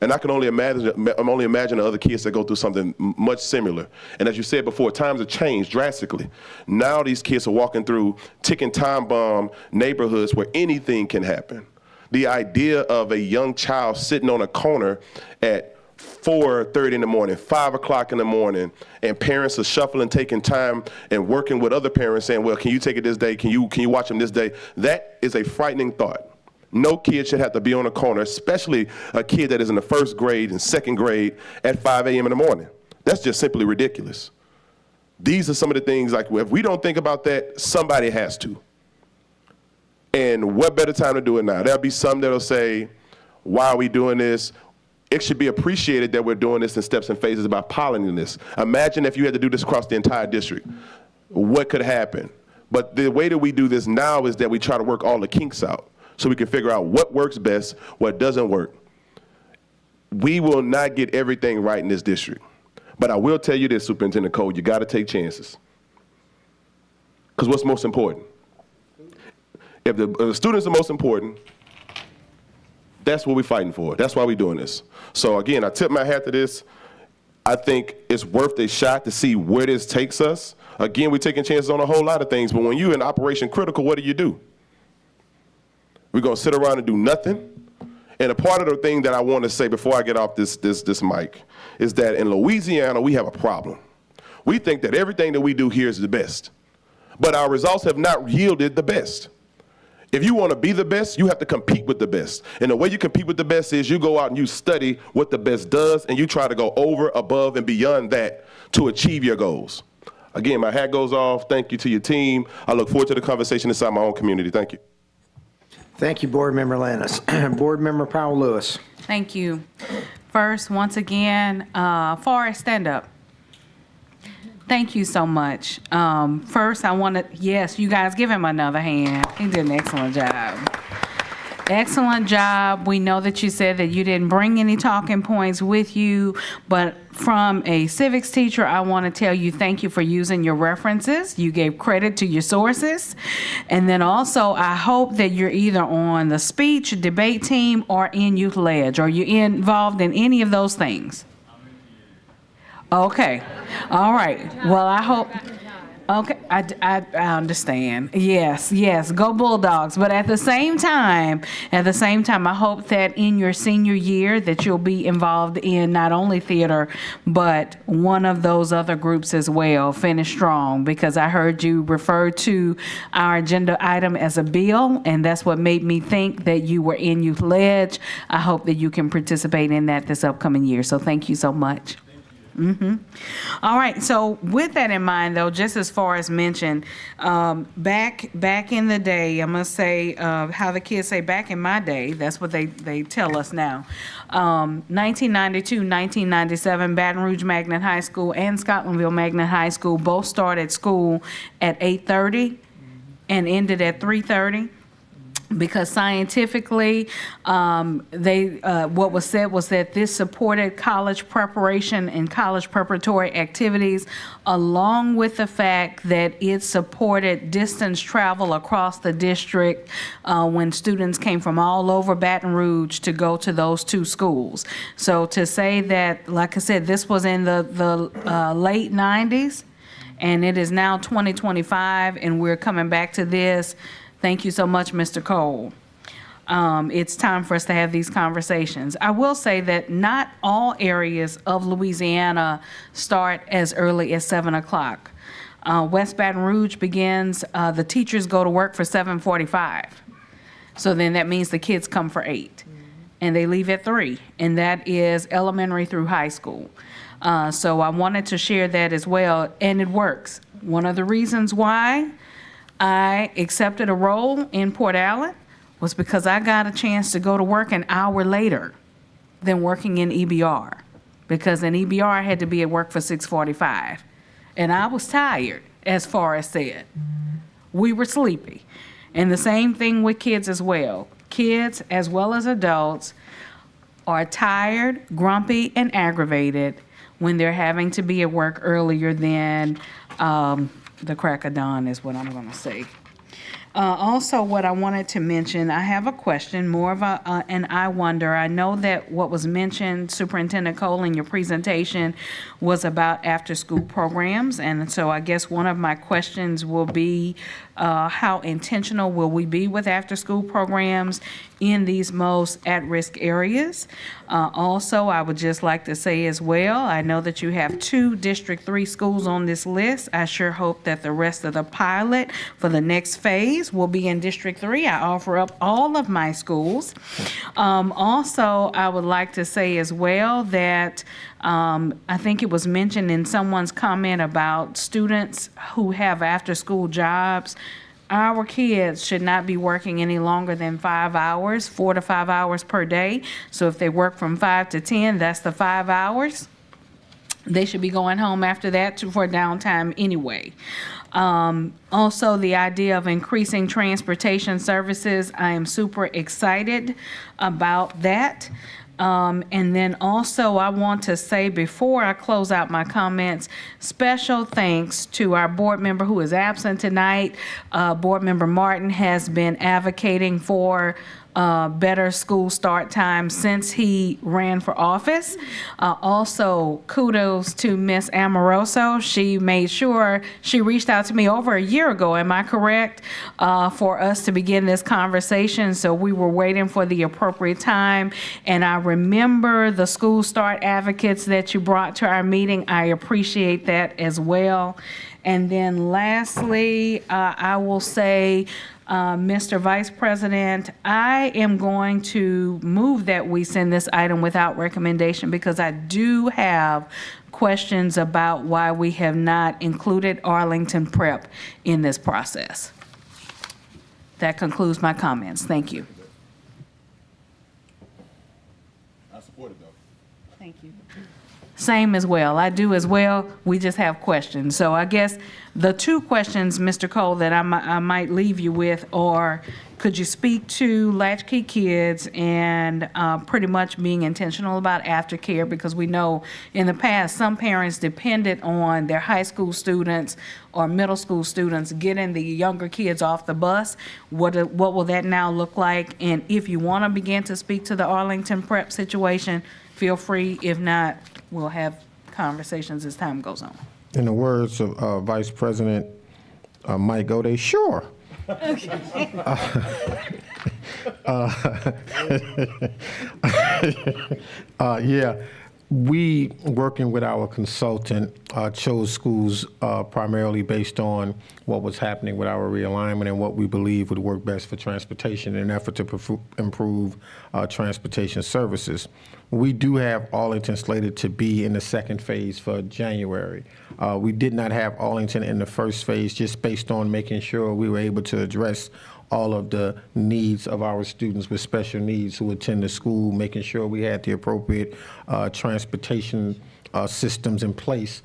And I can only imagine the other kids that go through something much similar. And as you said before, times have changed drastically. Now these kids are walking through ticking time bomb neighborhoods where anything can happen. The idea of a young child sitting on a corner at 4:30 in the morning, 5 o'clock in the morning, and parents are shuffling, taking time and working with other parents saying, well, can you take it this day? Can you watch them this day? That is a frightening thought. No kid should have to be on a corner, especially a kid that is in the first grade and second grade at 5 a.m. in the morning. That's just simply ridiculous. These are some of the things, like, if we don't think about that, somebody has to. And what better time to do it now? There'll be some that'll say, why are we doing this? It should be appreciated that we're doing this in steps and phases by piloting this. Imagine if you had to do this across the entire district. What could happen? But the way that we do this now is that we try to work all the kinks out so we can figure out what works best, what doesn't work. We will not get everything right in this district. But I will tell you this, Superintendent Cole, you got to take chances. Because what's most important? If the students are most important, that's what we're fighting for. That's why we're doing this. So again, I tip my hat to this. I think it's worth a shot to see where this takes us. Again, we're taking chances on a whole lot of things, but when you're in Operation Critical, what do? We're going to sit around and do nothing. And a part of the thing that I want to say before I get off this mic is that in Louisiana, we have a problem. We think that everything that we do here is the best, but our results have not yielded the best. If you want to be the best, you have to compete with the best. And the way you compete with the best is you go out and you study what the best does, and you try to go over, above, and beyond that to achieve your goals. Again, my hat goes off. Thank you to your team. I look forward to the conversation inside my own community. Thank you. Thank you, Board Member Lannis. Board Member Powell Lewis. Thank you. First, once again, Forrest, stand up. Thank you so much. First, I want to, yes, you guys give him another hand. He did an excellent job. Excellent job. We know that you said that you didn't bring any talking points with you, but from a civics teacher, I want to tell you thank you for using your references. You gave credit to your sources. And then also, I hope that you're either on the speech, debate team, or in Youth Ledge. Are you involved in any of those things? Okay. All right. Well, I hope. Okay, I understand. Yes, go Bulldogs. But at the same time, I hope that in your senior year that you'll be involved in not only theater, but one of those other groups as well. Finish strong, because I heard you refer to our agenda item as a bill, and that's what made me think that you were in Youth Ledge. I hope that you can participate in that this upcoming year. So thank you so much. All right. So with that in mind, though, just as far as mentioned, back in the day, I must say how the kids say back in my day. That's what they tell us now. 1992, 1997, Baton Rouge Magnet High School and Scotlandville Magnet High School both started school at 8:30 and ended at 3:30. Because scientifically, what was said was that this supported college preparation and college preparatory activities, along with the fact that it supported distance travel across the district when students came from all over Baton Rouge to go to those two schools. So to say that, like I said, this was in the late 90s, and it is now 2025, and we're coming back to this. Thank you so much, Mr. Cole. It's time for us to have these conversations. I will say that not all areas of Louisiana start as early as 7 o'clock. West Baton Rouge begins, the teachers go to work for 7:45. So then that means the kids come for 8. And they leave at 3. And that is elementary through high school. So I wanted to share that as well, and it works. One of the reasons why I accepted a role in Port Allen was because I got a chance to go to work an hour later than working in EBR, because in EBR I had to be at work for 6:45, and I was tired, as far as said. We were sleepy. And the same thing with kids as well. Kids, as well as adults, are tired, grumpy, and aggravated when they're having to be at work earlier than the crack of dawn is what I'm going to say. Also, what I wanted to mention, I have a question, more of an I wonder. I know that what was mentioned, Superintendent Cole, in your presentation was about after-school programs. And so I guess one of my questions will be, how intentional will we be with after-school programs in these most at-risk areas? Also, I would just like to say as well, I know that you have 2 District 3 schools on this list. I sure hope that the rest of the pilot for the next phase will be in District 3. I offer up all of my schools. Also, I would like to say as well that I think it was mentioned in someone's comment about students who have after-school jobs. Our kids should not be working any longer than 5 hours, 4 to 5 hours per day. So if they work from 5 to 10, that's the 5 hours. They should be going home after that for downtime anyway. Also, the idea of increasing transportation services, I am super excited about that. And then also, I want to say before I close out my comments, special thanks to our board member who is absent tonight. Board Member Martin has been advocating for better school start time since he ran for office. Also, kudos to Miss Amoroso. She made sure, she reached out to me over a year ago, am I correct, for us to begin this conversation. So we were waiting for the appropriate time. And I remember the school start advocates that you brought to our meeting. I appreciate that as well. And then lastly, I will say, Mr. Vice President, I am going to move that we send this item without recommendation because I do have questions about why we have not included Arlington Prep in this process. That concludes my comments. Thank you. I support it, though. Thank you. Same as well. I do as well. We just have questions. So I guess the 2 questions, Mr. Cole, that I might leave you with are, could you speak to latchkey kids and pretty much being intentional about aftercare? Because we know in the past, some parents depended on their high school students or middle school students getting the younger kids off the bus. What will that now look like? And if you want to begin to speak to the Arlington Prep situation, feel free. If not, we'll have conversations as time goes on. In the words of Vice President Mike Gode, sure. Yeah, we, working with our consultant, chose schools primarily based on what was happening with our realignment and what we believe would work best for transportation in an effort to improve transportation services. We do have Arlington slated to be in the second phase for January. We did not have Arlington in the first phase just based on making sure we were able to address all of the needs of our students with special needs who attend the school, making sure we had the appropriate transportation systems in place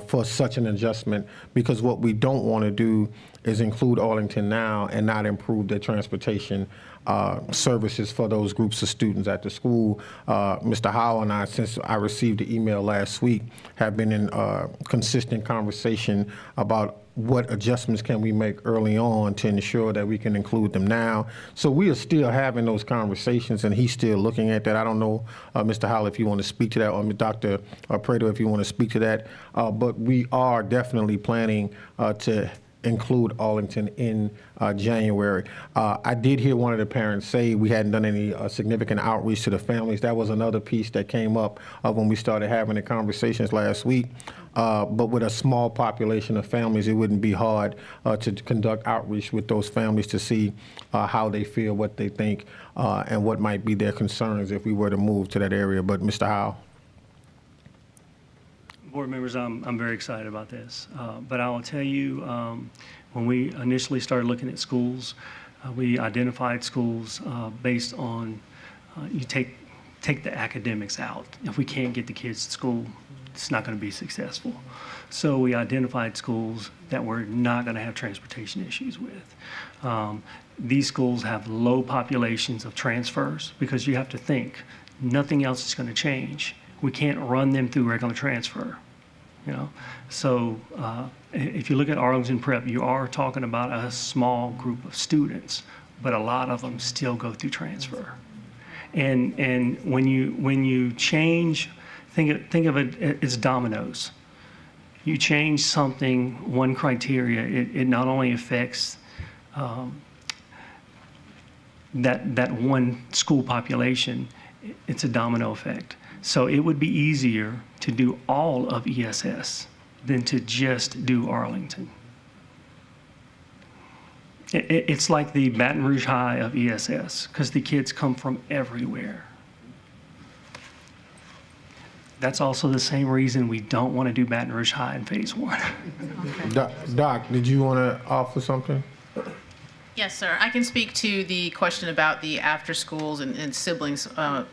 for such an adjustment, because what we don't want to do is include Arlington now and not improve their transportation services for those groups of students at the school. Mr. Howell and I, since I received the email last week, have been in consistent conversation about what adjustments can we make early on to ensure that we can include them now. So we are still having those conversations, and he's still looking at that. I don't know, Mr. Howell, if you want to speak to that, or Dr. Prater, if you want to speak to that. But we are definitely planning to include Arlington in January. I did hear one of the parents say we hadn't done any significant outreach to the families. That was another piece that came up when we started having the conversations last week. But with a small population of families, it wouldn't be hard to conduct outreach with those families to see how they feel, what they think, and what might be their concerns if we were to move to that area. But Mr. Howell? Board members, I'm very excited about this. But I will tell you, when we initially started looking at schools, we identified schools based on, you take the academics out. If we can't get the kids to school, it's not going to be successful. So we identified schools that we're not going to have transportation issues with. These schools have low populations of transfers because you have to think nothing else is going to change. We can't run them through regular transfer. you know. So if you look at Arlington Prep, you are talking about a small group of students, but a lot of them still go through transfer. And when you change, think of it as dominoes. You change something, one criteria, it not only affects that one school population, it's a domino effect. So it would be easier to do all of ESS than to just do Arlington. It's like the Baton Rouge High of ESS, because the kids come from everywhere. That's also the same reason we don't want to do Baton Rouge High in phase 1. Doc, did you want to offer something? Yes, sir. I can speak to the question about the after schools and siblings,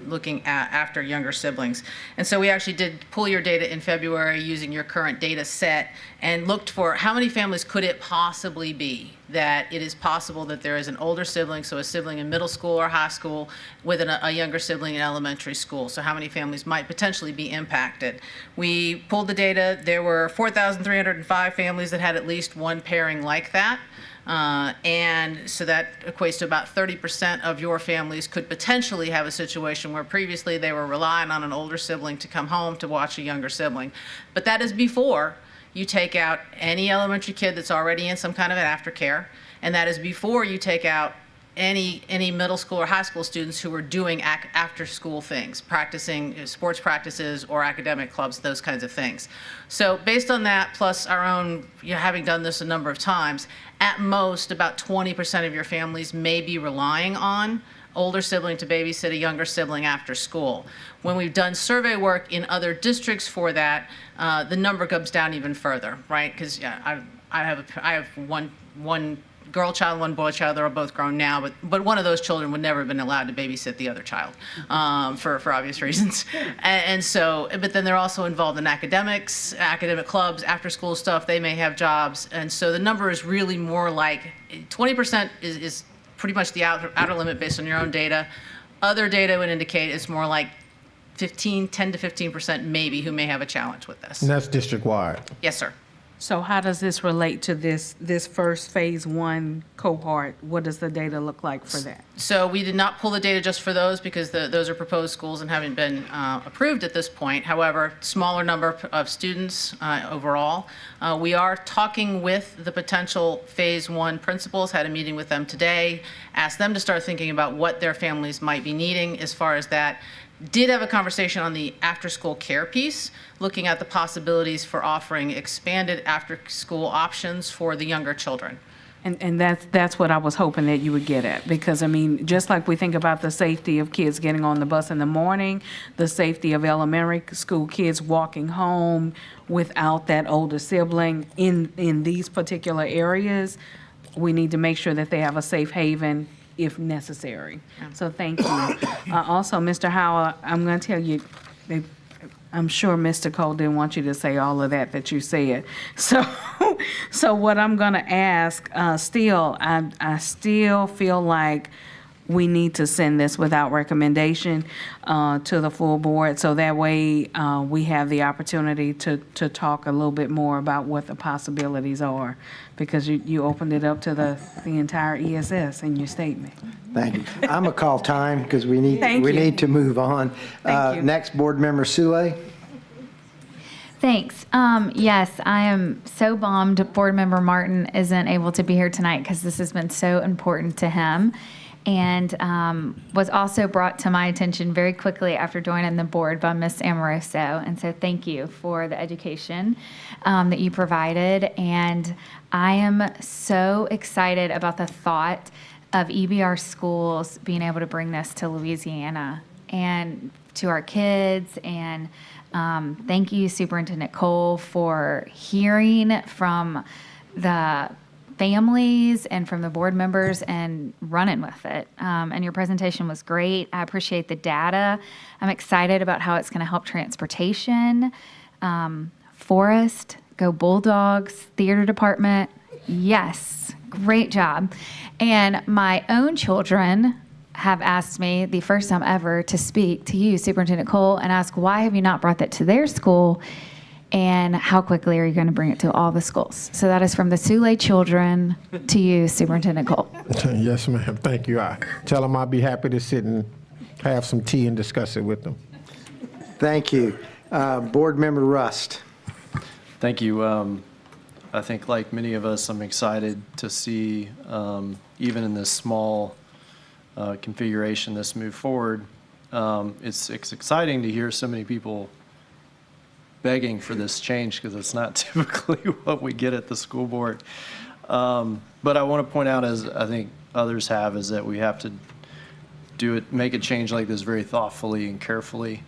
looking at after younger siblings. And so we actually did pull your data in February using your current data set and looked for how many families could it possibly be that it is possible that there is an older sibling, so a sibling in middle school or high school, with a younger sibling in elementary school. So how many families might potentially be impacted. We pulled the data. There were 4,305 families that had at least one pairing like that. And so that equates to about 30% of your families could potentially have a situation where previously they were relying on an older sibling to come home to watch a younger sibling. But that is before you take out any elementary kid that's already in some kind of an aftercare, and that is before you take out any middle school or high school students who are doing after-school things, practicing sports practices or academic clubs, those kinds of things. So based on that, plus our own, having done this a number of times, at most about 20% of your families may be relying on older sibling to babysit a younger sibling after school. When we've done survey work in other districts for that, the number comes down even further, right? Because I have one girl child, one boy child. They're both grown now, but one of those children would never have been allowed to babysit the other child for obvious reasons. And so, but then they're also involved in academics, academic clubs, after school stuff. They may have jobs. And so the number is really more like 20% is pretty much the outer limit based on your own data. Other data would indicate it's more like 10 to 15% maybe who may have a challenge with this. And that's district-wide. Yes, sir. So how does this relate to this first phase 1 cohort? What does the data look like for that? So we did not pull the data just for those because those are proposed schools and haven't been approved at this point. However, smaller number of students overall. We are talking with the potential phase 1 principals, had a meeting with them today, asked them to start thinking about what their families might be needing as far as that. Did have a conversation on the after-school care piece, looking at the possibilities for offering expanded after-school options for the younger children. And that's what I was hoping that you would get at, because I mean, just like we think about the safety of kids getting on the bus in the morning, the safety of elementary school kids walking home without that older sibling in these particular areas, we need to make sure that they have a safe haven if necessary. So thank you. Also, Mr. Howard, I'm going to tell you, I'm sure Mr. Cole didn't want you to say all of that you said. So what I'm going to ask, I still feel like we need to send this without recommendation to the full board, so that way we have the opportunity to talk a little bit more about what the possibilities are, because you opened it up to the entire ESS in your statement. Thank you. I'm going to call time because we need to move on. Thank you. Next, Board Member Sule. Thanks. Yes, I am so bummed Board Member Martin isn't able to be here tonight because this has been so important to him, and was also brought to my attention very quickly after joining the board by Ms. Amoroso. And so thank you for the education that you provided. And I am so excited about the thought of EBR schools being able to bring this to Louisiana and to our kids. And thank you, Superintendent Cole, for hearing from the families and from the board members and running with it. And your presentation was great. I appreciate the data. I'm excited about how it's going to help transportation, forest, go Bulldogs, theater department. Yes, great job. And my own children have asked me, the first time ever, to speak to you, Superintendent Cole, and ask, why have you not brought that to their school? And how quickly are you going to bring it to all the schools? So that is from the Soule children to you, Superintendent Cole. Yes, ma'am. Thank you. I tell them I'll be happy to sit and have some tea and discuss it with them. Thank you. Board Member Rust. Thank you. I think like many of us, I'm excited to see, even in this small configuration, this move forward. It's exciting to hear so many people begging for this change because it's not typically what we get at the school board. But I want to point out, as I think others have, is that we have to make a change like this very thoughtfully and carefully.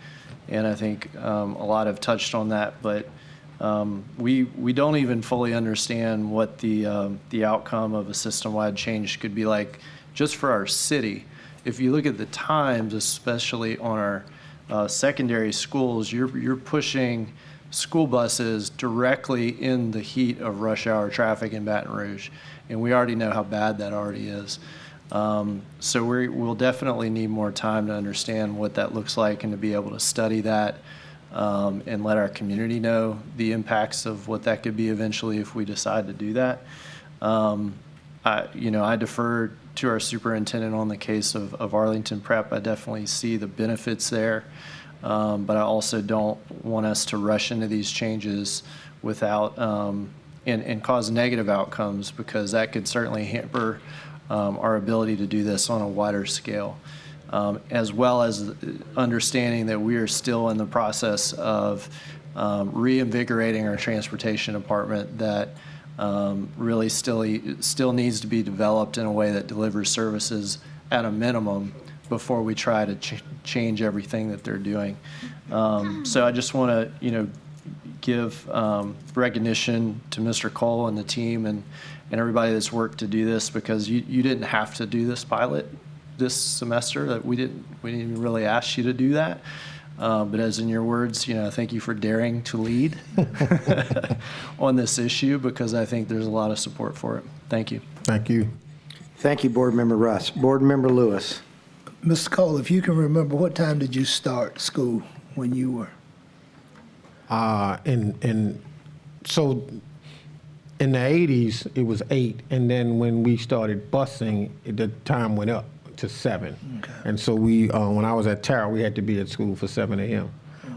And I think a lot have touched on that, but we don't even fully understand what the outcome of a system-wide change could be like just for our city. If you look at the times, especially on our secondary schools, you're pushing school buses directly in the heat of rush hour traffic in Baton Rouge, and we already know how bad that already is. So we'll definitely need more time to understand what that looks like and to be able to study that and let our community know the impacts of what that could be eventually if we decide to do that. I defer to our superintendent on the case of Arlington Prep. I definitely see the benefits there. But I also don't want us to rush into these changes without and cause negative outcomes, because that could certainly hamper our ability to do this on a wider scale, as well as understanding that we are still in the process of reinvigorating our transportation department that really still needs to be developed in a way that delivers services at a minimum before we try to change everything that they're doing. So I just want to, give recognition to Mr. Cole and the team and everybody that's worked to do this, because you didn't have to do this pilot this semester. That we didn't even really ask you to do that. But as in your words, thank you for daring to lead on this issue, because I think there's a lot of support for it. Thank you. Thank you. Thank you, Board Member Rust. Board Member Lewis. Mr. Cole, if you can remember, what time did you start school when you were? So in the 80s, it was 8, and then when we started busing, the time went up to 7. Okay. And so when I was at Tara, we had to be at school for 7 a.m.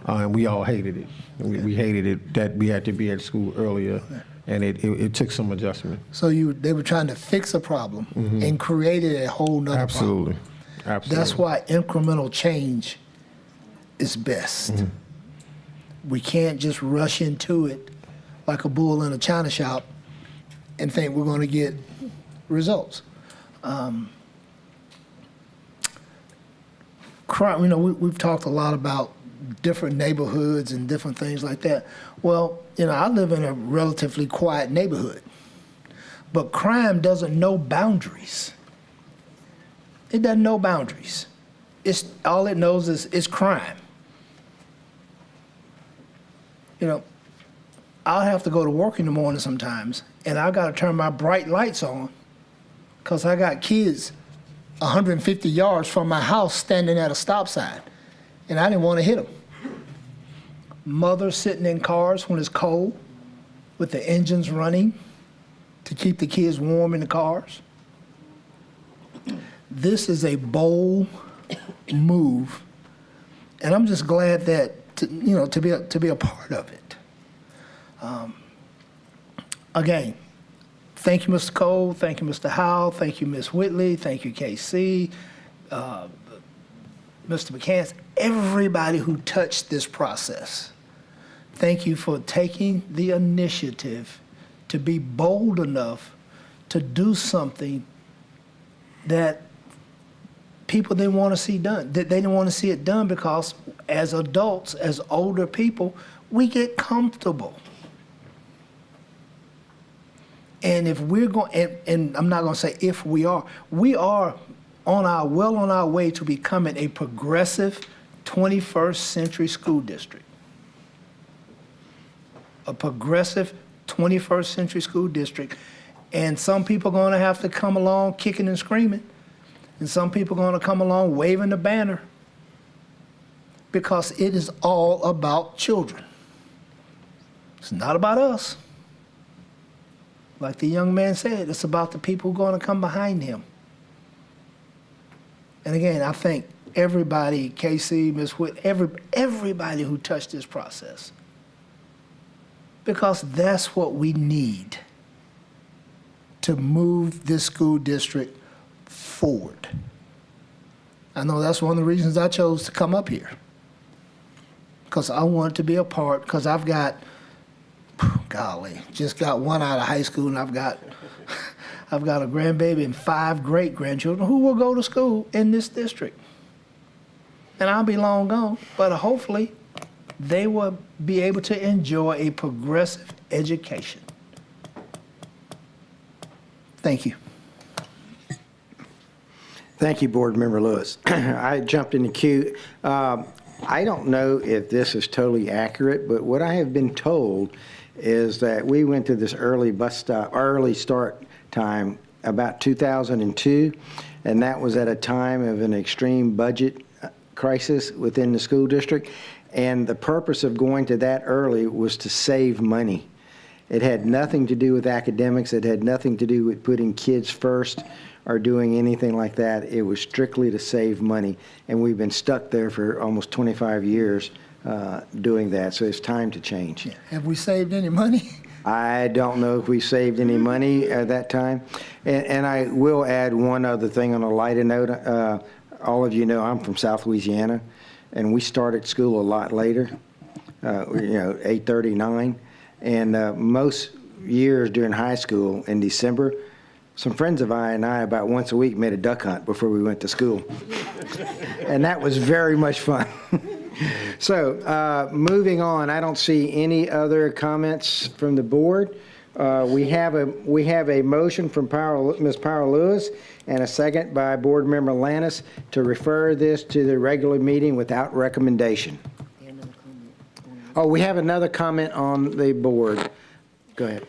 And we all hated it. We hated it that we had to be at school earlier, and it took some adjustment. So they were trying to fix a problem and created a whole nother Absolutely. problem. Absolutely. That's why incremental change is best. We can't just rush into it like a bull in a china shop and think we're going to get results. Crime, we've talked a lot about different neighborhoods and different things like that. Well, I live in a relatively quiet neighborhood, but crime doesn't know boundaries. It doesn't know boundaries. All it knows is it's crime. I'll have to go to work in the morning sometimes, and I got to turn my bright lights on because I got kids 150 yards from my house standing at a stop sign, and I didn't want to hit them. Mothers sitting in cars when it's cold with the engines running to keep the kids warm in the cars. This is a bold move, and I'm just glad that to be a part of it. Again, thank you, Mr. Cole. Thank you, Mr. Howell. Thank you, Ms. Whitley. Thank you, KC, Mr. McCants, everybody who touched this process. Thank you for taking the initiative to be bold enough to do something that people didn't want to see done. They didn't want to see it done because as adults, as older people, we get comfortable. And if we're going, and I'm not going to say if we are on our way to becoming a progressive 21st century school district. A progressive 21st century school district. And some people are going to have to come along kicking and screaming. And some people are going to come along waving the banner. Because it is all about children. It's not about us. Like the young man said, it's about the people going to come behind him. And again, I thank everybody, Casey, Ms. Whit, everybody who touched this process. Because that's what we need to move this school district forward. I know that's one of the reasons I chose to come up here. Because I want to be a part, because I've got, golly, just got one out of high school, and I've got a grandbaby and 5 great-grandchildren who will go to school in this district. And I'll be long gone, but hopefully they will be able to enjoy a progressive education. Thank you. Thank you, Board Member Lewis. I jumped in the queue. I don't know if this is totally accurate, but what I have been told is that we went to this early start time about 2002, and that was at a time of an extreme budget crisis within the school district. And the purpose of going to that early was to save money. It had nothing to do with academics. It had nothing to do with putting kids first or doing anything like that. It was strictly to save money. And we've been stuck there for almost 25 years doing that. So it's time to change. Yeah. Have we saved any money? I don't know if we saved any money at that time. And I will add one other thing on a lighter note. All of you know I'm from South Louisiana, and we started school a lot later, 8:30, 9. And most years during high school in December, some friends of mine and I about once a week made a duck hunt before we went to school. And that was very much fun. So moving on, I don't see any other comments from the board. We have a motion from Ms. Powell Lewis and a second by Board Member Lannis to refer this to the regular meeting without recommendation. Oh, we have another comment on the board. Go ahead.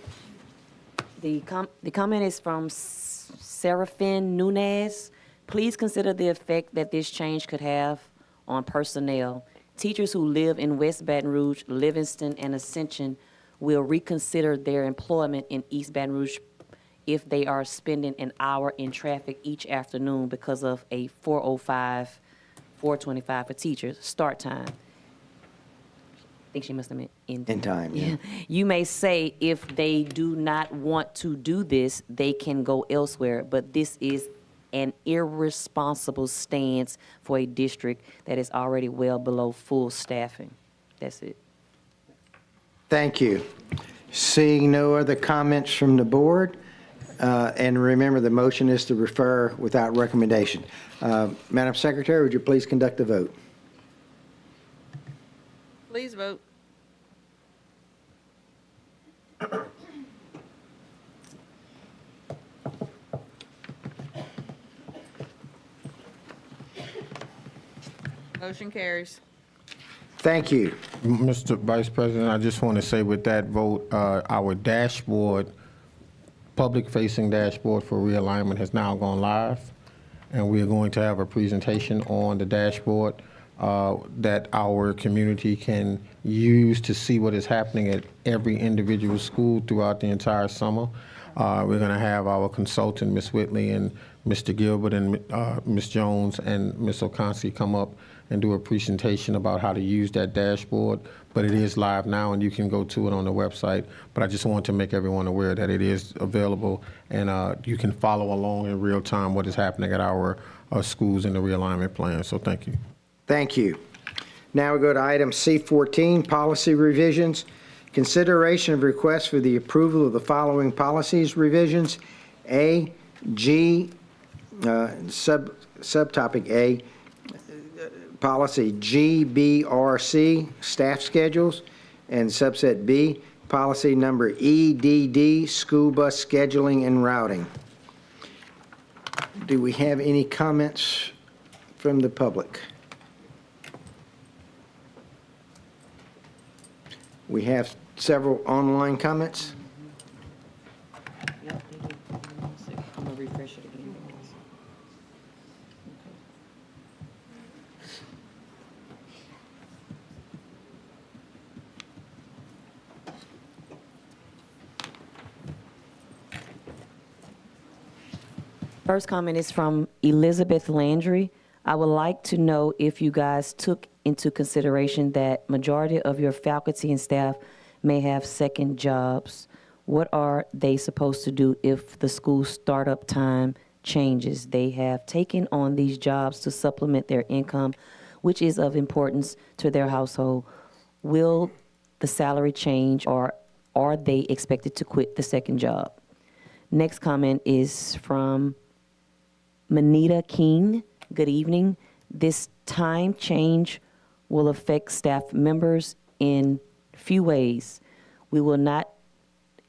The comment is from Serafin Nunez. Please consider the effect that this change could have on personnel. Teachers who live in West Baton Rouge, Livingston, and Ascension will reconsider their employment in East Baton Rouge if they are spending an hour in traffic each afternoon because of a 4:05, 4:25 for teachers start time. I think she must have meant in time. Yeah. You may say if they do not want to do this, they can go elsewhere, but this is an irresponsible stance for a district that is already well below full staffing. That's it. Thank you. Seeing no other comments from the board, and remember the motion is to refer without recommendation. Madam Secretary, would you please conduct the vote? Please vote. Motion carries. Thank you. Mr. Vice President, I just want to say with that vote, our dashboard, public-facing dashboard for realignment has now gone live, and we are going to have a presentation on the dashboard that our community can use to see what is happening at every individual school throughout the entire summer. We're going to have our consultant, Ms. Whitley, and Mr. Gilbert, and Ms. Jones, and Ms. Okansi come up and do a presentation about how to use that dashboard. But it is live now, and you can go to it on the website. But I just want to make everyone aware that it is available, and you can follow along in real time what is happening at our schools in the realignment plan. So thank you. Thank you. Now we go to item C14, policy revisions. Consideration of requests for the approval of the following policies revisions. A, G, subtopic A, policy GBRC, staff schedules, and subset B, policy number EDD, school bus scheduling and routing. Do we have any comments from the public? We have several online comments. I'm gonna refresh it again. First comment is from Elizabeth Landry. I would like to know if you guys took into consideration that majority of your faculty and staff may have second jobs. What are they supposed to do if the school startup time changes? They have taken on these jobs to supplement their income, which is of importance to their household. Will the salary change, or are they expected to quit the second job? Next comment is from Manita King. Good evening. This time change will affect staff members in few ways. We will not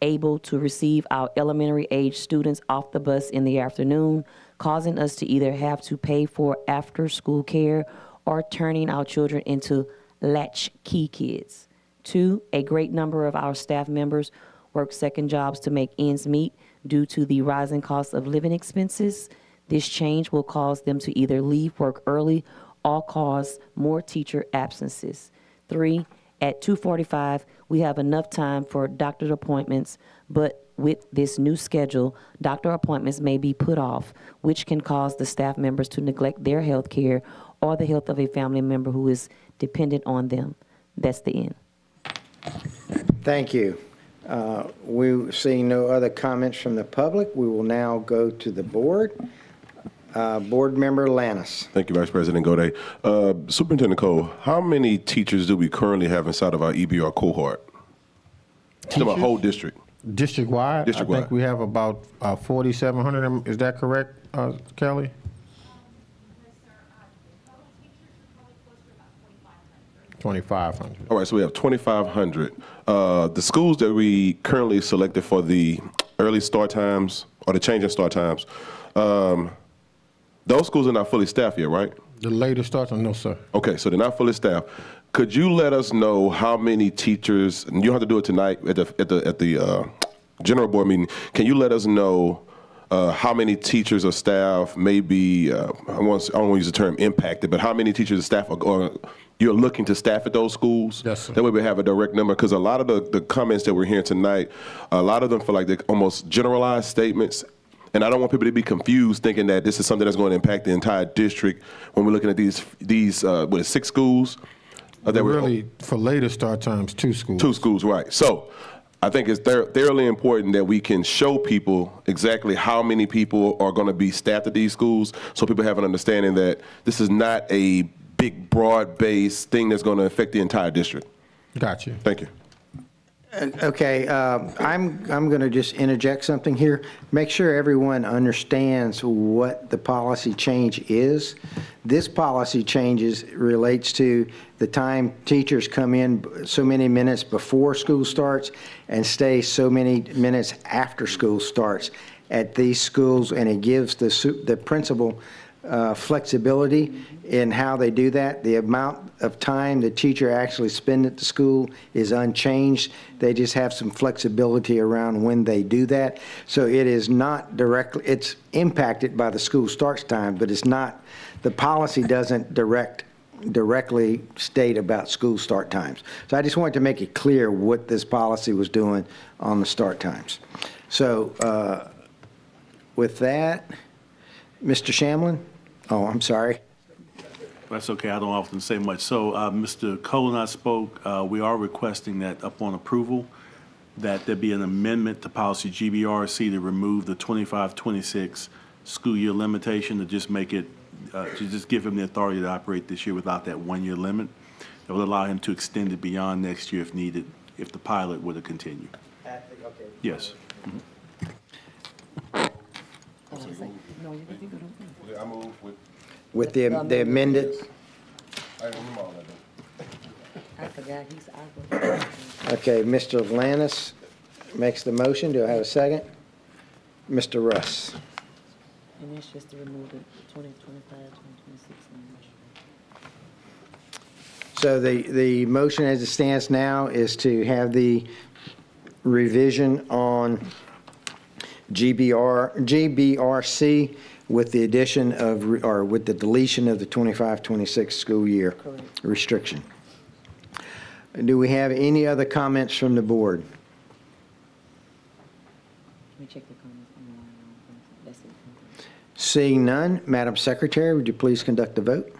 able to receive our elementary age students off the bus in the afternoon, causing us to either have to pay for after school care or turning our children into latchkey kids. 2, a great number of our staff members work second jobs to make ends meet due to the rising cost of living expenses. This change will cause them to either leave work early or cause more teacher absences. 3, at 2:45, we have enough time for doctor appointments, but with this new schedule, doctor appointments may be put off, which can cause the staff members to neglect their health care or the health of a family member who is dependent on them. That's the end. Thank you. We see no other comments from the public. We will now go to the board. Board Member Lannis. Thank you, Vice President Gode. Superintendent Cole, how many teachers do we currently have inside of our EBR cohort? To my whole district. District-wide? District-wide. I think we have about 4,700. Is that correct, Kelly? 2,500. All right, so we have 2,500. The schools that we currently selected for the early start times, or the change in start times, those schools are not fully staffed yet, right? The later start time, no, sir. Okay, so they're not fully staffed. Could you let us know how many teachers, and you don't have to do it tonight at the general board meeting, can you let us know how many teachers or staff may be, I don't want to use the term impacted, but how many teachers or staff are you're looking to staff at those schools? Yes, sir. That way we have a direct number, because a lot of the comments that we're hearing tonight, a lot of them feel like they're almost generalized statements. And I don't want people to be confused thinking that this is something that's going to impact the entire district when we're looking at these 6 schools? That really, for later start times, 2 schools. 2 schools, right. So I think it's thoroughly important that we can show people exactly how many people are going to be staffed at these schools, so people have an understanding that this is not a big, broad-based thing that's going to affect the entire district. Got you. Thank you. Okay, I'm going to just interject something here. Make sure everyone understands what the policy change is. This policy changes relates to the time teachers come in so many minutes before school starts and stay so many minutes after school starts at these schools, and it gives the principal flexibility in how they do that. The amount of time the teacher actually spends at the school is unchanged. They just have some flexibility around when they do that. So it is not directly, it's impacted by the school starts time, but it's not, the policy doesn't directly state about school start times. So I just wanted to make it clear what this policy was doing on the start times. So with that, Mr. Shamlin? Oh, I'm sorry. That's okay, I don't often say much. So Mr. Cole and I spoke, we are requesting that upon approval, that there be an amendment to policy GBRC to remove the 25-26 school year limitation, to just make it, to just give him the authority to operate this year without that 1-year limit. That would allow him to extend it beyond next year if needed, if the pilot were to continue. Okay. Yes. I move With the amended, I forgot he's out. okay, Mr. Lannis makes the motion. Do I have a second? Mr. Russ. And that's just to remove the 2025, 2026. So the motion as it stands now is to have the revision on GBRC with the addition of, or with the deletion of the 25-26 school year restriction. Do we have any other comments from the board? Let me check the comments. That's it. Seeing none, Madam Secretary, would you please conduct the vote?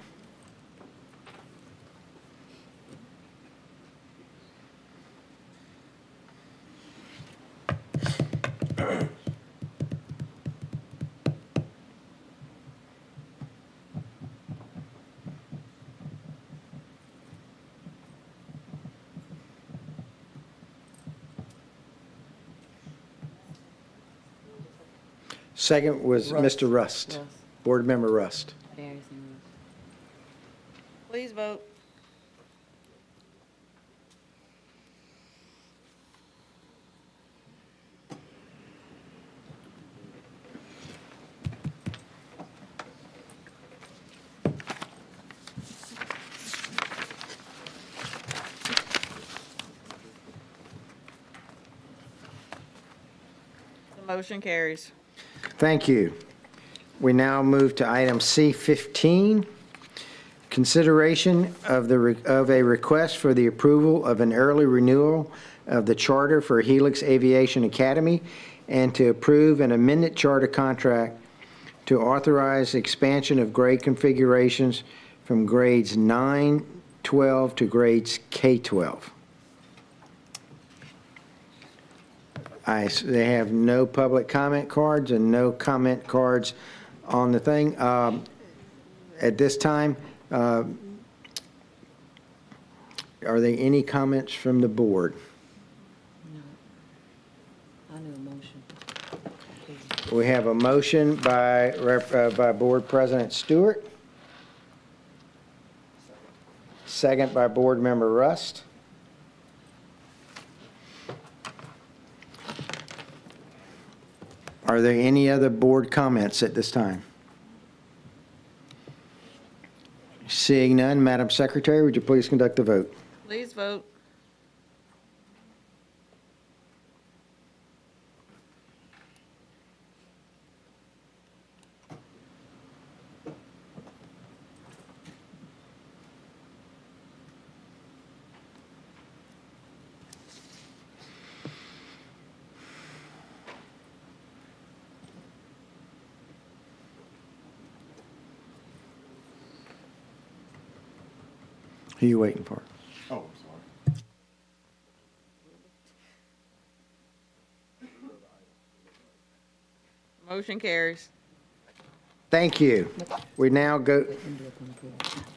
Second was Mr. Rust. Board Member Rust. Please vote. The motion carries. Thank you. We now move to item C15, consideration of a request for the approval of an early renewal of the charter for Helix Aviation Academy and to approve an amended charter contract to authorize expansion of grade configurations from grades 9, 12 to grades K-12. They have no public comment cards and no comment cards on the thing. At this time, are there any comments from the board? I need a motion. We have a motion by Board President Stewart. Second by Board Member Rust. Are there any other board comments at this time? Seeing none, Madam Secretary, would you please conduct the vote? Please vote. Who are you waiting for? Oh, sorry. Motion carries. Thank you. We now go,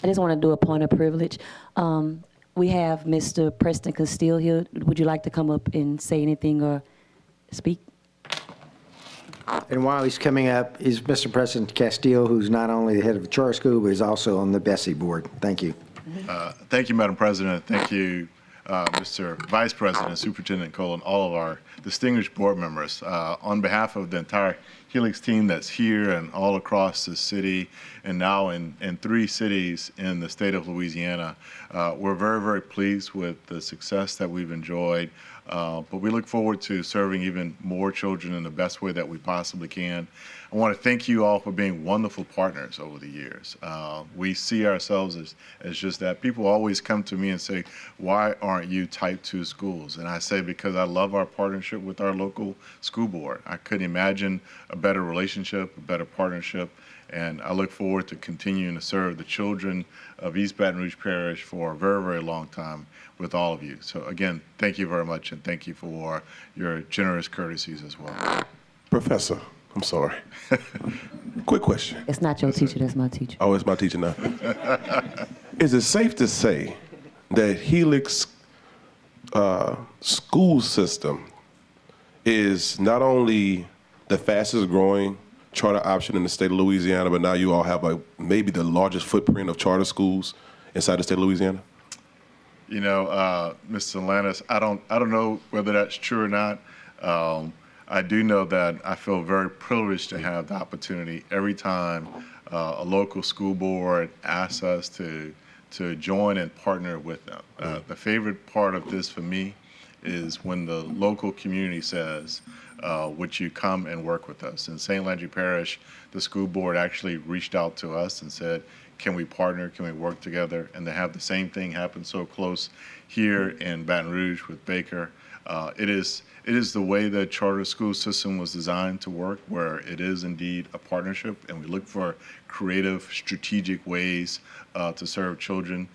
I just want to do a point of privilege. We have Mr. Preston Castile here. Would you like to come up and say anything or speak? and while he's coming up, is Mr. President Castillo, who's not only the head of the charter school, but is also on the Bessie board. Thank you. Thank you, Madam President. Thank you, Mr. Vice President, Superintendent Cole, and all of our distinguished board members. On behalf of the entire Helix team that's here and all across the city and now in 3 cities in the state of Louisiana, we're very, very pleased with the success that we've enjoyed. But we look forward to serving even more children in the best way that we possibly can. I want to thank you all for being wonderful partners over the years. We see ourselves as just that. People always come to me and say, why aren't you type 2 schools? And I say, because I love our partnership with our local school board. I couldn't imagine a better relationship, a better partnership. And I look forward to continuing to serve the children of East Baton Rouge Parish for a very, very long time with all of you. So again, thank you very much, and thank you for your generous courtesies as well. Professor, I'm sorry. Quick question. It's not your teacher, that's my teacher. Oh, it's my teacher now. Is it safe to say that Helix school system is not only the fastest growing charter option in the state of Louisiana, but now you all have maybe the largest footprint of charter schools inside the state of Louisiana? You know, Mr. Lannis, I don't know whether that's true or not. I do know that I feel very privileged to have the opportunity every time a local school board asks us to join and partner with them. The favorite part of this for me is when the local community says, would you come and work with us? In St. Landry Parish, the school board actually reached out to us and said, can we partner, can we work together? And to have the same thing happen so close here in Baton Rouge with Baker, It is the way the charter school system was designed to work, where it is indeed a partnership, and we look for creative, strategic ways to serve children.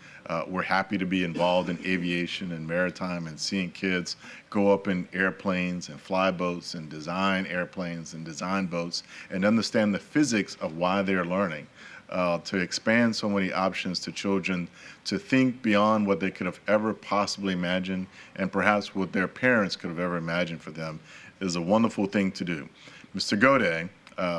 We're happy to be involved in aviation and maritime and seeing kids go up in airplanes and fly boats and design airplanes and design boats and understand the physics of why they're learning. To expand so many options to children to think beyond what they could have ever possibly imagined and perhaps what their parents could have ever imagined for them is a wonderful thing to do. Mr. Gode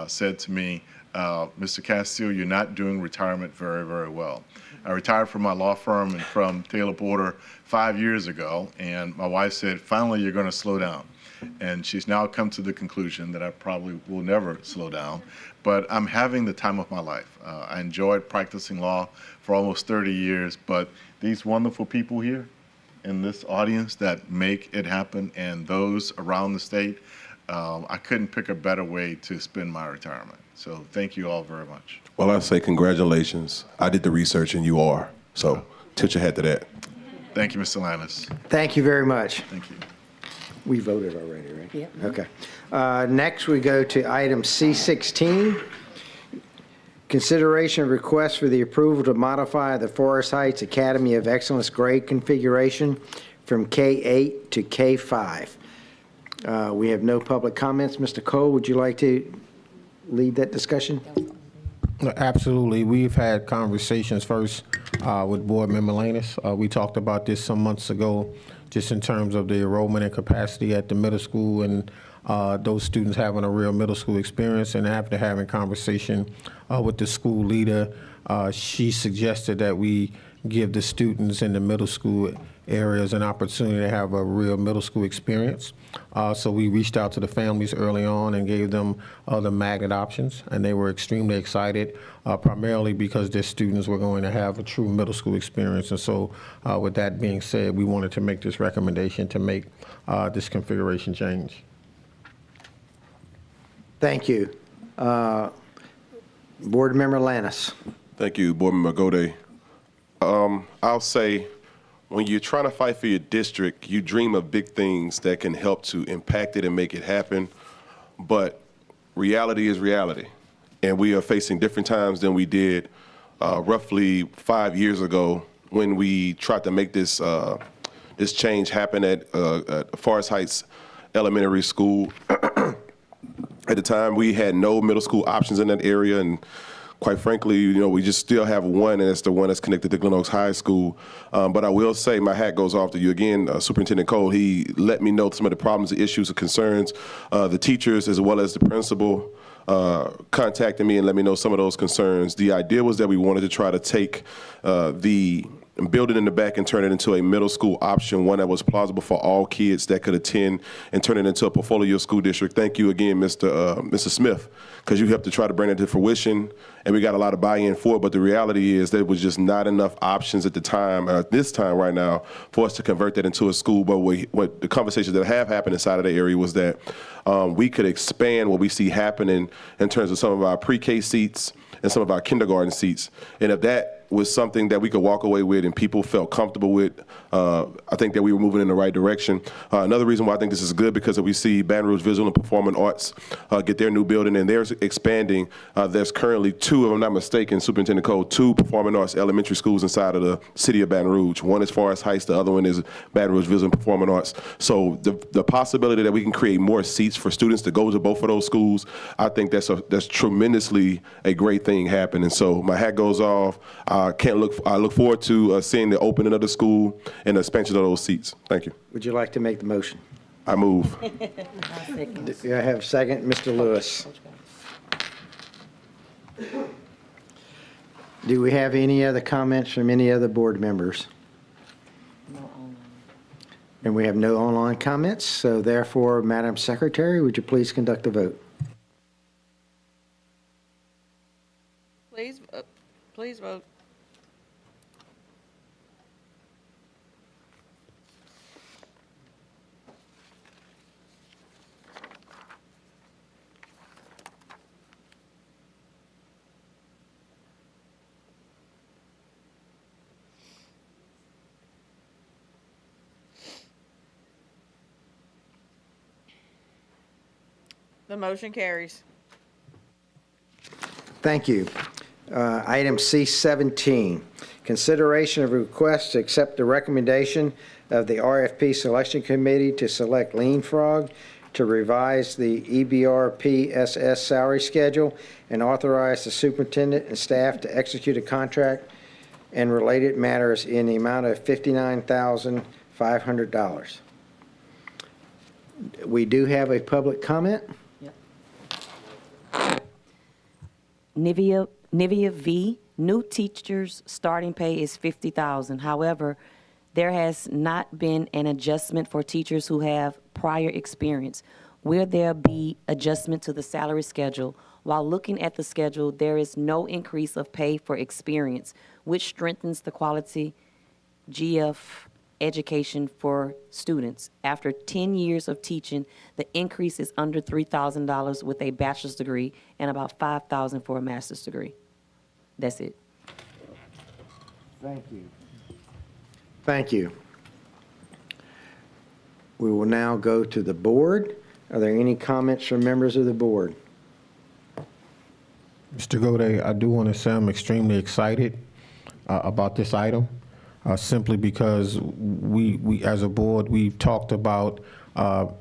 said to me, Mr. Castile, you're not doing retirement very, very well. I retired from my law firm and from Taylor Porter 5 years ago, and my wife said, finally, you're going to slow down. And she's now come to the conclusion that I probably will never slow down, but I'm having the time of my life. I enjoyed practicing law for almost 30 years, but these wonderful people here in this audience that make it happen and those around the state, I couldn't pick a better way to spend my retirement. So thank you all very much. Well, I say congratulations. I did the research and you are. So tilt your hat to that. Thank you, Mr. Lannis. Thank you very much. Thank you. We voted already, right? Yeah. Okay. Next, we go to item C16. Consideration of request for the approval to modify the Forest Heights Academy of Excellence grade configuration from K8 to K5. We have no public comments. Mr. Cole, would you like to lead that discussion? Absolutely. We've had conversations first with Board Member Lannis. We talked about this some months ago, just in terms of the enrollment and capacity at the middle school and those students having a real middle school experience. And after having conversation with the school leader, she suggested that we give the students in the middle school areas an opportunity to have a real middle school experience. So we reached out to the families early on and gave them the magnet options, and they were extremely excited, primarily because their students were going to have a true middle school experience. And so with that being said, we wanted to make this recommendation to make this configuration change. Thank you. Board Member Lannis. Thank you, Board Member Gode. I'll say, when you're trying to fight for your district, you dream of big things that can help to impact it and make it happen. But reality is reality. And we are facing different times than we did roughly 5 years ago when we tried to make this this change happen at Forest Heights Elementary School. At the time, we had no middle school options in that area, and quite frankly, we just still have one, and it's the one that's connected to Glen Oaks High School. But I will say my hat goes off to you again, Superintendent Cole. He let me know some of the problems, the issues, the concerns. The teachers, as well as the principal, contacted me and let me know some of those concerns. The idea was that we wanted to try to take the building in the back and turn it into a middle school option, one that was plausible for all kids that could attend, and turn it into a portfolio school district. Thank you again, Mr. Smith, because you helped to try to bring it to fruition, and we got a lot of buy-in for it. But the reality is there was just not enough options at the time, this time right now, for us to convert that into a school. But what the conversations that have happened inside of the area was that we could expand what we see happening in terms of some of our pre-K seats and some of our kindergarten seats. And if that was something that we could walk away with and people felt comfortable with, I think that we were moving in the right direction. Another reason why I think this is good, because we see Baton Rouge Visual and Performing Arts get their new building, and they're expanding. There's currently two, if I'm not mistaken, Superintendent Cole, two performing arts elementary schools inside of the city of Baton Rouge. One is Forest Heights, the other one is Baton Rouge Visual and Performing Arts. So the possibility that we can create more seats for students to go to both of those schools, I think that's tremendously a great thing happening. So my hat goes off. I look forward to seeing the opening of the school and the expansion of those seats. Thank you. Would you like to make the motion? I move. Do I have a second? Mr. Lewis. Do we have any other comments from any other board members? No online. And we have no online comments, so therefore, Madam Secretary, would you please conduct the vote? Please vote. The motion carries. Thank you. Item C17, consideration of request to accept the recommendation of the RFP Selection Committee to select Leanfrog to revise the EBR PSS salary schedule and authorize the superintendent and staff to execute a contract and related matters in the amount of $59,500. We do have a public comment. Nivea V, new teachers' starting pay is $50,000. However, there has not been an adjustment for teachers who have prior experience. Will there be adjustment to the salary schedule? While looking at the schedule, there is no increase of pay for experience, which strengthens the quality GF education for students. After 10 years of teaching, the increase is under $3,000 with a bachelor's degree and about $5,000 for a master's degree. That's it. Thank you. Thank you. We will now go to the board. Are there any comments from members of the board? Mr. Gode, I do want to say I'm extremely excited about this item, simply because we as a board, we've talked about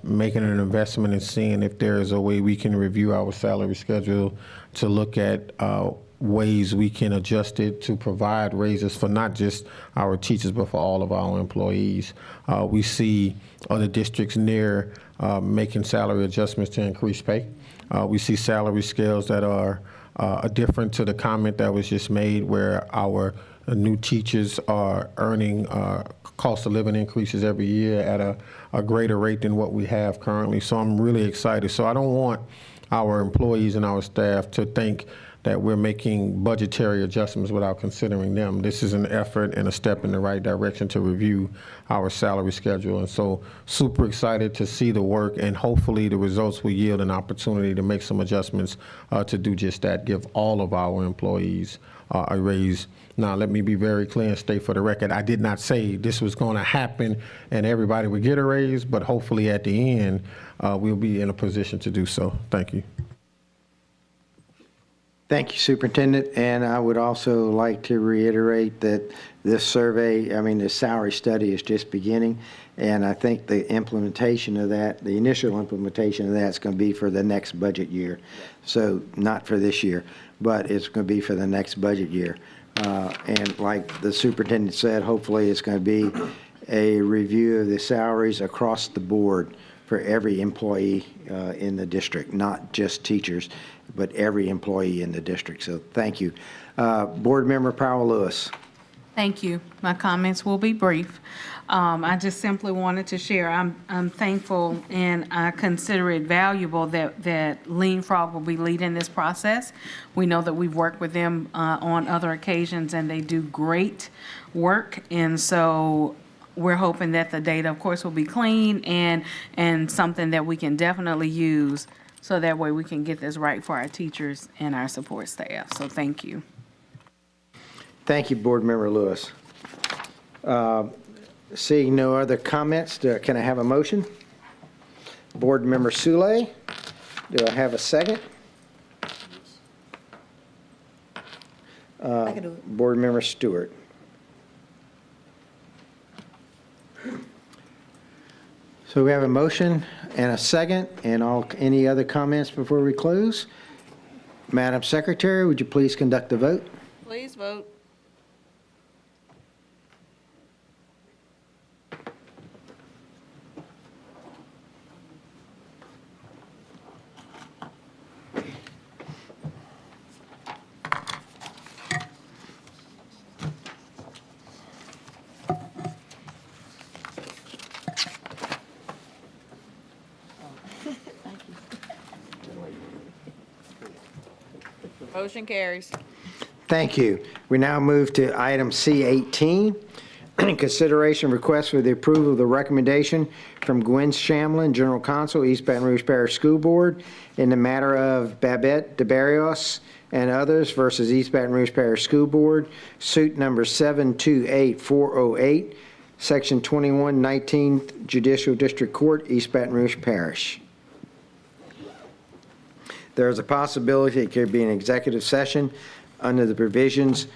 making an investment and seeing if there is a way we can review our salary schedule to look at ways we can adjust it to provide raises for not just our teachers, but for all of our employees. We see other districts near making salary adjustments to increase pay. We see salary scales that are different to the comment that was just made, where our new teachers are earning cost of living increases every year at a greater rate than what we have currently. So I'm really excited. So I don't want our employees and our staff to think that we're making budgetary adjustments without considering them. This is an effort and a step in the right direction to review our salary schedule. And so super excited to see the work, and hopefully the results will yield an opportunity to make some adjustments to do just that, give all of our employees a raise. Now, let me be very clear and state for the record, I did not say this was going to happen and everybody would get a raise, but hopefully at the end, we'll be in a position to do so. Thank you. Thank you, Superintendent. And I would also like to reiterate that this survey, the salary study is just beginning. And I think the implementation of that, the initial implementation of that is going to be for the next budget year. So not for this year, but it's going to be for the next budget year. And like the superintendent said, hopefully it's going to be a review of the salaries across the board for every employee in the district, not just teachers, but every employee in the district. So thank you. Board Member Powell Lewis. Thank you. My comments will be brief. I just simply wanted to share, I'm thankful and I consider it valuable that Leanfrog will be leading this process. We know that we've worked with them on other occasions and they do great work. And so we're hoping that the data, of course, will be clean and something that we can definitely use, so that way we can get this right for our teachers and our support staff. So thank you. Thank you, Board Member Lewis. Seeing no other comments, can I have a motion? Board Member Sule, do I have a second? I can do it. Board Member Stewart. So we have a motion and a second, and any other comments before we close? Madam Secretary, would you please conduct the vote? Please vote. Motion carries. Thank you. We now move to item C18, consideration request for the approval of the recommendation from Gwen Shamlin, General Counsel, East Baton Rouge Parish School Board, in the matter of Babette DeBarrios and others versus East Baton Rouge Parish School Board, suit number 728408, Section 21, 19th Judicial District Court, East Baton Rouge Parish. There is a possibility it could be an executive session under the provisions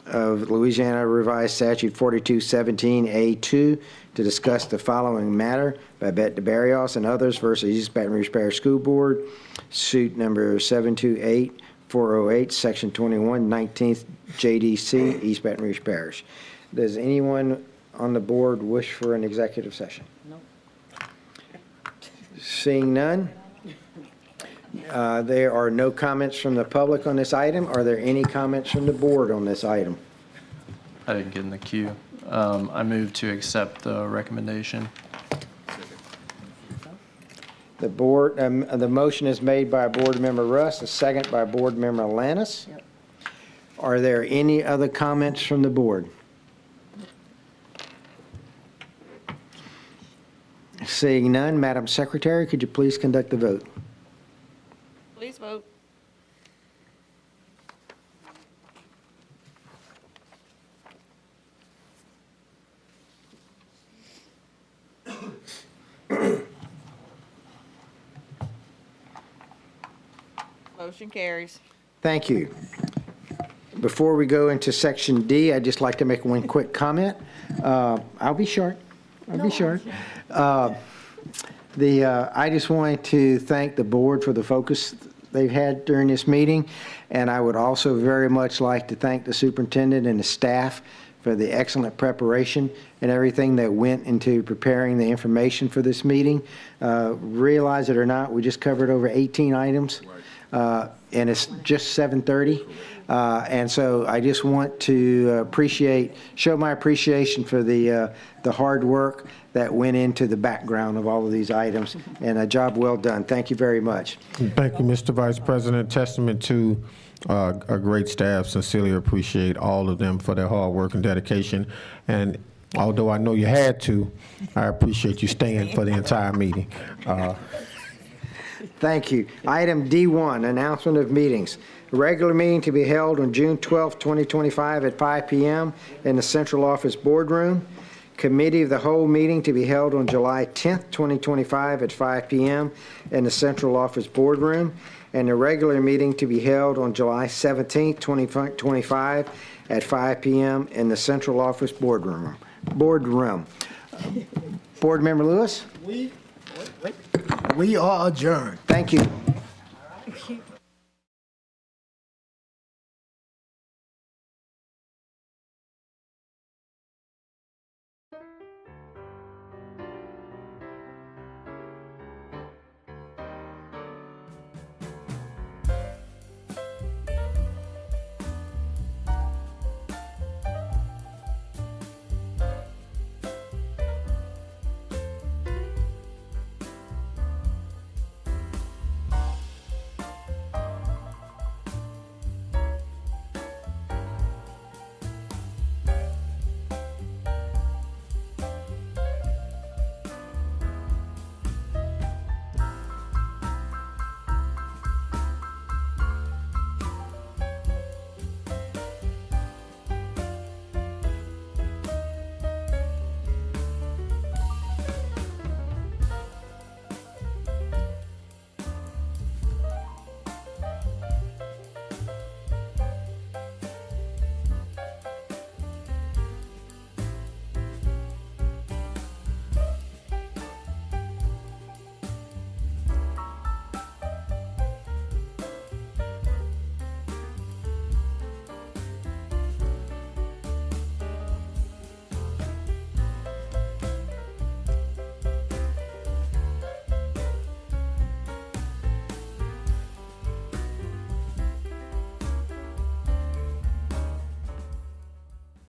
of Louisiana Revised Statute 4217A2 to discuss the following matter by Bette DeBarrios and others versus East Baton Rouge Parish School Board, suit number 728408, section 21, 19th JDC, East Baton Rouge Parish. Does anyone on the board wish for an executive session? No. Seeing none, there are no comments from the public on this item. Are there any comments from the board on this item? I didn't get in the queue. I move to accept the recommendation. The board, the motion is made by Board Member Russ, a second by Board Member Lannis. Are there any other comments from the board? Seeing none, Madam Secretary, could you please conduct the vote? Please vote. Motion carries. Thank you. Before we go into Section D, I'd just like to make one quick comment. I'll be short. I just wanted to thank the board for the focus they've had during this meeting, and I would also very much like to thank the superintendent and the staff for the excellent preparation and everything that went into preparing the information for this meeting. Realize it or not, we just covered over 18 items, and it's just 7:30. And so I just want to show my appreciation for the hard work that went into the background of all of these items, and a job well done. Thank you very much. Thank you, Mr. Vice President. Testament to a great staff. Sincerely appreciate all of them for their hard work and dedication. And although I know you had to, I appreciate you staying for the entire meeting. Thank you. Item D1, announcement of meetings. Regular meeting to be held on June 12, 2025 at 5 p.m. in the Central Office Boardroom. Committee of the whole meeting to be held on July 10th, 2025 at 5 p.m. in the Central Office Boardroom. And the regular meeting to be held on July 17th, 2025 at 5 p.m. in the Central Office Boardroom. Board Member Lewis? We are adjourned. Thank you.